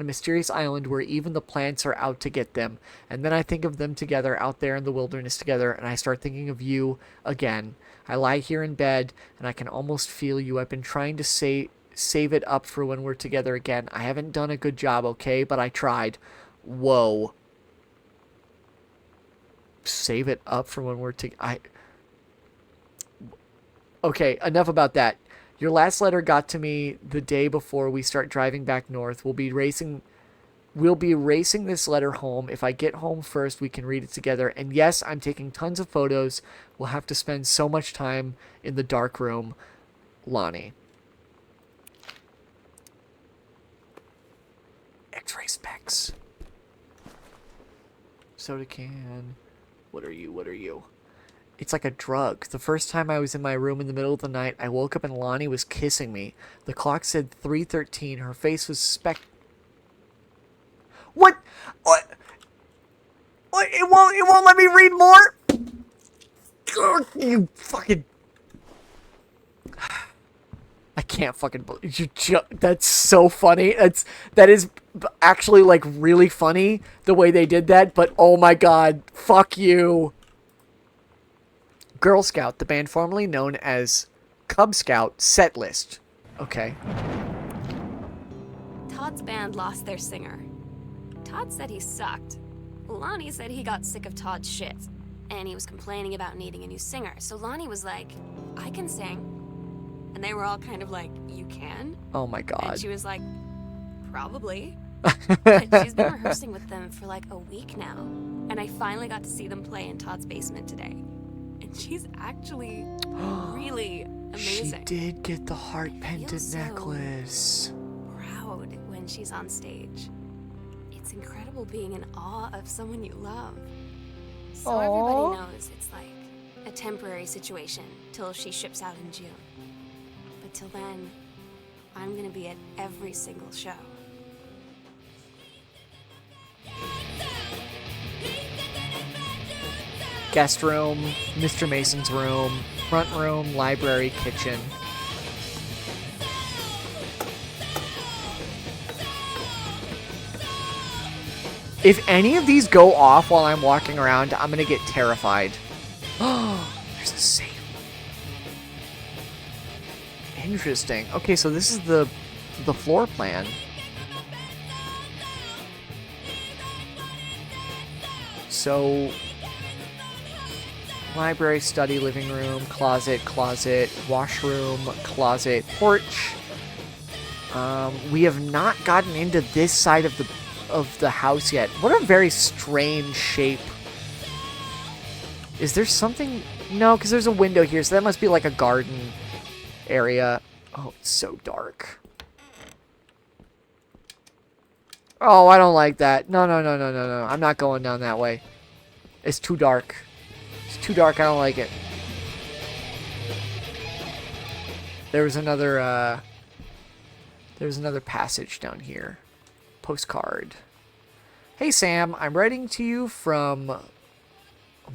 mysterious island where even the plants are out to get them. And then I think of them together out there in the wilderness together, and I start thinking of you again. I lie here in bed, and I can almost feel you. I've been trying to save it up for when we're together again. I haven't done a good job, okay? But I tried. Whoa. Save it up for when we're together. Okay, enough about that. Your last letter got to me the day before we start driving back north. We'll be racing this letter home. If I get home first, we can read it together. And yes, I'm taking tons of photos. We'll have to spend so much time in the dark room. Lonnie. X-ray specs. Soda can. What are you? It's like a drug. The first time I was in my room in the middle of the night, I woke up and Lonnie was kissing me. The clock said 3:13. Her face was What? It won't let me read more? Ugh, you fucking... I can't fucking believe you. That's so funny. That is actually like really funny the way they did that, but oh my god, fuck you. Girl Scout, the band formerly known as Cub Scout, set list. Okay. Todd's band lost their singer. Todd said he sucked. Lonnie said he got sick of Todd's shit, and he was complaining about needing a new singer. So Lonnie was like, I can sing. And they were all kind of like, you can? Oh my god. And she was like, probably. And she's been rehearsing with them for like a week now. And I finally got to see them play in Todd's basement today. And she's actually really amazing. She did get the heart pendant so necklace. Proud when she's on stage. It's incredible being in awe of someone you love. So Aww. everybody knows it's like a temporary situation till she ships out in June. But till then, I'm gonna be at every single show. Guest room, Mr. Mason's room, front room, library, kitchen. If any of these go off while I'm walking around, I'm gonna get terrified. Oh, there's a safe. Interesting. Okay, so this is the floor plan. So, library, study, living room, closet, washroom, closet, porch. We have not gotten into this side of the house yet. What a very strange shape. Is there something? No, because there's a window here, so that must be like a garden area. Oh, it's so dark. Oh, I don't like that. No. I'm not going down that way. It's too dark. It's too dark. I don't like it. There was another passage down here. Postcard. Hey Sam, I'm writing to you from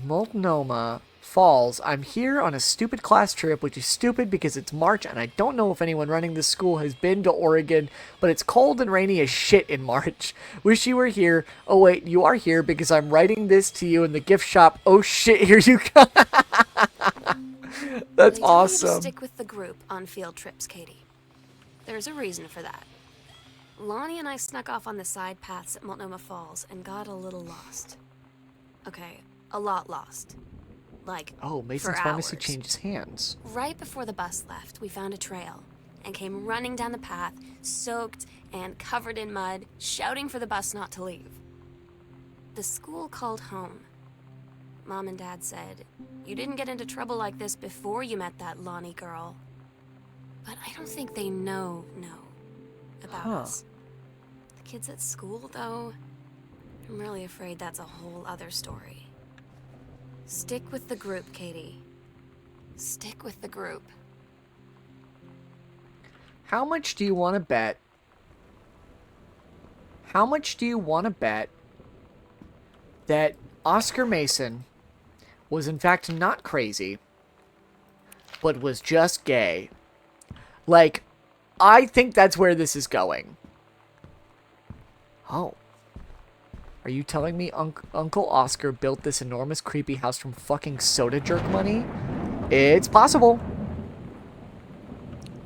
Multnomah Falls. I'm here on a stupid class trip, which is stupid because it's March and I don't know if anyone running this school has been to Oregon, but it's cold and rainy as shit in March. Wish you were here. Oh wait, you are here because I'm writing this to you in the gift shop. Oh shit, here you go. That's They tell you to awesome. stick with the group on field trips, Katie. There's a reason for that. Lonnie and I snuck off on the side paths at Multnomah Falls and got a little lost. Okay, a lot lost. Like, Oh, Mason's for pharmacy hours. changes hands. Right before the bus left, we found a trail and came running down the path, soaked and covered in mud, shouting for the bus not to leave. The school called home. Mom and Dad said, you didn't get into trouble like this before you met that Lonnie girl. But I don't think they know about us. The kids at school, though, I'm really afraid that's a whole other story. Stick with the group, Katie. Stick with the group. How much do you want to bet? How much do you want to bet that Oscar Mason was in fact not crazy, but was just gay? Like, I think that's where this is going. Oh. Are you telling me Uncle Oscar built this enormous creepy house from fucking soda jerk money? It's possible.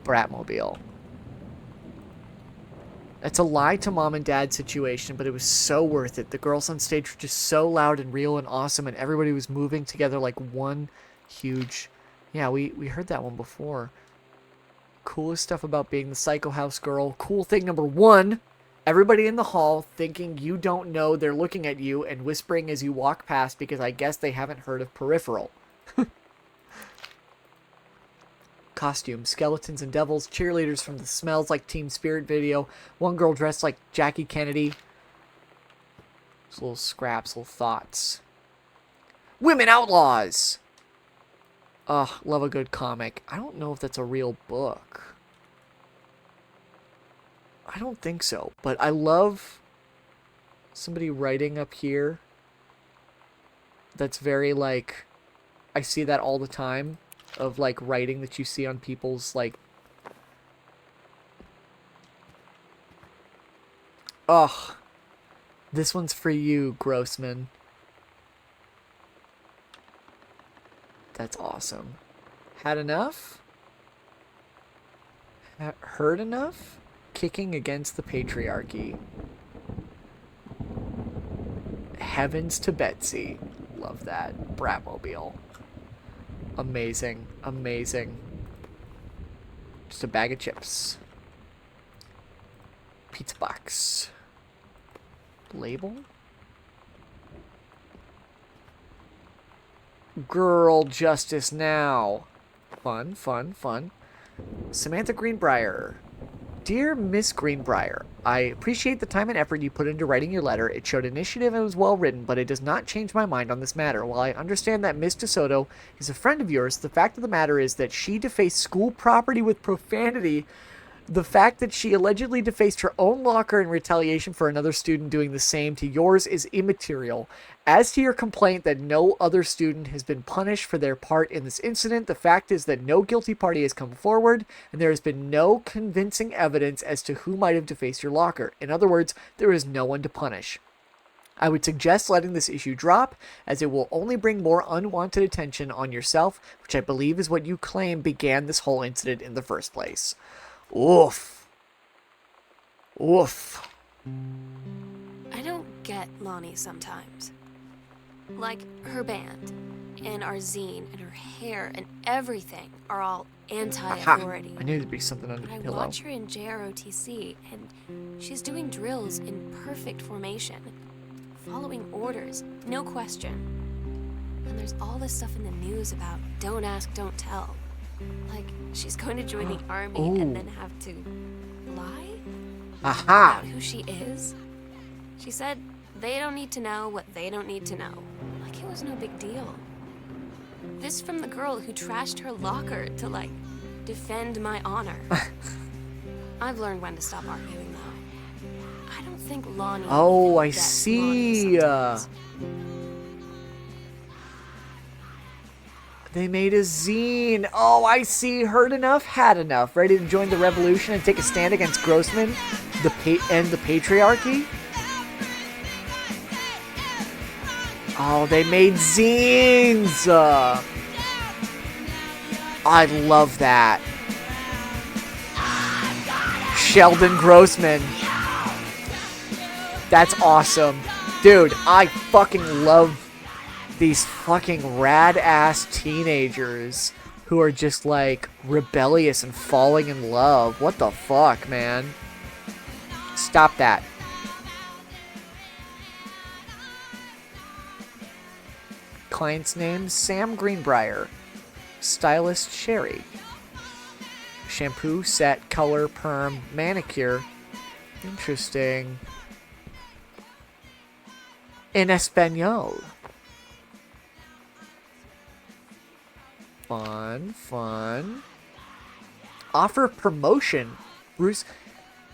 Bratmobile. It's a lie to mom and dad situation, but it was so worth it. The girls on stage were just so loud and real and awesome, and everybody was moving together like one huge... Yeah, we heard that one before. Coolest stuff about being the Psycho House girl. Cool thing number 1, everybody in the hall thinking you don't know they're looking at you and whispering as you walk past because I guess they haven't heard of Peripheral. Costume, skeletons and devils, cheerleaders from the Smells Like Teen Spirit video, one girl dressed like Jackie Kennedy. Just little scraps, little thoughts. Women Outlaws! Ugh, love a good comic. I don't know if that's a real book. I don't think so, but I love somebody writing up here that's very, like, I see that all the time, of, like, writing that you see on people's, like... Ugh. This one's for you, Grossman. That's awesome. Had enough? Heard enough? Kicking against the patriarchy. Heavens to Betsy. Love that. Bratmobile. Amazing. Amazing. Just a bag of chips. Pizza box. Label? Girl justice now. Fun, fun, fun. Samantha Greenbrier. Dear Miss Greenbrier, I appreciate the time and effort you put into writing your letter. It showed initiative and was well written, but it does not change my mind on this matter. While I understand that Miss DeSoto is a friend of yours, the fact of the matter is that she defaced school property with profanity. The fact that she allegedly defaced her own locker in retaliation for another student doing the same to yours is immaterial. As to your complaint that no other student has been punished for their part in this incident, the fact is that no guilty party has come forward, and there has been no convincing evidence as to who might have defaced your locker. In other words, there is no one to punish. I would suggest letting this issue drop, as it will only bring more unwanted attention on yourself, which I believe is what you claim began this whole incident in the first place. Oof. Oof. I don't get Lonnie sometimes. Like, her band, and our zine, and her hair, and everything are all anti-authority. I knew there'd be something under But the I pillow. watch her in JROTC, and she's doing drills in perfect formation, following orders, no question. And there's all this stuff in the news about don't ask, don't tell. Like, she's going to join the army and then have to lie Aha! about who she is. She said they don't need to know what they don't need to know. Like it was no big deal. This from the girl who trashed her locker to, like, defend my honor. I've learned when to stop arguing, though. I don't think Lonnie... Oh, I gets see. Lonnie sometimes. They made a zine. Oh, I see. Heard enough, had enough. Ready to join the revolution and take a stand against Grossman and the patriarchy? Oh, they made zines. I love that. Sheldon Grossman. That's awesome. Dude, I fucking love these fucking rad-ass teenagers who are just, like, rebellious and falling in love. What the fuck, man? Stop that. Client's name, Sam Greenbrier. Stylist, Sherry. Shampoo, set, color, perm, manicure. Interesting. In Espanol. Fun, fun. Offer promotion. Bruce.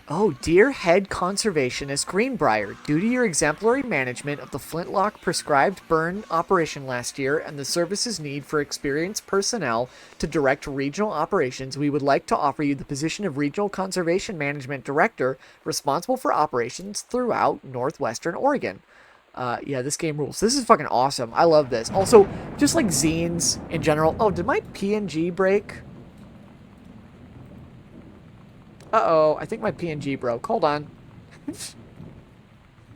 Oh, dear head conservationist Greenbrier, due to your exemplary management of the Flintlock prescribed burn operation last year and the service's need for experienced personnel to direct regional operations, we would like to offer you the position of Regional Conservation Management Director, responsible for operations throughout Northwestern Oregon. Yeah, this game rules. This is fucking awesome. I love this. Also, just like zines in general. Oh, did my PNG break? Uh-oh, I think my PNG broke. Hold on.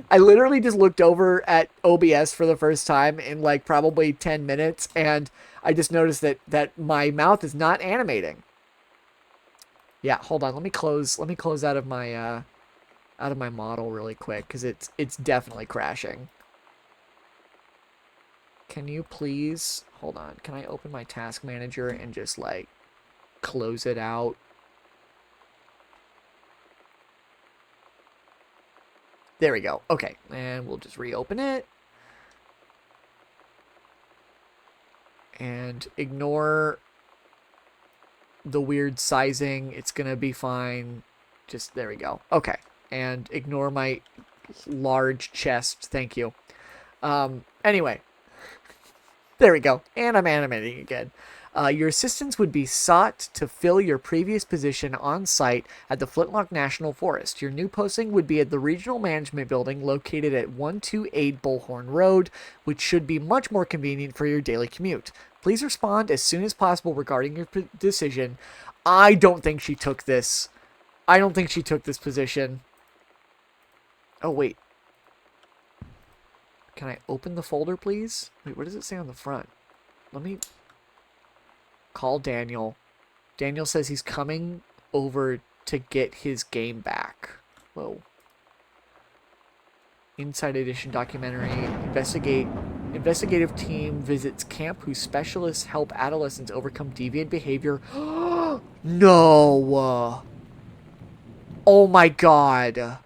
I literally just looked over at OBS for the first time in like probably 10 minutes, and I just noticed that my mouth is not animating. Yeah, hold on. Let me close out of my model really quick, because it's definitely crashing. Can you please hold on? Can I open my task manager and just like close it out? There we go. Okay, and we'll just reopen it. And ignore the weird sizing. It's gonna be fine. Just, there we go. Okay, and ignore my large chest. Thank you. Anyway. There we go. And I'm animating again. Your assistance would be sought to fill your previous position on site at the Flintlock National Forest. Your new posting would be at the Regional Management Building located at 128 Bullhorn Road, which should be much more convenient for your daily commute. Please respond as soon as possible regarding your decision. I don't think she took this. I don't think she took this position. Oh, wait. Can I open the folder, please? Wait, what does it say on the front? Let me... Call Daniel. Daniel says he's coming over to get his game back. Whoa. Inside Edition documentary. Investigative team visits camp whose specialists help adolescents overcome deviant behavior. No! Oh my god.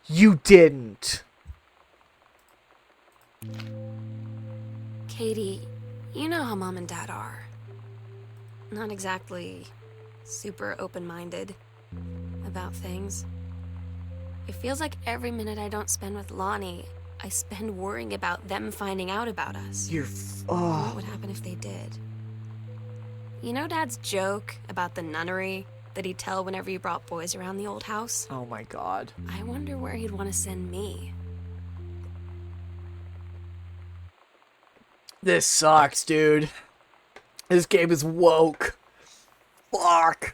You didn't. Katie, you know how Mom and Dad are. Not exactly super open-minded about things. It feels like every minute I don't spend with Lonnie, I spend worrying about them finding out about us. What would happen if they did? You know Dad's joke about the nunnery that he'd tell whenever he brought boys around the old house? Oh my god. I wonder where he'd want to send me. This sucks, dude. This game is woke. Fuck.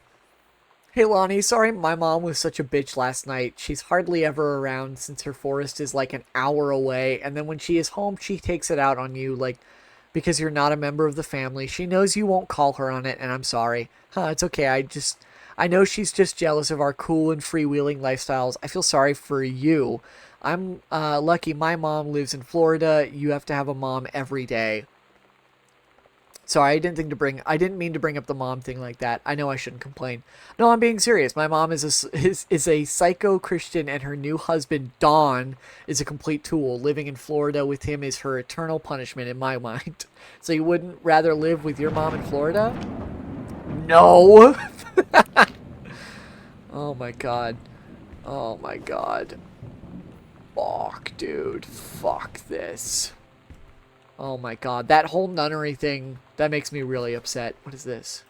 Hey, Lonnie, sorry my mom was such a bitch last night. She's hardly ever around since her forest is like an hour away, and then when she is home, she takes it out on you, like, because you're not a member of the family. She knows you won't call her on it, and I'm sorry. It's okay, I know she's just jealous of our cool and freewheeling lifestyles. I feel sorry for you. I'm lucky my mom lives in Florida. You have to have a mom every day. Sorry, I didn't mean to bring up the mom thing like that. I know I shouldn't complain. No, I'm being serious. My mom is a psycho Christian, and her new husband, Don, is a complete tool. Living in Florida with him is her eternal punishment in my mind. So you wouldn't rather live with your mom in Florida? No! Oh my god. Oh my god. Fuck, dude. Fuck this. Oh my god. That whole nunnery thing, that makes me really upset. What is this?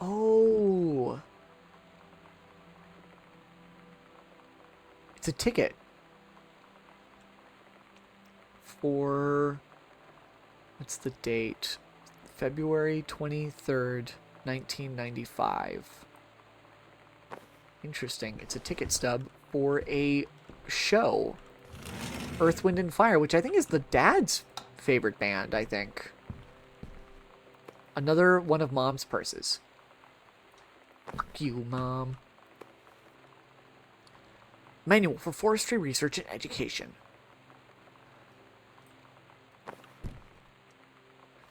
Oh. It's a ticket. For... What's the date? February 23rd, 1995. Interesting. It's a ticket stub for a show. Earth, Wind, and Fire, which I think is the dad's favorite band, I think. Another one of Mom's purses. Fuck you, Mom. Manual for Forestry Research and Education.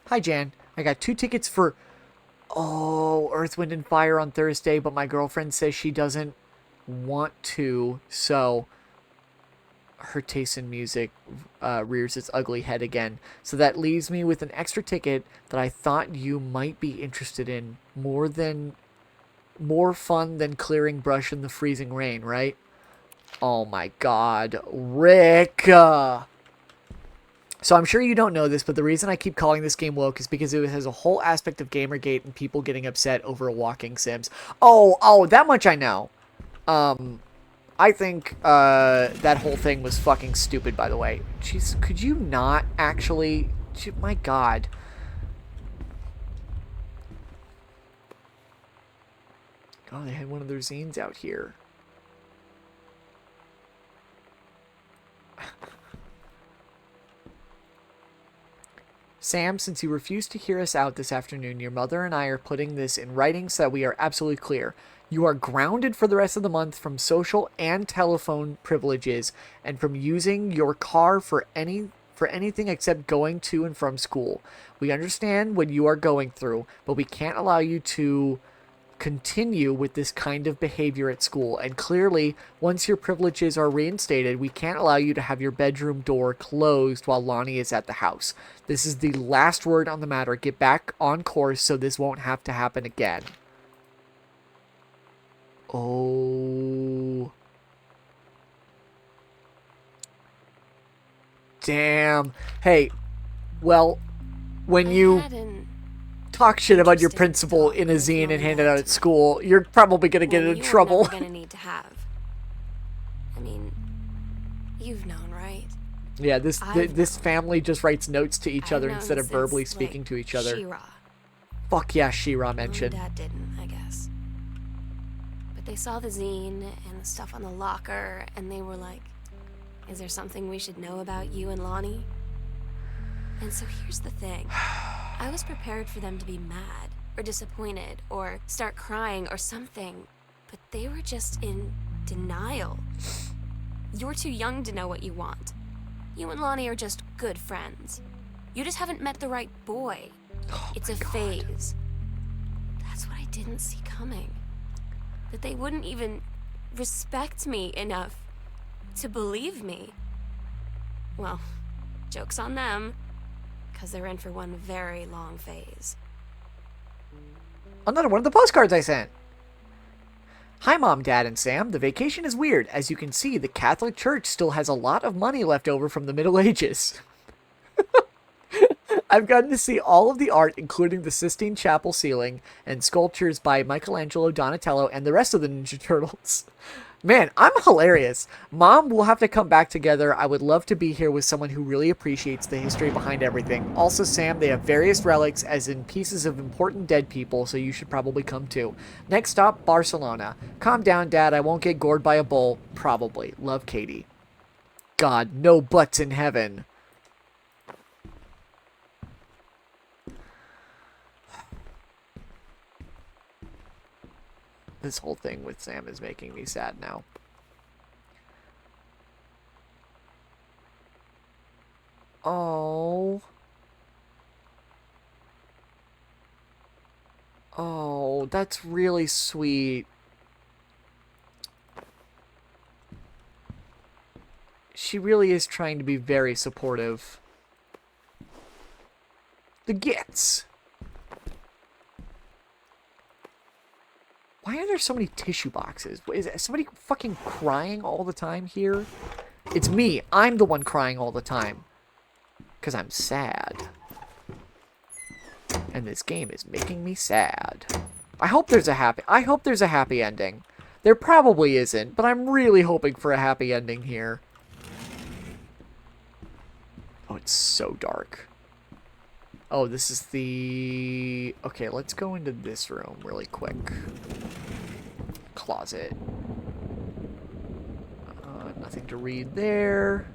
Hi, Jan. I got 2 tickets for... Oh, Earth, Wind, and Fire on Thursday, but my girlfriend says she doesn't want to, so... her taste in music rears its ugly head again. So that leaves me with an extra ticket that I thought you might be interested in. More fun than clearing brush in the freezing rain, right? Oh my god, Rick! So I'm sure you don't know this, but the reason I keep calling this game woke is because it has a whole aspect of Gamergate and people getting upset over walking sims. Oh, that much I know. I think that whole thing was fucking stupid, by the way. Jeez, could you not actually... My god. Oh, they had one of their zines out here. Sam, since you refused to hear us out this afternoon, your mother and I are putting this in writing so that we are absolutely clear. You are grounded for the rest of the month from social and telephone privileges and from using your car for anything except going to and from school. We understand what you are going through, but we can't allow you to continue with this kind of behavior at school. And clearly, once your privileges are reinstated, we can't allow you to have your bedroom door closed while Lonnie is at the house. This is the last word on the matter. Get back on course so this won't have to happen again. Oh. Damn. Hey, well, when you talk shit about your principal in a zine and hand it out at school, you're probably going to get in trouble. Never gonna need to have. I mean, you've known, right? Yeah, this family just writes notes to each other instead of since, verbally speaking to each other. She-Ra. Fuck yeah, She-Ra mentioned. Mom and Dad didn't, I guess. But they saw the zine and the stuff on the locker, and they were like, is there something we should know about you and Lonnie? And so here's the thing. I was prepared for them to be mad, or disappointed, or start crying, or something. But they were just in denial. You're too young to know what you want. You and Lonnie are just good friends. You just haven't met the right boy. It's a phase. That's what I didn't see coming. That they wouldn't even respect me enough to believe me. Well, joke's on them, because they're in for one very long phase. Another one of the postcards I sent. Hi, Mom, Dad, and Sam. The vacation is weird. As you can see, the Catholic Church still has a lot of money left over from the Middle Ages. I've gotten to see all of the art, including the Sistine Chapel ceiling and sculptures by Michelangelo, Donatello, and the rest of the Ninja Turtles. Man, I'm hilarious. Mom, we'll have to come back together. I would love to be here with someone who really appreciates the history behind everything. Also, Sam, they have various relics, as in pieces of important dead people, so you should probably come too. Next stop, Barcelona. Calm down, Dad. I won't get gored by a bull. Probably. Love, Katie. God, no butts in heaven. This whole thing with Sam is making me sad now. Oh. Oh, that's really sweet. She really is trying to be very supportive. The Gits. Why are there so many tissue boxes? Is somebody fucking crying all the time here? It's me. I'm the one crying all the time. Because I'm sad. And this game is making me sad. I hope there's a happy ending. There probably isn't, but I'm really hoping for a happy ending here. Oh, it's so dark. Oh, this is the... Okay, let's go into this room really quick. Closet. Nothing to read there.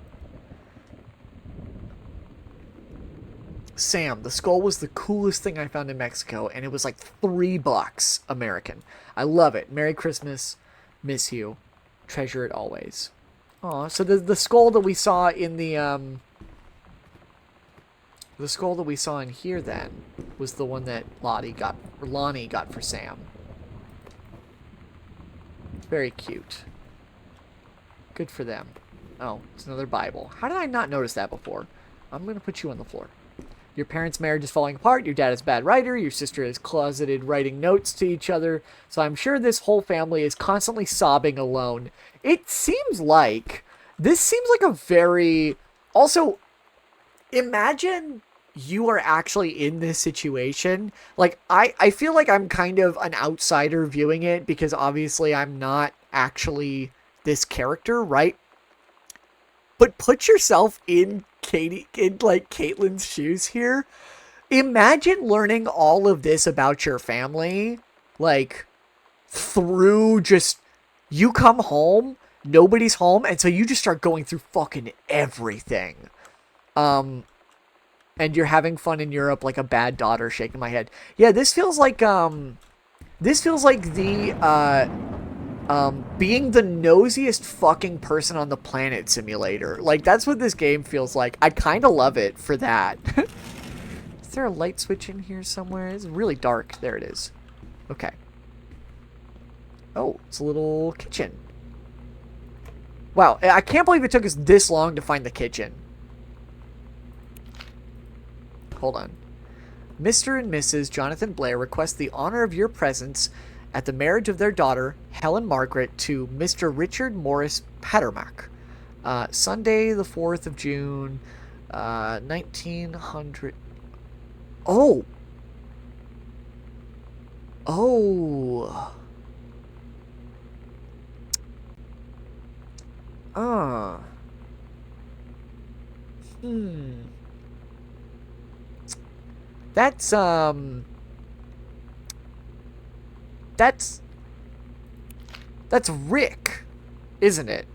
Sam, the skull was the coolest thing I found in Mexico, and it was like $3 American. I love it. Merry Christmas. Miss you. Treasure it always. Aw, so the skull that we saw in the skull that we saw in here then was the one that Lonnie got for Sam. Very cute. Good for them. Oh, it's another Bible. How did I not notice that before? I'm going to put you on the floor. Your parents' marriage is falling apart. Your dad is a bad writer. Your sister is closeted writing notes to each other. So I'm sure this whole family is constantly sobbing alone. It seems like... This seems like a very... Also, imagine you are actually in this situation. Like, I feel like I'm kind of an outsider viewing it because obviously I'm not actually this character, right? But put yourself in Caitlin's shoes here. Imagine learning all of this about your family, like, through just, you come home, nobody's home, and so you just start going through fucking everything. And you're having fun in Europe like a bad daughter, shaking my head. Yeah, this feels like the, being the nosiest fucking person on the planet simulator. Like, that's what this game feels like. I kind of love it for that. Is there a light switch in here somewhere? It's really dark. There it is. Okay. Oh, it's a little kitchen. Wow, I can't believe it took us this long to find the kitchen. Hold on. Mr. and Mrs. Jonathan Blair request the honor of your presence at the marriage of their daughter, Helen Margaret, to Mr. Richard Morris Pattermack. Sunday, the 4th of June, 1900... Oh! Oh! That's Rick, isn't it?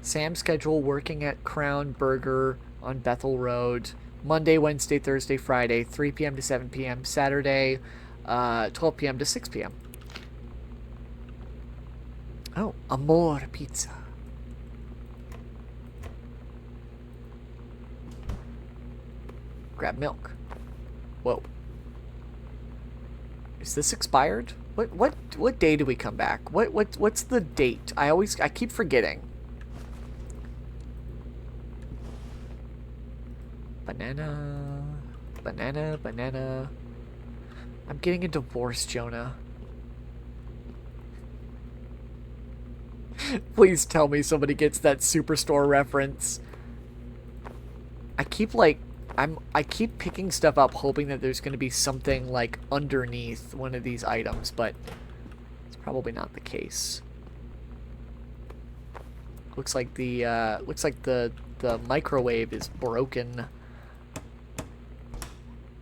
Sam's schedule, working at Crown Burger on Bethel Road. Monday, Wednesday, Thursday, Friday, 3 p.m. to 7 p.m. Saturday, 12 p.m. to 6 p.m. Oh, Amore Pizza. Grab milk. Whoa. Is this expired? What day do we come back? What's the date? I keep forgetting. Banana. Banana, banana. I'm getting a divorce, Jonah. Please tell me somebody gets that Superstore reference. I keep picking stuff up hoping that there's going to be something like underneath one of these items, but it's probably not the case. Looks like the microwave is broken.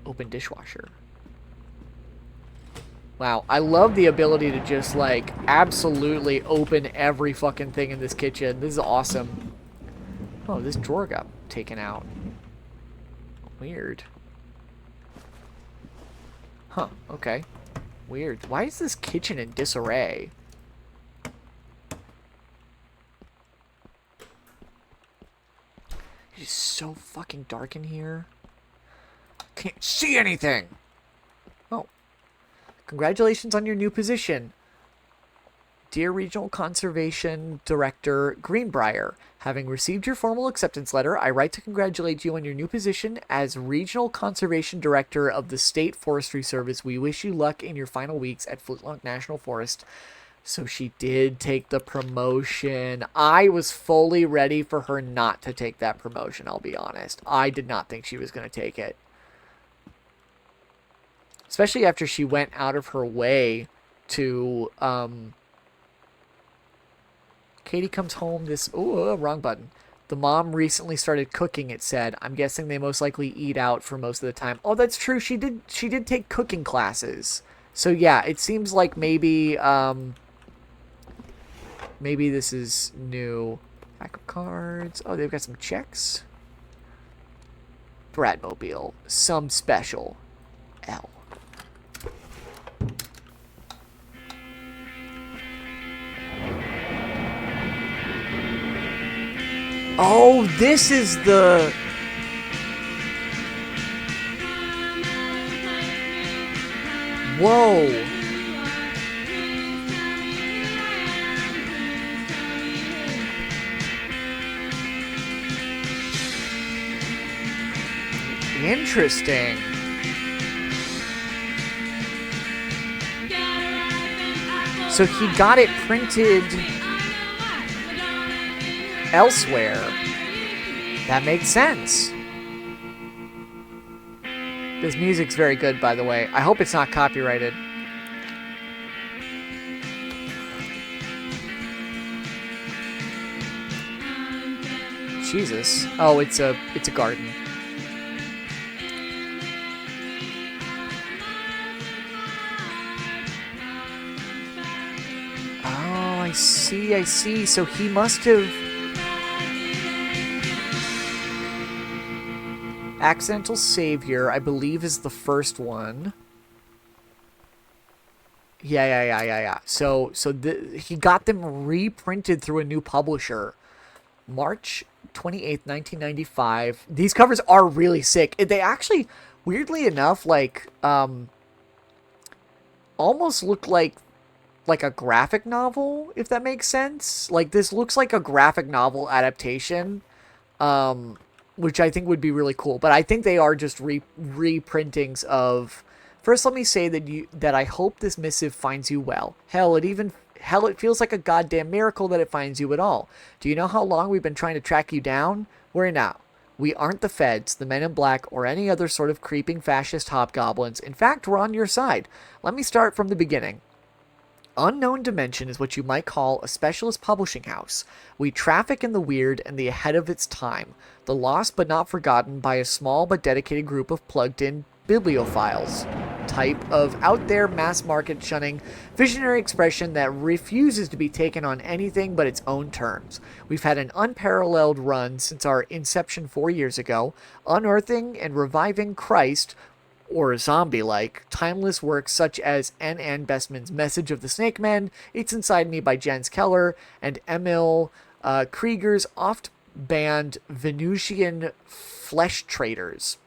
Open dishwasher. Wow, I love the ability to just like absolutely open every fucking thing in this kitchen. This is awesome. Oh, this drawer got taken out. Weird. Huh, okay. Weird. Why is this kitchen in disarray? It's so fucking dark in here. Can't see anything! Oh. Congratulations on your new position. Dear Regional Conservation Director Greenbrier, having received your formal acceptance letter, I write to congratulate you on your new position as Regional Conservation Director of the State Forestry Service. We wish you luck in your final weeks at Flintlock National Forest. So she did take the promotion. I was fully ready for her not to take that promotion, I'll be honest. I did not think she was going to take it. Especially after she went out of her way to, Katie comes home this... Oh, wrong button. The mom recently started cooking, it said. I'm guessing they most likely eat out for most of the time. Oh, that's true. She did take cooking classes. So, yeah, it seems like maybe, maybe this is new. Pack of cards. Oh, they've got some checks. Bradmobile. Some special. L. Oh, this is the... Whoa. Interesting. So he got it printed elsewhere. That makes sense. This music's very good, by the way. I hope it's not copyrighted. Jesus. Oh, it's a garden. Oh, I see. So he must have... Accidental Savior, I believe, is the first one. Yeah. So he got them reprinted through a new publisher. March 28th, 1995. These covers are really sick. They actually, weirdly enough, like, almost look like a graphic novel, if that makes sense. Like, this looks like a graphic novel adaptation, which I think would be really cool. But I think they are just reprintings of... First, let me say that I hope this missive finds you well. Hell, it feels like a goddamn miracle that it finds you at all. Do you know how long we've been trying to track you down? We're now. We aren't the feds, the men in black, or any other sort of creeping fascist hobgoblins. In fact, we're on your side. Let me start from the beginning. Unknown Dimension is what you might call a specialist publishing house. We traffic in the weird and the ahead of its time, the lost but not forgotten by a small but dedicated group of plugged-in bibliophiles. Type of out-there mass-market shunning visionary expression that refuses to be taken on anything but its own terms. We've had an unparalleled run since our inception 4 years ago, unearthing and reviving Christ, or zombie-like, timeless works such as N. Bestman's Message of the Snake Men, It's Inside Me by Jens Keller, and Emil Krieger's oft-banned Venusian Flesh Traders.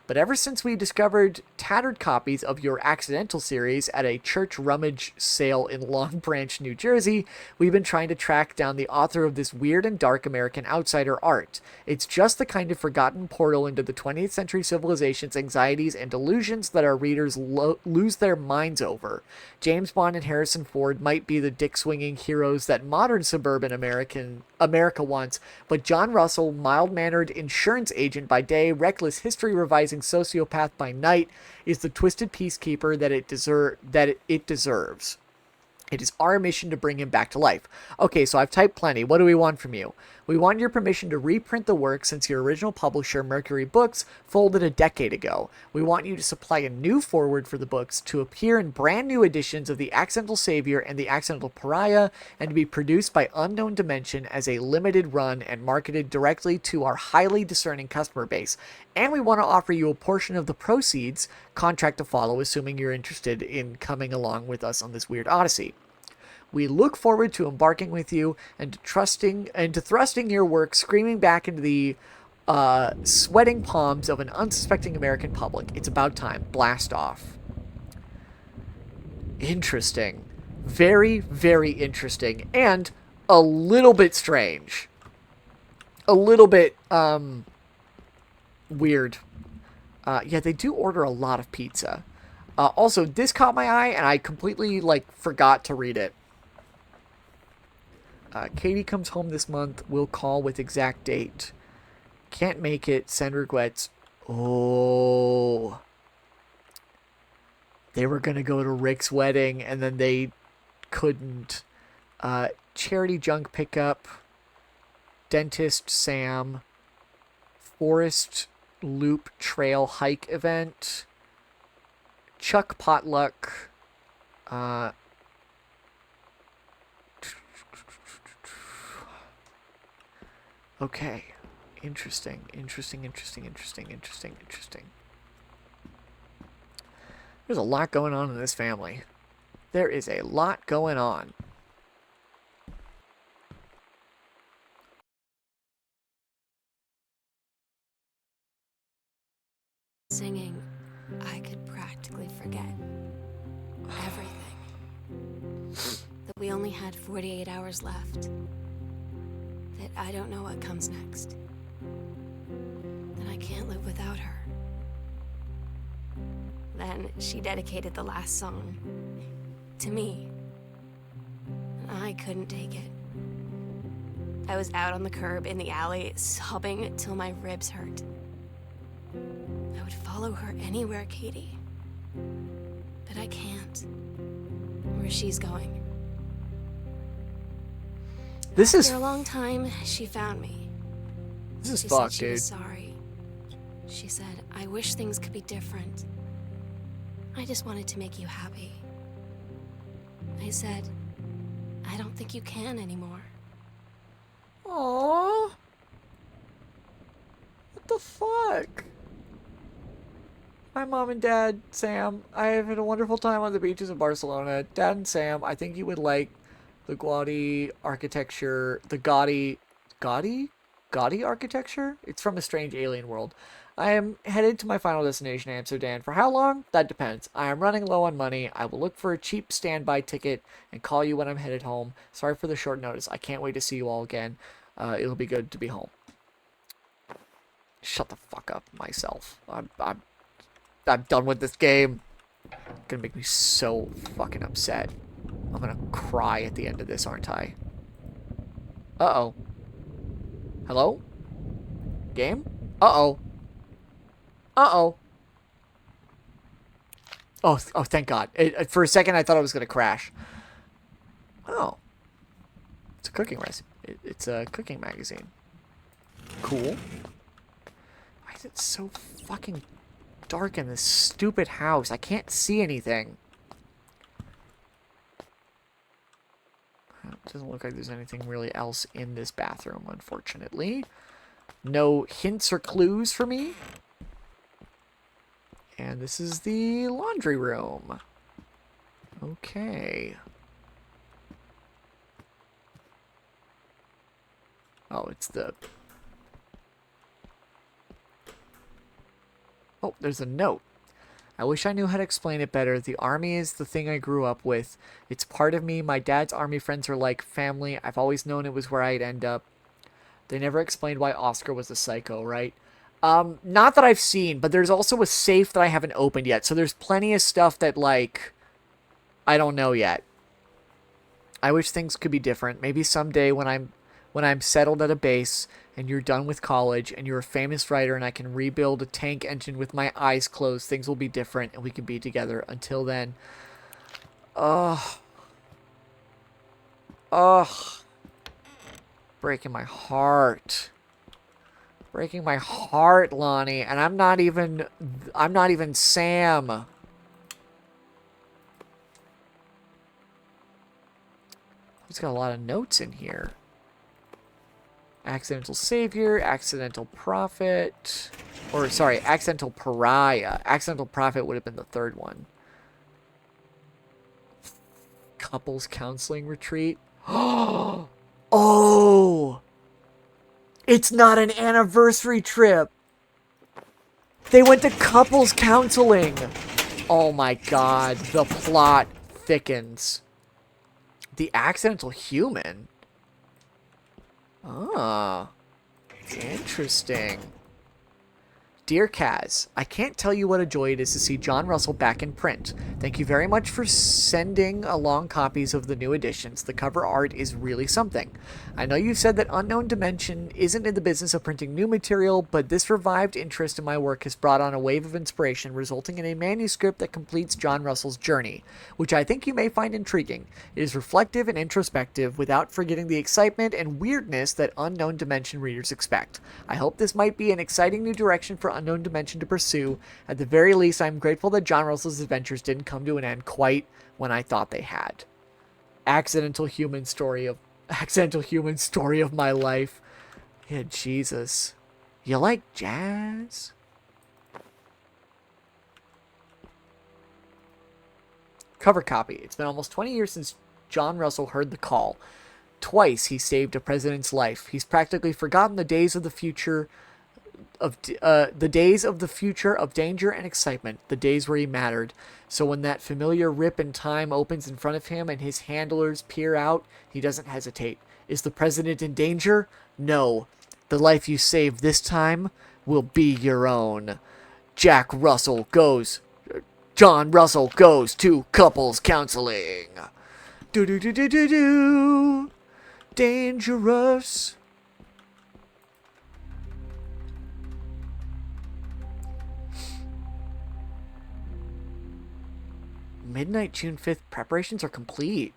But ever since we discovered tattered copies of your Accidental series at a church rummage sale in Long Branch, New Jersey, we've been trying to track down the author of this weird and dark American outsider art. It's just the kind of forgotten portal into the 20th century civilization's anxieties and delusions that our readers lose their minds over. James Bond and Harrison Ford might be the dick-swinging heroes that modern suburban America wants, but John Russell, mild-mannered insurance agent by day, reckless history-revising sociopath by night, is the twisted peacekeeper that it deserves. It is our mission to bring him back to life. Okay, so I've typed plenty. What do we want from you? We want your permission to reprint the work since your original publisher, Mercury Books, folded a decade ago. We want you to supply a new foreword for the books to appear in brand new editions of The Accidental Savior and The Accidental Pariah, and to be produced by Unknown Dimension as a limited run and marketed directly to our highly discerning customer base. And we want to offer you a portion of the proceeds, contract to follow, assuming you're interested in coming along with us on this weird odyssey. We look forward to embarking with you and to thrusting your work screaming back into the sweating palms of an unsuspecting American public. It's about time. Blast off. Interesting. Very, very interesting. And a little bit strange. A little bit, weird. Yeah, they do order a lot of pizza. Also, this caught my eye, and I completely, forgot to read it. Katie comes home this month. We'll call with exact date. Can't make it. Send regrets. Oh. They were going to go to Rick's wedding, and then they couldn't. Charity junk pickup. Dentist Sam. Forest Loop Trail hike event. Chuck potluck. Okay. Interesting. There's a lot going on in this family. There is a lot going on. Singing, I could practically forget everything. That we only had 48 hours left. That I don't know what comes next. That I can't live without her. Then she dedicated the last song to me. I couldn't take it. I was out on the curb in the alley, sobbing till my ribs hurt. I would follow her anywhere, Katie. But I can't. Where she's going. This is After a long time, she found me. this is She fucked, said she dude. was sorry. She said, I wish things could be different. I just wanted to make you happy. I said, I don't think you can anymore. Aww. What the fuck? Hi, Mom and Dad, Sam. I have had a wonderful time on the beaches of Barcelona. Dad and Sam, I think you would like the Gaudi architecture, the Gaudi architecture? It's from a strange alien world. I am headed to my final destination, Amsterdam. For how long? That depends. I am running low on money. I will look for a cheap standby ticket and call you when I'm headed home. Sorry for the short notice. I can't wait to see you all again. It'll be good to be home. Shut the fuck up, myself. I'm done with this game. It's gonna make me so fucking upset. I'm gonna cry at the end of this, aren't I? Uh-oh. Hello? Game? Uh-oh. Uh-oh. Oh, thank God. For a second, I thought I was gonna crash. Oh. It's a cooking recipe. It's a cooking magazine. Cool. Why is it so fucking dark in this stupid house? I can't see anything. It doesn't look like there's anything really else in this bathroom, unfortunately. No hints or clues for me. And this is the laundry room. Okay. Oh, it's the... Oh, there's a note. I wish I knew how to explain it better. The army is the thing I grew up with. It's part of me. My dad's army friends are like family. I've always known it was where I'd end up. They never explained why Oscar was a psycho, right? Not that I've seen, but there's also a safe that I haven't opened yet. So there's plenty of stuff that, like, I don't know yet. I wish things could be different. Maybe someday when I'm settled at a base and you're done with college and you're a famous writer and I can rebuild a tank engine with my eyes closed, things will be different and we can be together. Until then, ugh, breaking my heart. Breaking my heart, Lonnie, and I'm not even Sam. He's got a lot of notes in here. Accidental savior, accidental prophet, or sorry, accidental pariah. Accidental prophet would have been the third one. Couples counseling retreat. Oh! It's not an anniversary trip. They went to couples counseling. Oh my God, the plot thickens. The accidental human. Ah, interesting. Dear Kaz, I can't tell you what a joy it is to see John Russell back in print. Thank you very much for sending along copies of the new editions. The cover art is really something. I know you said that Unknown Dimension isn't in the business of printing new material, but this revived interest in my work has brought on a wave of inspiration, resulting in a manuscript that completes John Russell's journey, which I think you may find intriguing. It is reflective and introspective, without forgetting the excitement and weirdness that Unknown Dimension readers expect. I hope this might be an exciting new direction for Unknown Dimension to pursue. At the very least, I'm grateful that John Russell's adventures didn't come to an end quite when I thought they had. Accidental human story of my life. Yeah, Jesus. You like jazz? Cover copy. It's been almost 20 years since John Russell heard the call. Twice he saved a president's life. He's practically forgotten the days of the future of danger and excitement, the days where he mattered. So when that familiar rip in time opens in front of him and his handlers peer out, he doesn't hesitate. Is the president in danger? No. The life you save this time will be your own. Jack Russell goes John Russell goes to couples counseling. Do do do do do do. Dangerous. Midnight, June 5th. Preparations are complete.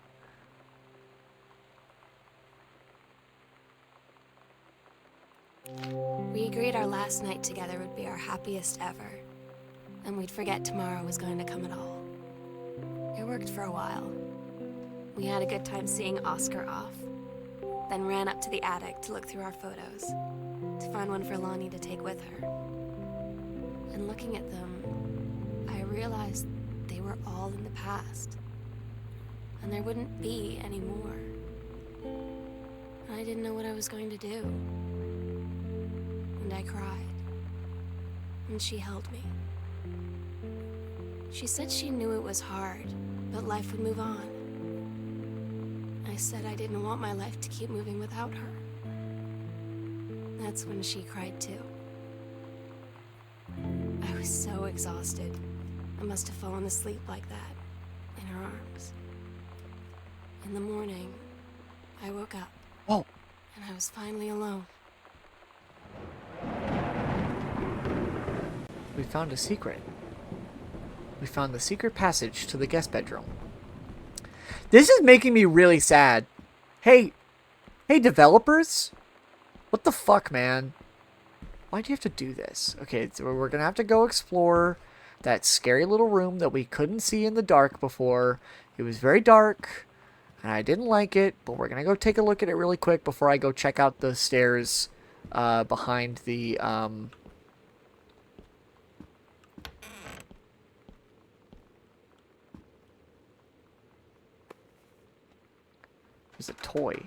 We agreed our last night together would be our happiest ever, and we'd forget tomorrow was going to come at all. It worked for a while. We had a good time seeing Oscar off, then ran up to the attic to look through our photos, to find one for Lonnie to take with her. And looking at them, I realized they were all in the past, and there wouldn't be any more. And I didn't know what I was going to do. And I cried, and she held me. She said she knew it was hard, but life would move on. I said I didn't want my life to keep moving without her. That's when she cried too. I was so exhausted. I must have fallen asleep like that, in her arms. In the morning, I woke up. Oh. And I was finally alone. We found a secret. We found the secret passage to the guest bedroom. This is making me really sad. Hey developers? What the fuck, man? Why do you have to do this? Okay, so we're gonna have to go explore that scary little room that we couldn't see in the dark before. It was very dark, and I didn't like it, but we're gonna go take a look at it really quick before I go check out the stairs behind the There's a toy.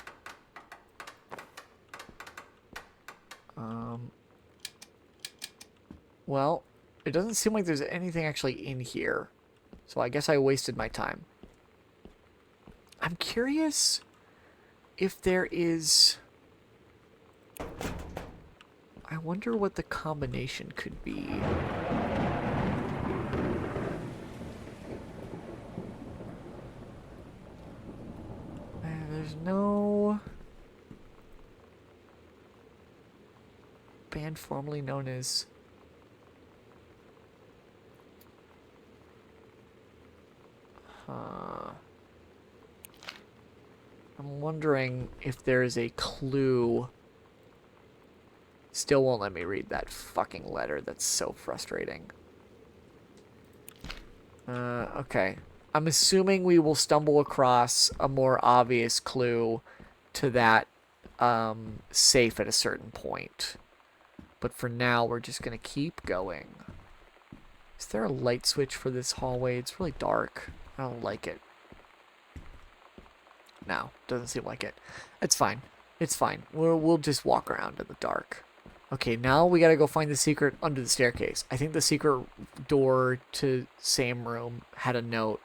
Well, it doesn't seem like there's anything actually in here. So I guess I wasted my time. I'm curious if there is... I wonder what the combination could be. There's no band formerly known as I'm wondering if there's a clue. Still won't let me read that fucking letter. That's so frustrating. Okay. I'm assuming we will stumble across a more obvious clue to that safe at a certain point. But for now, we're just going to keep going. Is there a light switch for this hallway? It's really dark. I don't like it. No, doesn't seem like it. It's fine. It's fine. We'll just walk around in the dark. Okay, now we gotta go find the secret under the staircase. I think the secret door to same room had a note.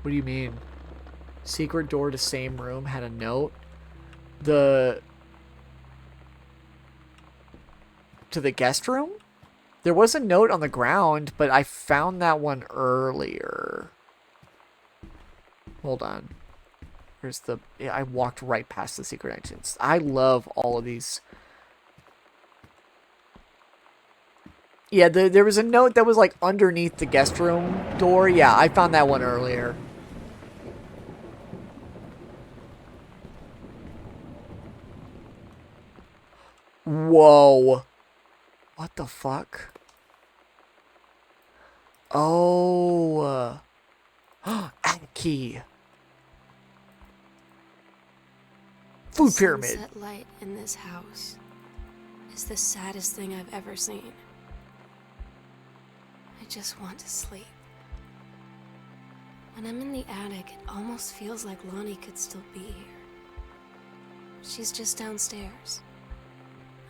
What do you mean? Secret door to same room had a note? To the guest room? There was a note on the ground, but I found that one earlier. Hold on. Here's the... Yeah, I walked right past the secret entrance. I love all of these. Yeah, there was a note that was like underneath the guest room door. Yeah, I found that one earlier. Whoa. What the fuck? Oh. Attic key. Food pyramid. Sunset light in this house is the saddest thing I've ever seen. I just want to sleep. When I'm in the attic, it almost feels like Lonnie could still be here. She's just downstairs.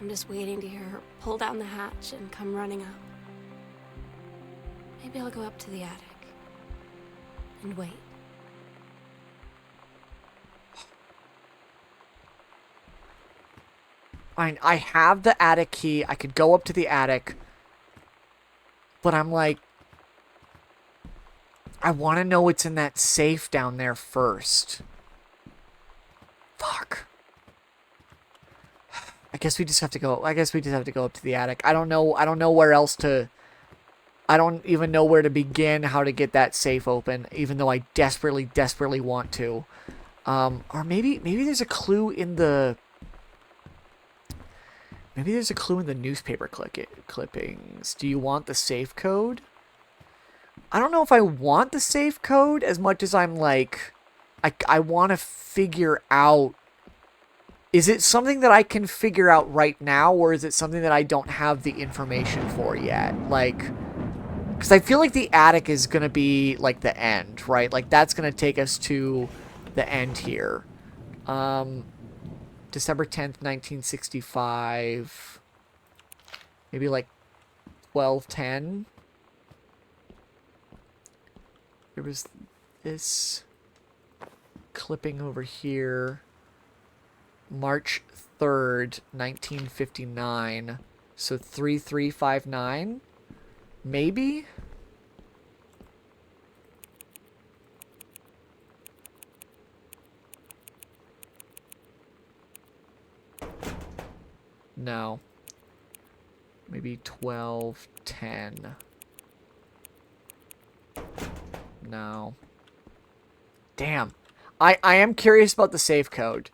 I'm just waiting to hear her pull down the hatch and come running up. Maybe I'll go up to the attic and wait. Fine, I have the attic key. I could go up to the attic. But I'm like, I want to know what's in that safe down there first. Fuck. I guess we just have to go. I guess we just have to go up to the attic. I don't know. I don't know where else to. I don't even know where to begin, how to get that safe open, even though I desperately, desperately want to. Or maybe there's a clue in the. Maybe there's a clue in the newspaper clippings. Do you want the safe code? I don't know if I want the safe code as much as I'm like, I want to figure out. Is it something that I can figure out right now, or is it something that I don't have the information for yet? Like, because I feel like the attic is going to be, like, the end, right? Like, that's going to take us to the end here. December 10th, 1965. Maybe, like, 12:10. There was this clipping over here. March 3rd, 1959. So 3359? Maybe? No. Maybe 1210. No. Damn. I am curious about the safe code.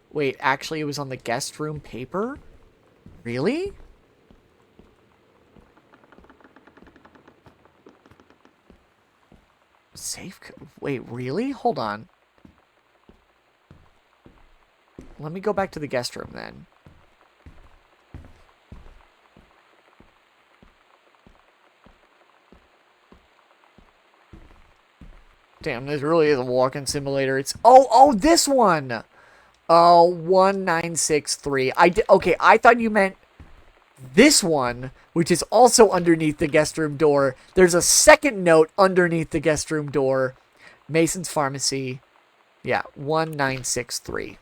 Wait, actually it was on the guest room paper? Really? Safe code? Wait, really? Hold on. Let me go back to the guest room then. Damn, this really is a walk-in simulator. It's oh, this one. 1963. Okay, I thought you meant this one, which is also underneath the guest room door. There's a second note underneath the guest room door. Mason's Pharmacy. Yeah, 1963.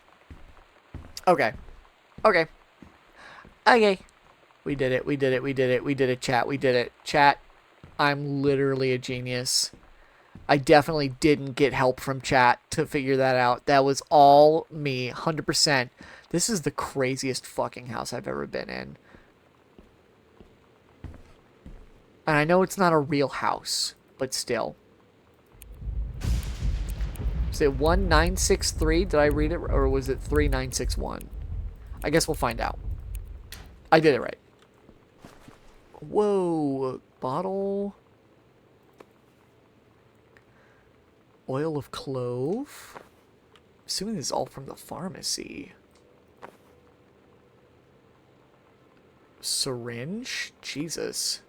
Okay. Okay. Okay. We did it. We did it. We did it. We did it, chat. We did it. Chat, I'm literally a genius. I definitely didn't get help from chat to figure that out. That was all me, 100%. This is the craziest fucking house I've ever been in. And I know it's not a real house, but still. Is it 1963? Did I read it? Or was it 3961? I guess we'll find out. I did it right. Whoa. Bottle. Oil of clove. Assuming this is all from the pharmacy. Syringe? Jesus.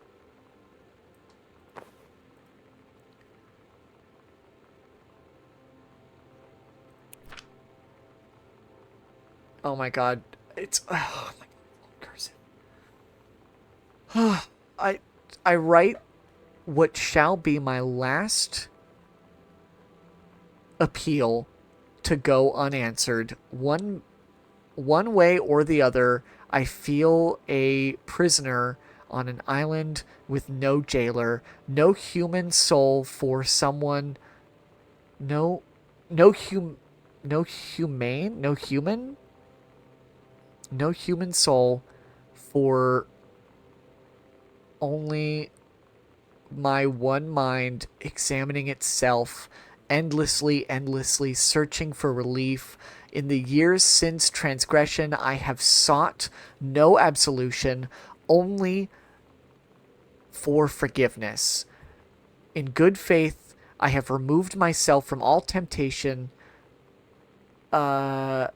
Oh my god. It's... Oh my god. Cursive. I write what shall be my last appeal to go unanswered. One way or the other, I feel a prisoner on an island with no jailer, no human soul for someone, no human soul for only my one mind examining itself endlessly searching for relief. In the years since transgression, I have sought no absolution, only for forgiveness. In good faith, I have removed myself from all temptation, sanitized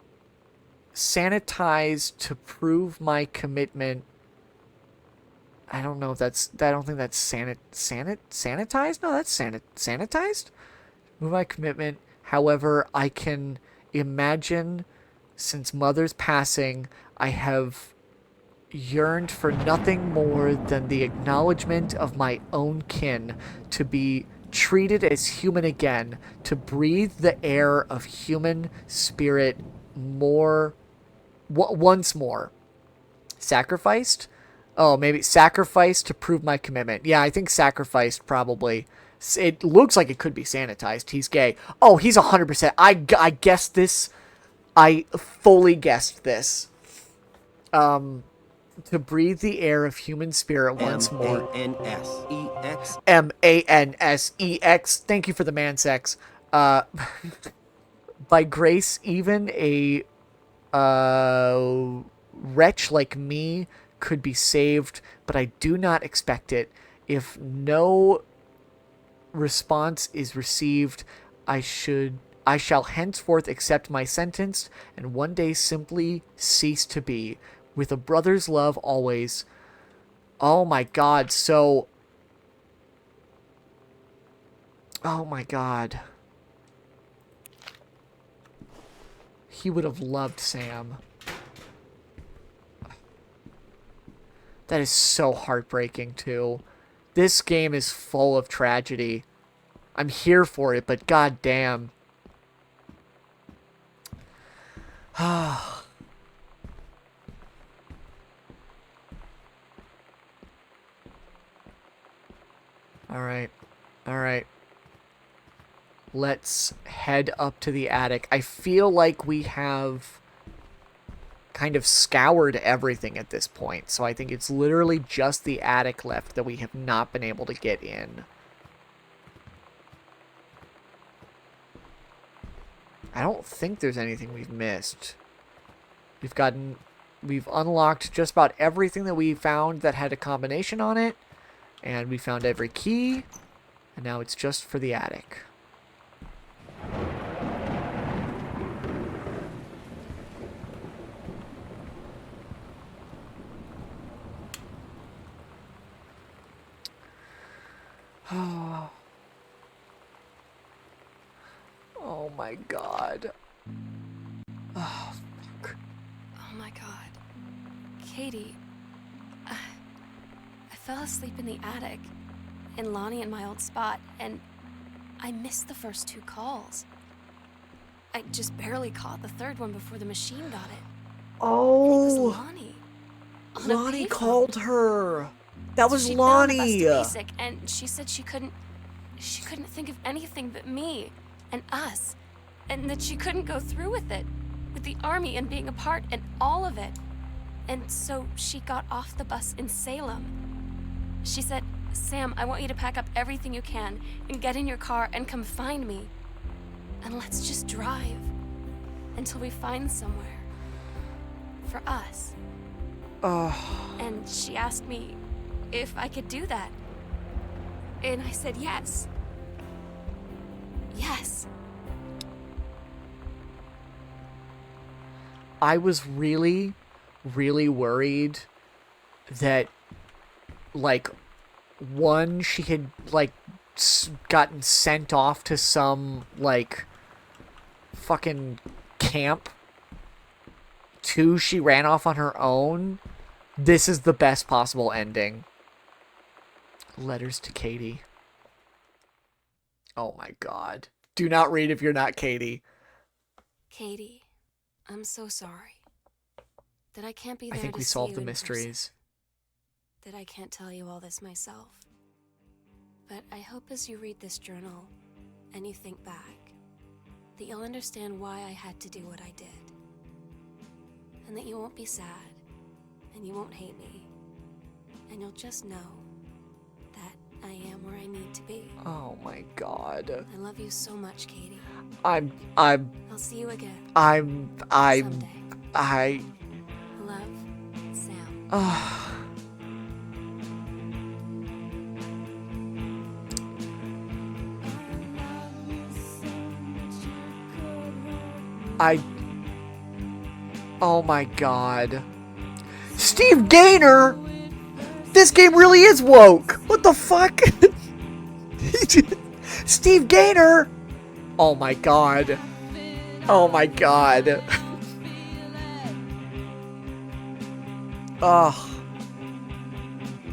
to prove my commitment. I don't know if that's, I don't think that's sanitized? No, that's sanitized? Move my commitment. However, I can imagine since Mother's passing, I have yearned for nothing more than the acknowledgement of my own kin, to be treated as human again, to breathe the air of human spirit once more. Sacrificed? Oh, maybe sacrifice to prove my commitment. Yeah, I think sacrificed probably. It looks like it could be sanitized. He's gay. Oh, he's 100%. I guessed this. I fully guessed this. To breathe the air of human spirit once more. M-A-N-S-E-X. M-A-N-S-E-X. Thank you for the man sex. By grace, even a wretch like me could be saved, but I do not expect it. If no response is received, I shall henceforth accept my sentence, and one day simply cease to be. With a brother's love always. Oh my god, so... Oh my god. He would have loved Sam. That is so heartbreaking, too. This game is full of tragedy. I'm here for it, but goddamn. Alright. Alright. Let's head up to the attic. I feel like we have kind of scoured everything at this point, so I think it's literally just the attic left that we have not been able to get in. I don't think there's anything we've missed. We've unlocked just about everything that we found that had a combination on it. And we found every key, and now it's just for the attic. Oh my god. Oh, fuck. Oh my god. Katie. I fell asleep in the attic, in Lonnie and my old spot, and I missed the first 2 calls. I just barely caught the third one before the machine got it. Oh, It was Lonnie. On a Lonnie payphone. called her. That was She'd been on the bus Lonnie. to Basic, and she said she couldn't think of anything but me and us, and that she couldn't go through with it, with the army and being apart and all of it. And so she got off the bus in Salem. She said, "Sam, I want you to pack up everything you can and get in your car and come find me. And let's just drive until we find somewhere for us." Oh. And she asked me if I could do that. And I said yes. Yes. I was really, really worried that, like, one, she had, like, gotten sent off to some, like, fucking camp. 2, she ran off on her own. This is the best possible ending. Letters to Katie. Oh my god. Do not read if you're not Katie. Katie, I'm so sorry that I can't be I there think to we see solved you the in mysteries. person, that I can't tell you all this myself. But I hope as you read this journal and you think back, that you'll understand why I had to do what I did. And that you won't be sad, and you won't hate me, and you'll just know that I am where I need to be. Oh my god. I love you so much, Katie. I'm I'll see you again someday. Love, Sam. Oh my god. Steve Gaynor! This game really is woke! What the fuck? Steve Gaynor! Oh my god. Oh my god. Ugh.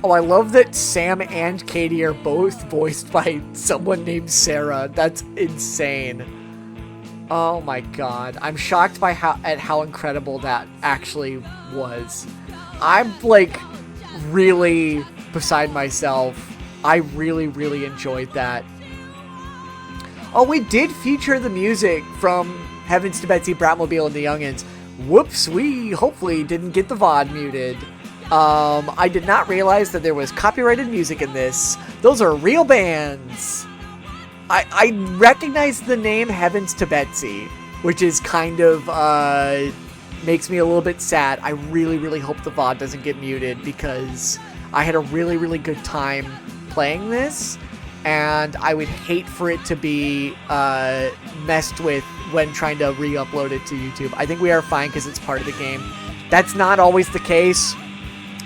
Oh, I love that Sam and Katie are both voiced by someone named Sarah. That's insane. Oh my god. I'm shocked by how incredible that actually was. I'm like really beside myself. I really, really enjoyed that. Oh, we did feature the music from Heavens to Betsy, Bratmobile, and the Youngins. Whoops, we hopefully didn't get the VOD muted. I did not realize that there was copyrighted music in this. Those are real bands. I recognize the name Heavens to Betsy, which is kind of, makes me a little bit sad. I really, really hope the VOD doesn't get muted because I had a really, really good time playing this, and I would hate for it to be messed with when trying to re-upload it to YouTube. I think we are fine because it's part of the game. That's not always the case.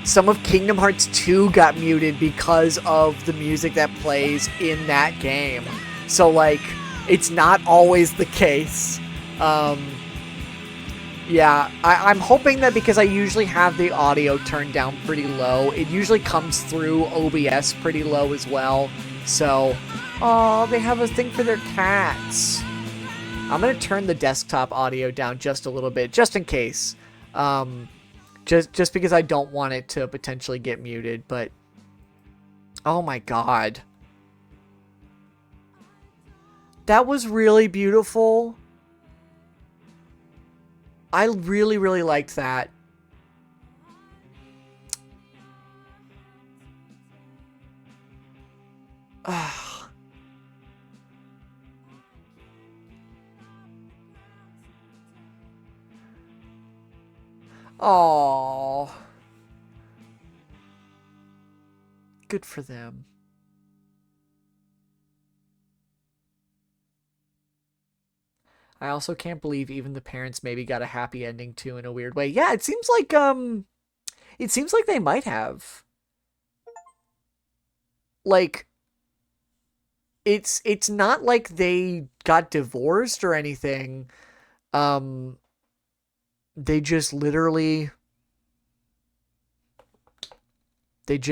Some of Kingdom Hearts 2 got muted because of the music that plays in that game. So, like, it's not always the case. Yeah, I'm hoping that because I usually have the audio turned down pretty low, it usually comes through OBS pretty low as well. So, oh, they have a thing for their cats. I'm going to turn the desktop audio down just a little bit, just in case. Just because I don't want it to potentially get muted, but... Oh my god. That was really beautiful. I really, really liked that. Oh, good for them. I also can't believe even the parents maybe got a happy ending too in a weird way. Yeah, it seems like they might have. Like, it's not like they got divorced or anything. They just literally, like,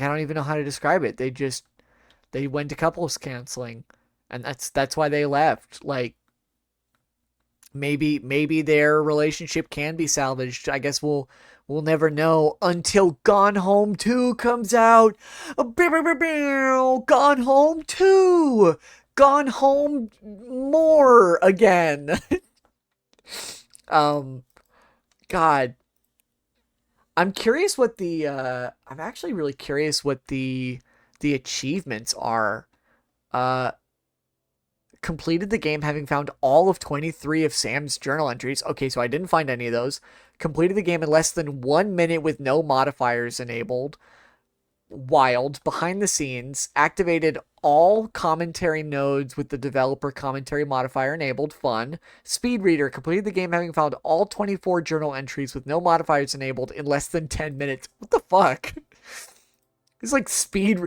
I don't even know how to describe it. They went to couples counseling, and that's why they left. Like, maybe their relationship can be salvaged. I guess we'll never know until Gone Home 2 comes out. Gone Home 2. Gone Home more again. God. I'm curious what the I'm actually really curious what the achievements are. Completed the game having found all of 23 of Sam's journal entries. Okay, so I didn't find any of those. Completed the game in less than 1 minute with no modifiers enabled. Wild. Behind the scenes. Activated all commentary nodes with the developer commentary modifier enabled. Fun. Speed reader. Completed the game having found all 24 journal entries with no modifiers enabled in less than 10 minutes. What the fuck? It's like speed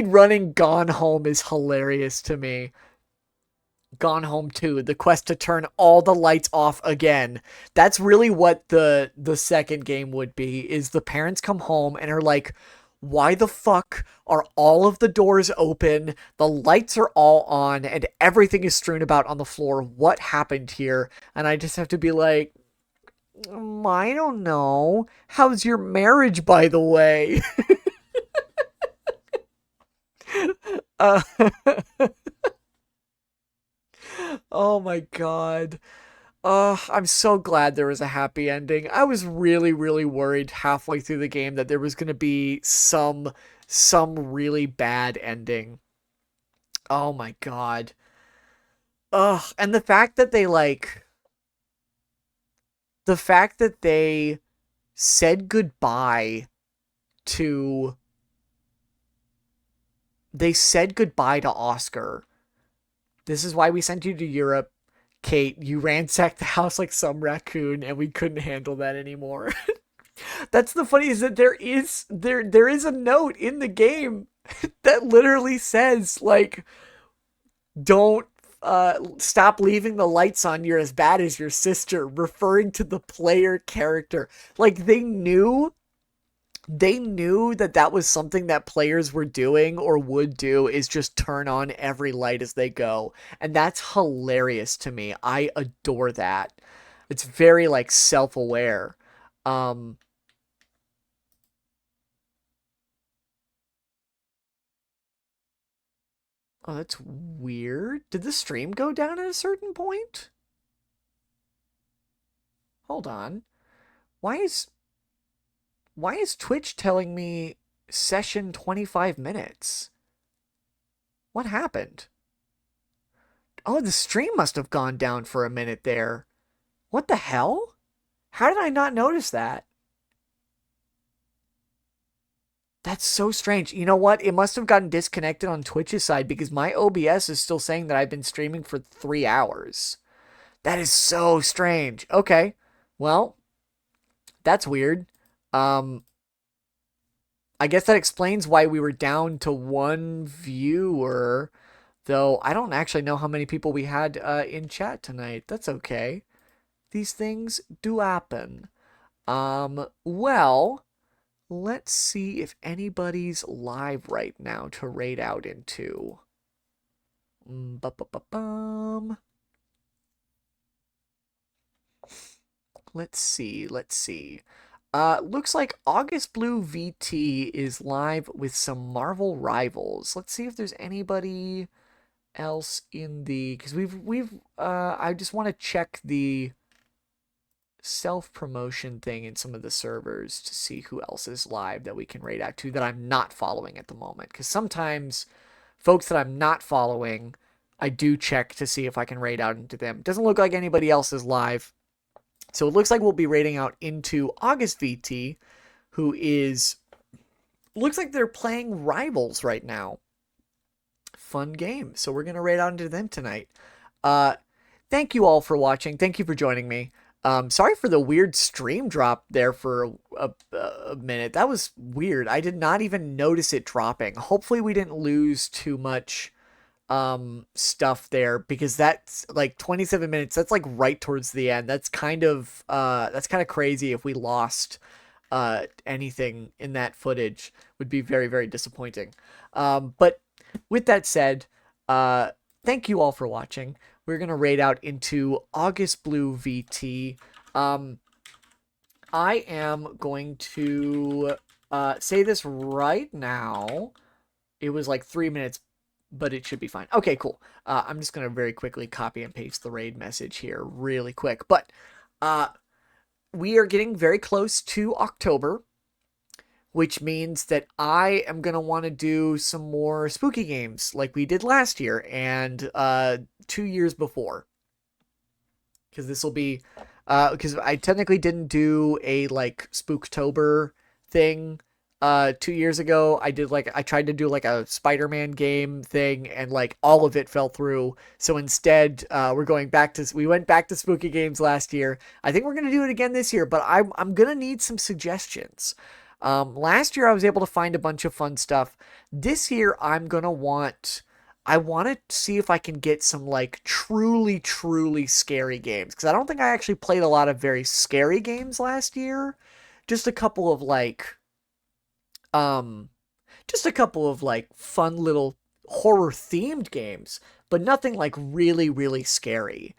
running Gone Home is hilarious to me. Gone Home 2, the quest to turn all the lights off again. That's really what the second game would be, is the parents come home and are like, why the fuck are all of the doors open, the lights are all on, and everything is strewn about on the floor? What happened here? And I just have to be like, I don't know. How's your marriage, by the way? Oh my god. I'm so glad there was a happy ending. I was really, really worried halfway through the game that there was going to be some really bad ending. Oh my god. And the fact that they said goodbye to Oscar. This is why we sent you to Europe, Kate. You ransacked the house like some raccoon, and we couldn't handle that anymore. That's the funny, is that there is a note in the game that literally says, like, don't stop leaving the lights on, you're as bad as your sister, referring to the player character. Like, they knew that was something that players were doing or would do, is just turn on every light as they go. And that's hilarious to me. I adore that. It's very, like, self-aware. Um, oh, that's weird. Did the stream go down at a certain point? Hold on. Why is Twitch telling me session 25 minutes? What happened? Oh, the stream must have gone down for a minute there. What the hell? How did I not notice that? That's so strange. You know what? It must have gotten disconnected on Twitch's side because my OBS is still saying that I've been streaming for 3 hours. That is so strange. Okay. Well, that's weird. I guess that explains why we were down to 1 viewer, though I don't actually know how many people we had in chat tonight. That's okay. These things do happen. Well, let's see if anybody's live right now to raid out into. Let's see. Looks like August Blue VT is live with some Marvel Rivals. Let's see if there's anybody else in the, because I just want to check the self-promotion thing in some of the servers to see who else is live that we can raid out to that I'm not following at the moment. Because sometimes folks that I'm not following, I do check to see if I can raid out into them. Doesn't look like anybody else is live. So it looks like we'll be raiding out into August VT, who is, looks like they're playing Rivals right now. Fun game. So we're going to raid out into them tonight. Thank you all for watching. Thank you for joining me. Sorry for the weird stream drop there for a minute. That was weird. I did not even notice it dropping. Hopefully we didn't lose too much stuff there, because that's like 27 minutes. That's like right towards the end. That's kind of crazy. If we lost anything in that footage, would be very, very disappointing. But with that said, thank you all for watching. We're going to raid out into August Blue VT. I am going to say this right now. It was like 3 minutes, but it should be fine. Okay, cool. I'm just going to very quickly copy and paste the raid message here really quick. But we are getting very close to October, which means that I am going to want to do some more spooky games like we did last year and 2 years before. Because this will be, because I technically didn't do a like Spooktober thing 2 years ago. I tried to do like a Spider-Man game thing, and like all of it fell through. So instead, we went back to spooky games last year. I think we're going to do it again this year, but I'm going to need some suggestions. Last year I was able to find a bunch of fun stuff. This year I want to see if I can get some like truly, truly scary games. Cause I don't think I actually played a lot of very scary games last year. Just a couple of fun little horror themed games, but nothing like really, really scary.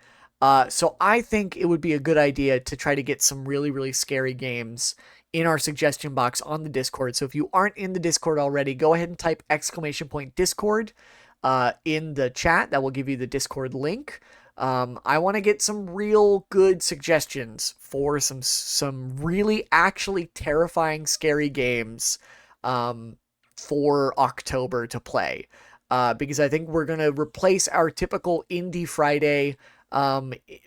So I think it would be a good idea to try to get some really, really scary games in our suggestion box on the Discord. So if you aren't in the Discord already, go ahead and type !Discord in the chat. That will give you the Discord link. I want to get some real good suggestions for some really actually terrifying scary games for October to play. Because I think we're going to replace our typical Indie Friday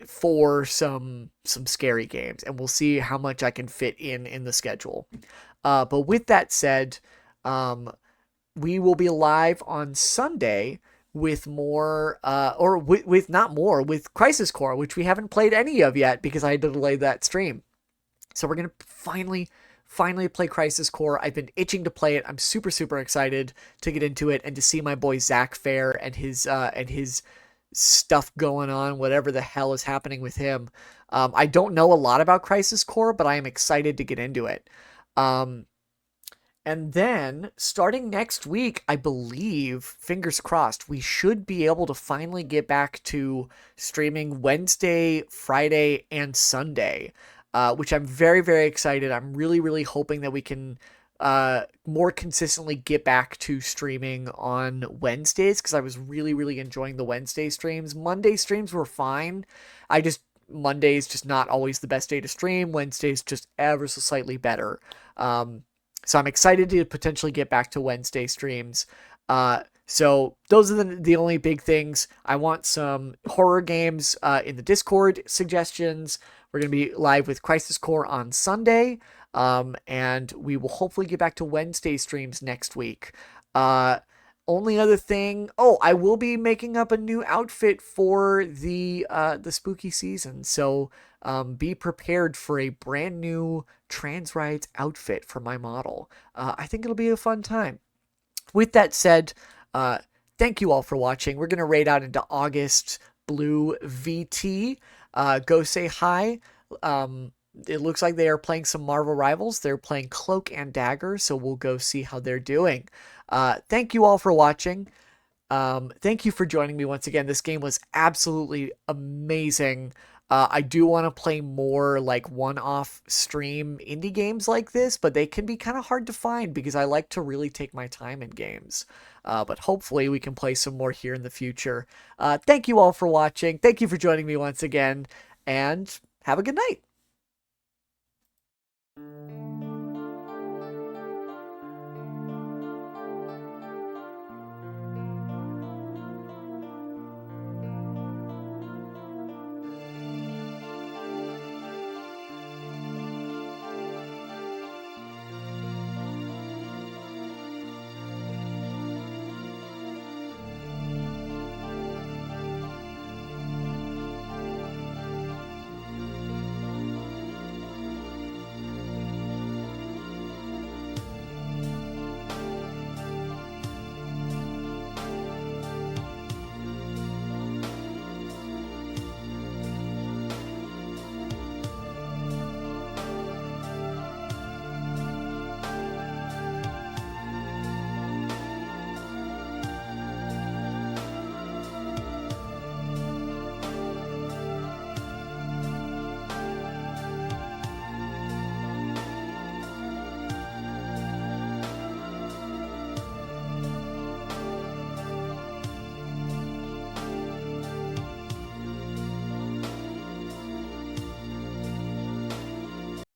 for some scary games, and we'll see how much I can fit in the schedule. But with that said, we will be live on Sunday with more, with Crisis Core, which we haven't played any of yet because I had to delay that stream. So we're gonna finally play Crisis Core. I've been itching to play it. I'm super, super excited to get into it and to see my boy Zach Fair and his stuff going on, whatever the hell is happening with him. I don't know a lot about Crisis Core, but I am excited to get into it. And then starting next week, I believe, fingers crossed, we should be able to finally get back to streaming Wednesday, Friday, and Sunday. which I'm very, very excited. I'm really, really hoping that we can more consistently get back to streaming on Wednesdays, because I was really, really enjoying the Wednesday streams. Monday streams were fine. Monday's just not always the best day to stream. Wednesday's just ever so slightly better. So I'm excited to potentially get back to Wednesday streams. So those are the only big things. I want some horror games in the Discord suggestions. We're going to be live with Crisis Core on Sunday. And we will hopefully get back to Wednesday streams next week. Only other thing, I will be making up a new outfit for the spooky season. So be prepared for a brand new trans rights outfit for my model. I think it'll be a fun time. With that said, thank you all for watching. We're going to raid out into August Blue VT. Go say hi. It looks like they are playing some Marvel Rivals. They're playing Cloak and Dagger, so we'll go see how they're doing. Thank you all for watching. Thank you for joining me once again. This game was absolutely amazing. I do want to play more like one-off stream indie games like this, but they can be kind of hard to find because I like to really take my time in games. But hopefully we can play some more here in the future. Thank you all for watching. Thank you for joining me once again, and have a good night.